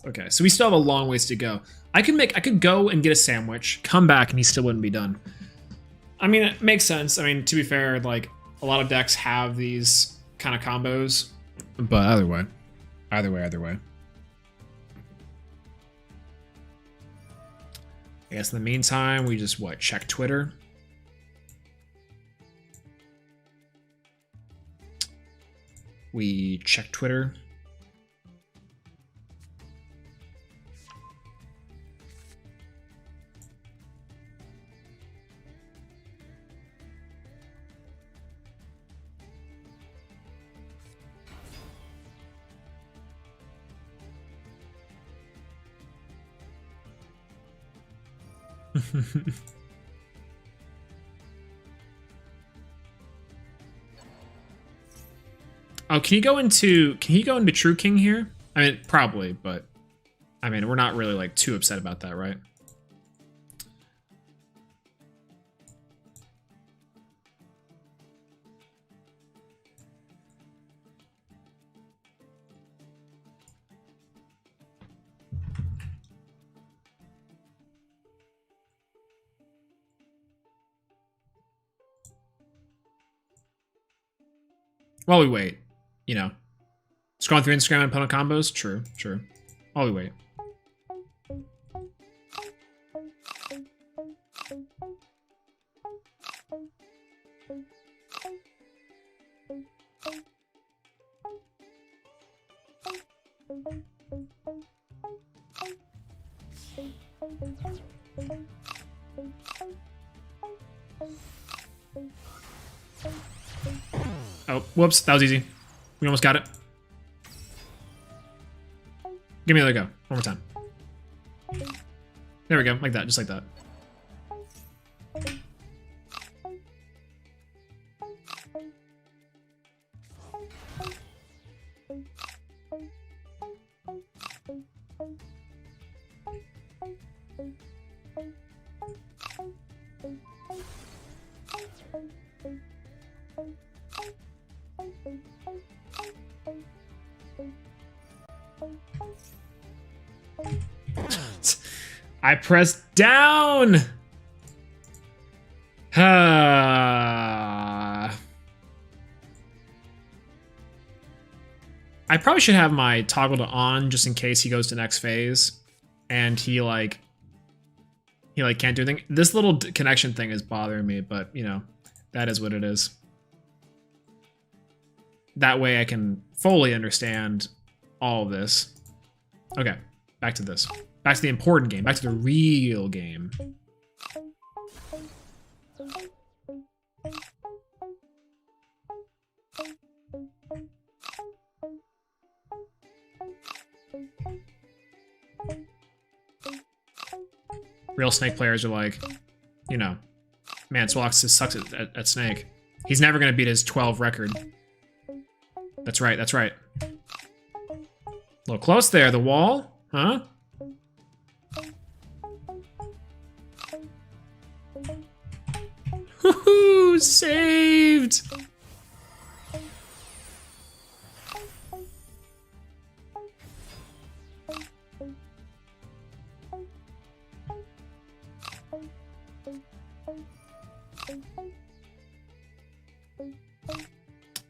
Okay, so we still have a long ways to go. I could go and get a sandwich, come back, and he still wouldn't be done. I mean, it makes sense. I mean, to be fair, like, a lot of decks have these kind of combos. But either way. I guess in the meantime, we just, check Twitter. We check Twitter. Oh, can he go into True King here? I mean, probably, but I mean, we're not really like too upset about that, right? While we wait, you know. Scrolling through Instagram and opponent combos? True, true. While we wait. Oh, whoops, that was easy. We almost got it. Give me another go. One more time. There we go, like that, just like that. I pressed down. I probably should have my toggle to on just in case he goes to next phase and he can't do anything. This little connection thing is bothering me, but you know, that is what it is. That way I can fully understand all of this. Okay, back to this. Back to the important game. Back to the real game. Real Snake players are like, you know, man, Swolelax just sucks at Snake. He's never going to beat his 12 record. That's right, that's right. A little close there, the wall, huh? Woohoo! Saved!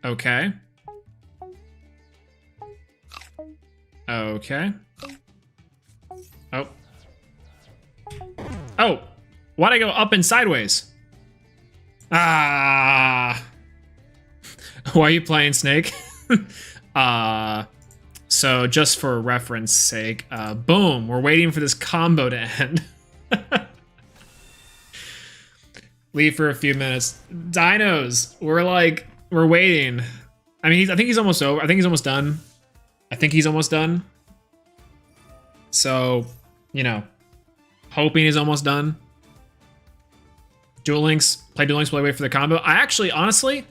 Okay. Okay. Oh. Oh! Why'd I go up and sideways? Ah! Why are you playing Snake? So just for reference sake, boom, we're waiting for this combo to end. Leave for a few minutes. Dinos, we're waiting. I mean, I think he's almost over. I think he's almost done. I think he's almost done. So, you know, hoping he's almost done. Duel Links, play Duel Links while I wait for the combo. I actually, honestly,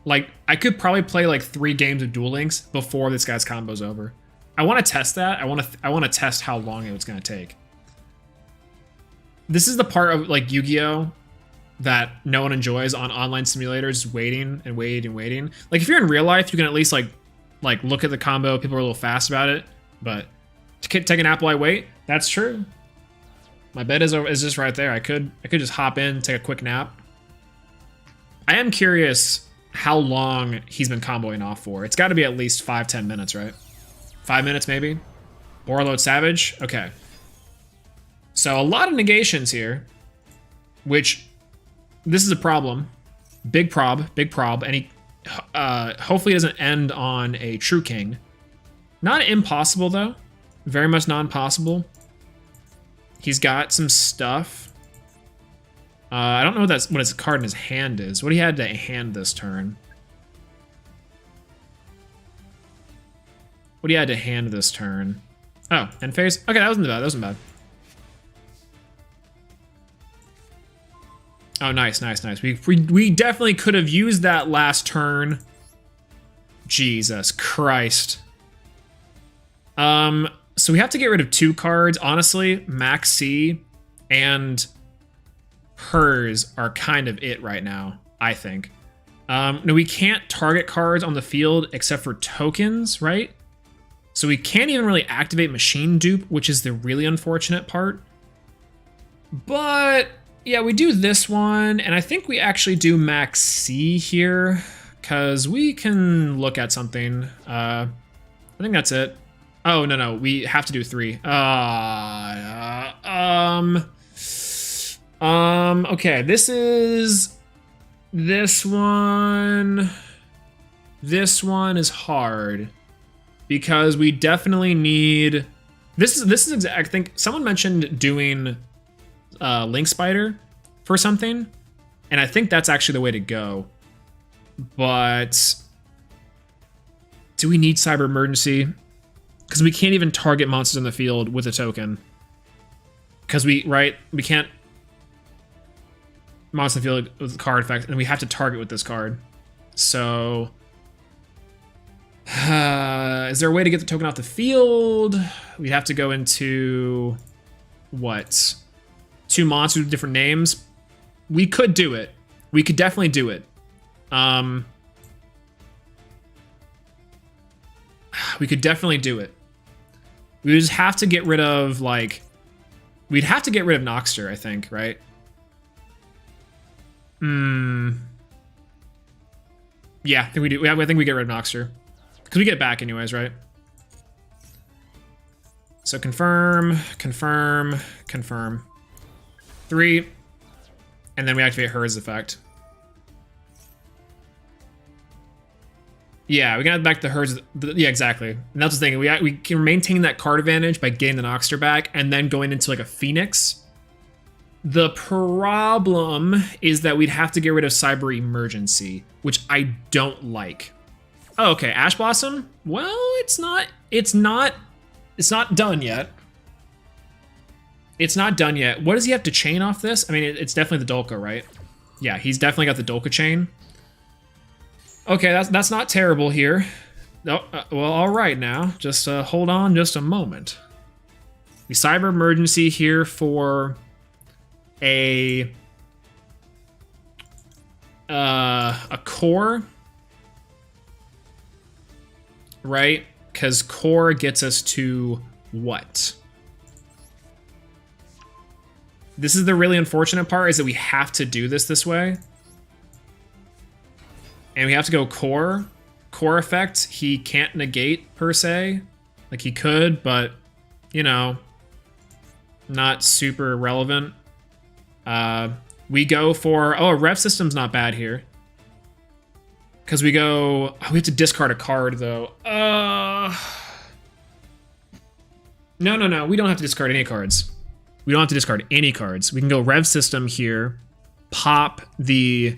like, I could probably play like 3 games of Duel Links before this guy's combo's over. I want to test that. I want to test how long it's going to take. This is the part of like Yu-Gi-Oh that no one enjoys on online simulators, waiting and waiting and waiting. Like if you're in real life, you can at least like look at the combo. People are a little fast about it, but to take an apple, I wait. That's true. My bed is just right there. I could just hop in, take a quick nap. I am curious how long he's been comboing off for. It's got to be at least 5-10 minutes, right? 5 minutes maybe. Borload Savage. Okay. So a lot of negations here, which this is a problem. Big prob, and he hopefully doesn't end on a True King. Not impossible though. Very much non-possible. He's got some stuff. I don't know what his card in his hand is. What he had to hand this turn. What he had to hand this turn. Oh, end phase? Okay, that wasn't bad. That wasn't bad. Oh, nice, nice, nice. We definitely could have used that last turn. Jesus Christ. So we have to get rid of 2 cards. Honestly, Max C and hers are kind of it right now, I think. No, we can't target cards on the field except for tokens, right? So we can't even really activate Machine Dupe, which is the really unfortunate part. But yeah, we do this one, and I think we actually do Max C here, because we can look at something. I think that's it. Oh, no, we have to do 3. Okay, this one is hard because we definitely need, this is I think someone mentioned doing Link Spider for something, and I think that's actually the way to go. But do we need Cyber Emergency? Because we can't even target monsters in the field with a token. Because we can't monster in the field with card effect, and we have to target with this card. So is there a way to get the token off the field? We'd have to go into what? 2 monsters with different names. We could do it. We could definitely do it. We could definitely do it. We just have to get rid of, like, we'd have to get rid of Noxter, I think, right? Yeah, I think we do. I think we get rid of Noxter. Because we get it back anyways, right? So confirm. 3. And then we activate Hers effect. Yeah, we can add back the Hers. Yeah, exactly. And that's the thing. We can maintain that card advantage by getting the Noxter back and then going into like a Phoenix. The problem is that we'd have to get rid of Cyber Emergency, which I don't like. Oh, okay, Ash Blossom? Well, it's not done yet. It's not done yet. What does he have to chain off this? I mean, it's definitely the Dolka, right? Yeah, he's definitely got the Dolka chain. Okay, that's not terrible here. Oh, well, all right now. Just hold on just a moment. The Cyber Emergency here for a core, right? Because core gets us to what? This is the really unfortunate part, is that we have to do this way. And we have to go core. Core effect, he can't negate per se. Like he could, but, you know, not super relevant. We go for, oh, a rev system's not bad here. Because we go, oh, we have to discard a card though. No, we don't have to discard any cards. We don't have to discard any cards. We can go rev system here, pop this,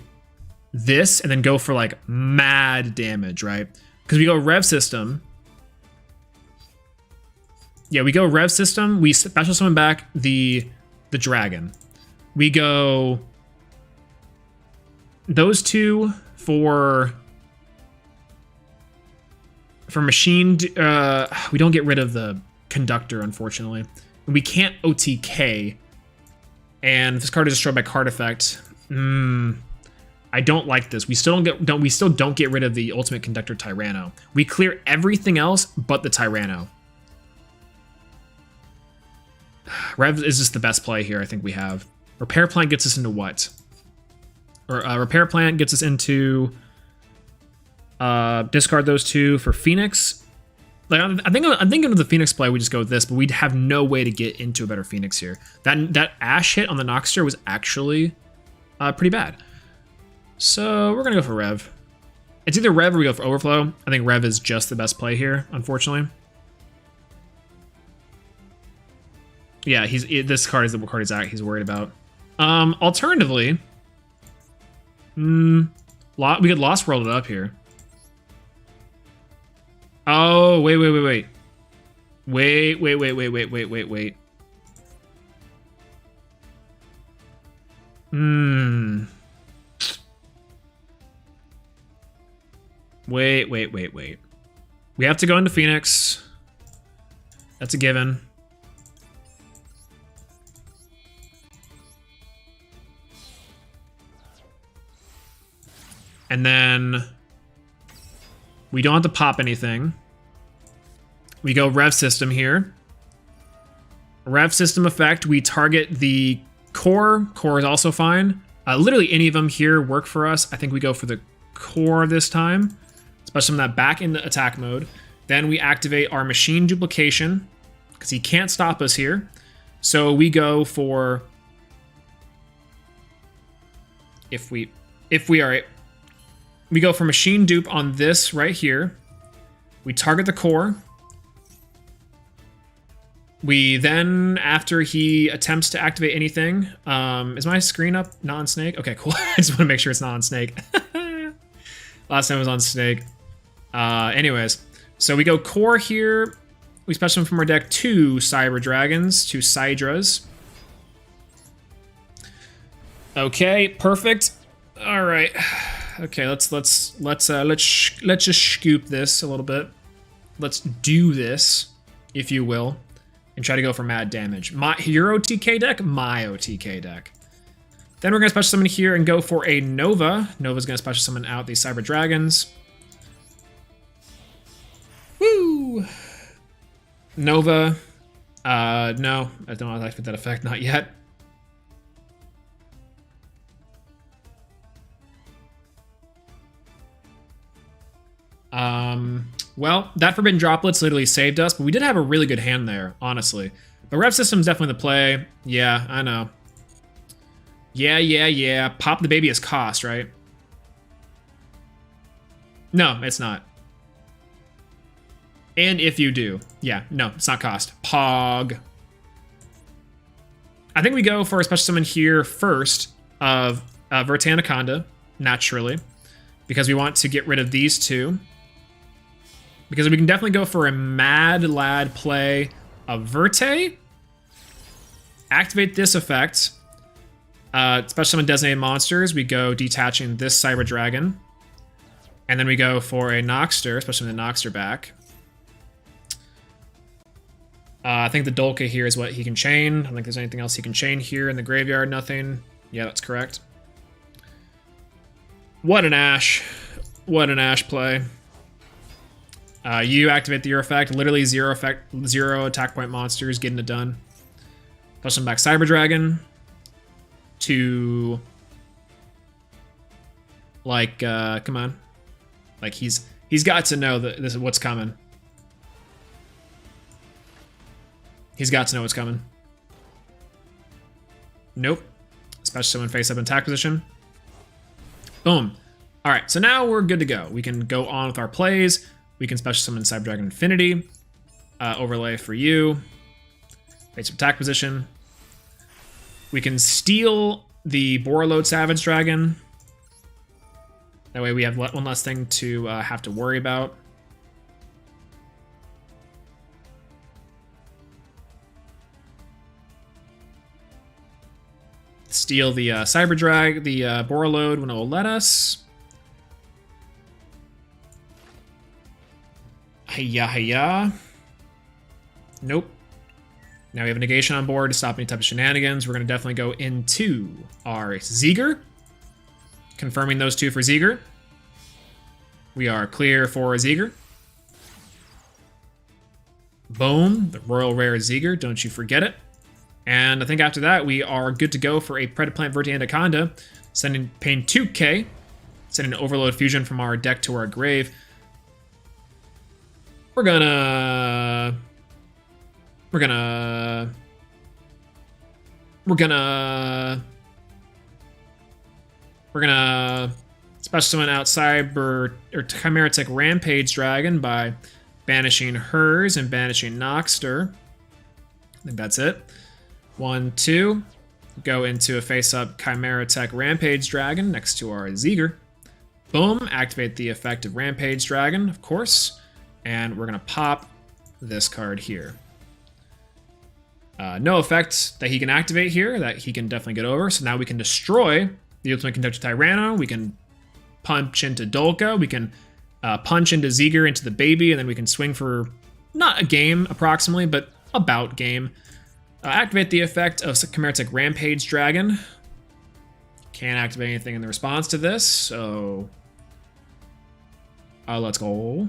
and then go for like mad damage, right? Because we go rev system. Yeah, we go rev system. We special summon back the dragon. We go those 2 for machine. We don't get rid of the conductor, unfortunately. We can't OTK, and this card is destroyed by card effect. I don't like this. We still don't get rid of the ultimate conductor Tyranno. We clear everything else but the Tyranno. Rev is just the best play here. I think we have. Repair Plant gets us into what? Or Repair Plant gets us into discard those 2 for Phoenix. Like I'm thinking of the Phoenix play. We just go with this, but we'd have no way to get into a better Phoenix here. That Ash hit on the Noxter was actually pretty bad. So we're gonna go for Rev. It's either Rev or we go for Overflow. I think Rev is just the best play here, unfortunately. Yeah, this card is the card he's worried about. Alternatively, we could Lost World it up here. Oh, wait. Wait. Wait. Wait. We have to go into Phoenix. That's a given. And then we don't have to pop anything. We go Rev System here. Rev System effect, we target the core. Core is also fine. Literally any of them here work for us. I think we go for the core this time. Special summon that back into attack mode. Then we activate our machine duplication because he can't stop us here. So we go for we go for machine dupe on this right here. We target the core. We then, after he attempts to activate anything, is my screen up? Not on Snake? Okay, cool. I just want to make sure it's not on Snake. Last time it was on Snake. Anyways, so we go core here. We special summon from our deck 2 Cyber Dragons, 2 Sidras. Okay, perfect. All right. Okay, let's just scoop this a little bit. Let's do this, if you will, and try to go for mad damage. Your OTK deck, my OTK deck. Then we're gonna special summon here and go for a Nova. Nova's gonna special summon out these Cyber Dragons. Woo! Nova. No, I don't like that effect, not yet. Well, that Forbidden Droplets literally saved us, but we did have a really good hand there, honestly. But Rev System's definitely the play. Yeah, I know. Yeah. Pop the baby as cost, right? No, it's not. And if you do. Yeah, no, it's not cost. Pog. I think we go for a special summon here first of Verte Anaconda, naturally, because we want to get rid of these two. Because we can definitely go for a Mad Lad play of Verte. Activate this effect. Special summon designated monsters. We go detaching this Cyber Dragon. And then we go for a Noxter, especially the Noxter back. I think the Dolka here is what he can chain. I don't think there's anything else he can chain here in the graveyard. Nothing. Yeah, that's correct. What an Ash. What an Ash play. You activate your effect. Literally zero attack point monsters. Getting it done. Push him back Cyber Dragon. To... Like, come on. Like, he's got to know that this is what's coming. He's got to know what's coming. Nope. Special summon face up in attack position. Boom. Alright, so now we're good to go. We can go on with our plays. We can special summon Cyber Dragon Infinity. Overlay for you. Face up attack position. We can steal the Borreload Savage Dragon. That way we have one less thing to have to worry about. Steal the Cyber Drag, the Borreload when it will let us. Hiya. Nope. Now we have a negation on board to stop any type of shenanigans. We're going to definitely go into our Zeger. Confirming those two for Zeger. We are clear for Zeger. Boom. The Royal Rare Zeger. Don't you forget it. And I think after that, we are good to go for a Predaplant Verte Anaconda. Paying 2k. Sending an Overload Fusion from our deck to our grave. We're gonna special summon out Cyber or Chimeritic Rampage Dragon by banishing hers and banishing Noxter. I think that's it. 1, 2. Go into a face-up Chimeritic Rampage Dragon next to our Zeger. Boom. Activate the effect of Rampage Dragon, of course. And we're going to pop this card here. No effect that he can activate here that he can definitely get over. So now we can destroy the Ultimate Conductor Tyranno. We can punch into Dolka. We can punch into Zeger, into the baby. And then we can swing for not a game approximately, but about game. Activate the effect of Chimeritic Rampage Dragon. Can't activate anything in the response to this. So let's go.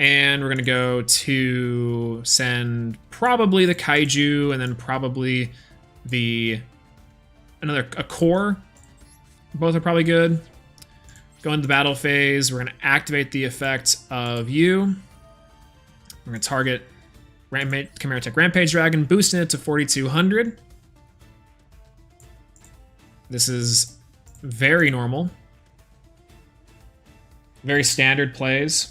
And we're going to go to send probably the Kaiju and then probably the a core. Both are probably good. Go into the battle phase. We're going to activate the effect of you. We're going to target Chimera Tech Rampage Dragon, boosting it to 4,200. This is very normal. Very standard plays.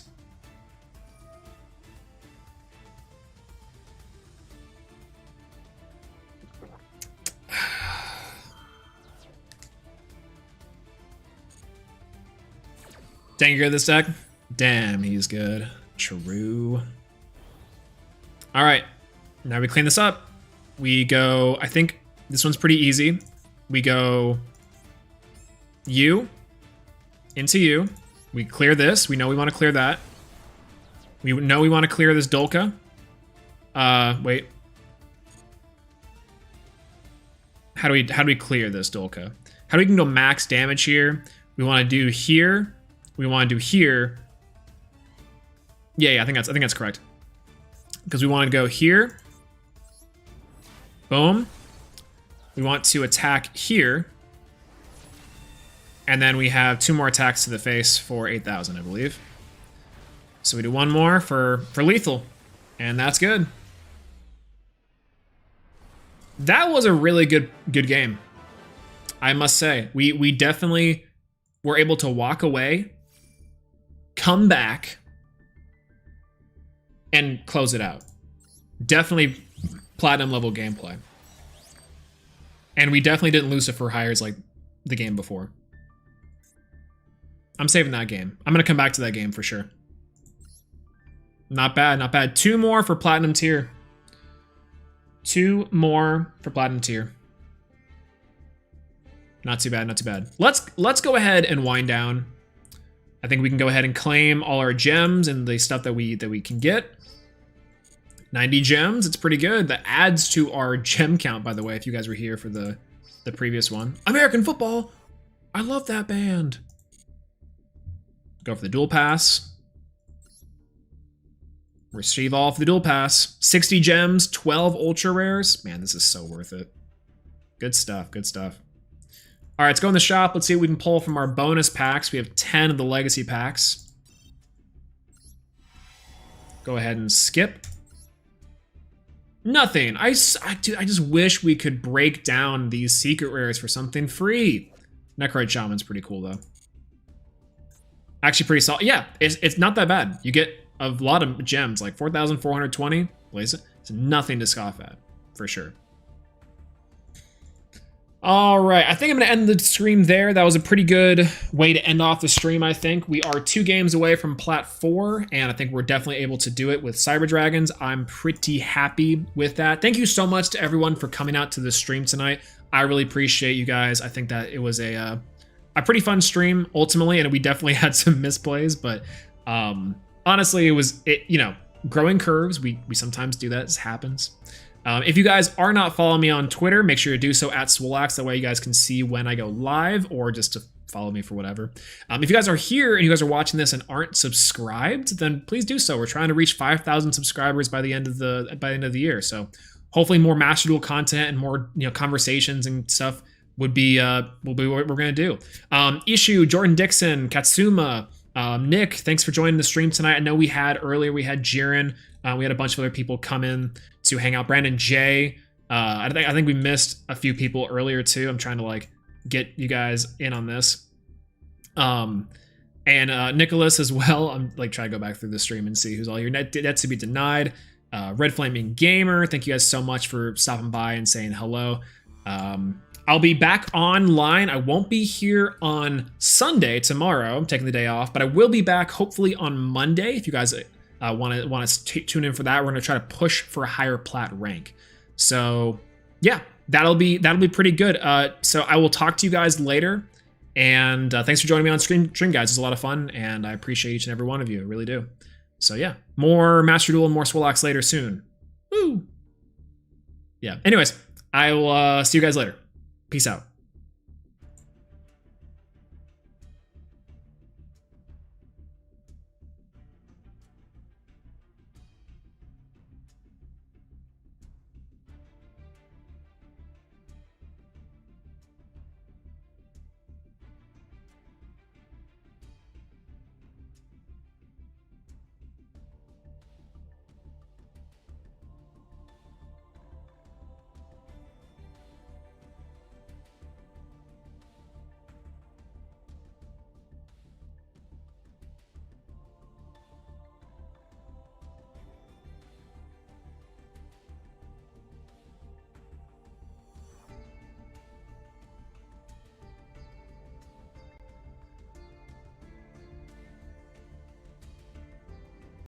Dang, you're good at this deck? Damn, he's good. True. All right, now we clean this up. We go, I think this one's pretty easy. We go you into you. We clear this. We know we want to clear that. We know we want to clear this Dolka. Wait. How do we clear this Dolka? How do we can go max damage here? We want to do here. We want to do here. Yeah, I think that's correct. Because we want to go here. Boom. We want to attack here. And then we have 2 more attacks to the face for 8,000, I believe. So we do 1 more for lethal. And that's good. That was a really good game. I must say. We definitely were able to walk away, come back, and close it out. Definitely platinum level gameplay. And we definitely didn't lose to for hires like the game before. I'm saving that game. I'm going to come back to that game for sure. Not bad, not bad. 2 more for platinum tier. 2 more for platinum tier. Not too bad, not too bad. Let's go ahead and wind down. I think we can go ahead and claim all our gems and the stuff that we can get. 90 gems, it's pretty good. That adds to our gem count, by the way, if you guys were here for the previous one. American football! I love that band. Go for the dual pass. Receive all for the dual pass. 60 gems, 12 ultra rares. Man, this is so worth it. Good stuff, good stuff. All right, let's go in the shop. Let's see what we can pull from our bonus packs. We have 10 of the legacy packs. Go ahead and skip. Nothing. Dude, I just wish we could break down these secret rares for something free. Necroid Shaman's pretty cool, though. Actually pretty solid. Yeah, it's not that bad. You get a lot of gems, like 4,420. It's nothing to scoff at, for sure. All right, I think I'm going to end the stream there. That was a pretty good way to end off the stream, I think. We are 2 games away from Plat 4, and I think we're definitely able to do it with Cyber Dragons. I'm pretty happy with that. Thank you so much to everyone for coming out to the stream tonight. I really appreciate you guys. I think that it was a pretty fun stream, ultimately, and we definitely had some misplays, but honestly, you know, growing curves. We sometimes do that. This happens. If you guys are not following me on Twitter, make sure to do so at Swolelax. That way you guys can see when I go live or just to follow me for whatever. If you guys are here and you guys are watching this and aren't subscribed, then please do so. We're trying to reach 5,000 subscribers by the end of the year. So hopefully more Master Duel content and more conversations and stuff will be what we're gonna do. Issue, Jordan Dixon, Katsuma, Nick, thanks for joining the stream tonight. I know we had Jiren. We had a bunch of other people come in to hang out. Brandon J. I think we missed a few people earlier too. I'm trying to get you guys in on this. And Nicholas as well. I'm trying to go back through the stream and see who's all here. That's to be denied. Red Flaming Gamer. Thank you guys so much for stopping by and saying hello. I'll be back online. I won't be here on Sunday tomorrow. I'm taking the day off, but I will be back hopefully on Monday. If you guys want to tune in for that, we're going to try to push for a higher plat rank. So yeah, that'll be pretty good. So I will talk to you guys later, and thanks for joining me on stream guys. It was a lot of fun, and I appreciate each and every one of you. I really do. So yeah, more Master Duel and more Swolelax later soon. Woo! Yeah. Anyways, I will see you guys later. Peace out.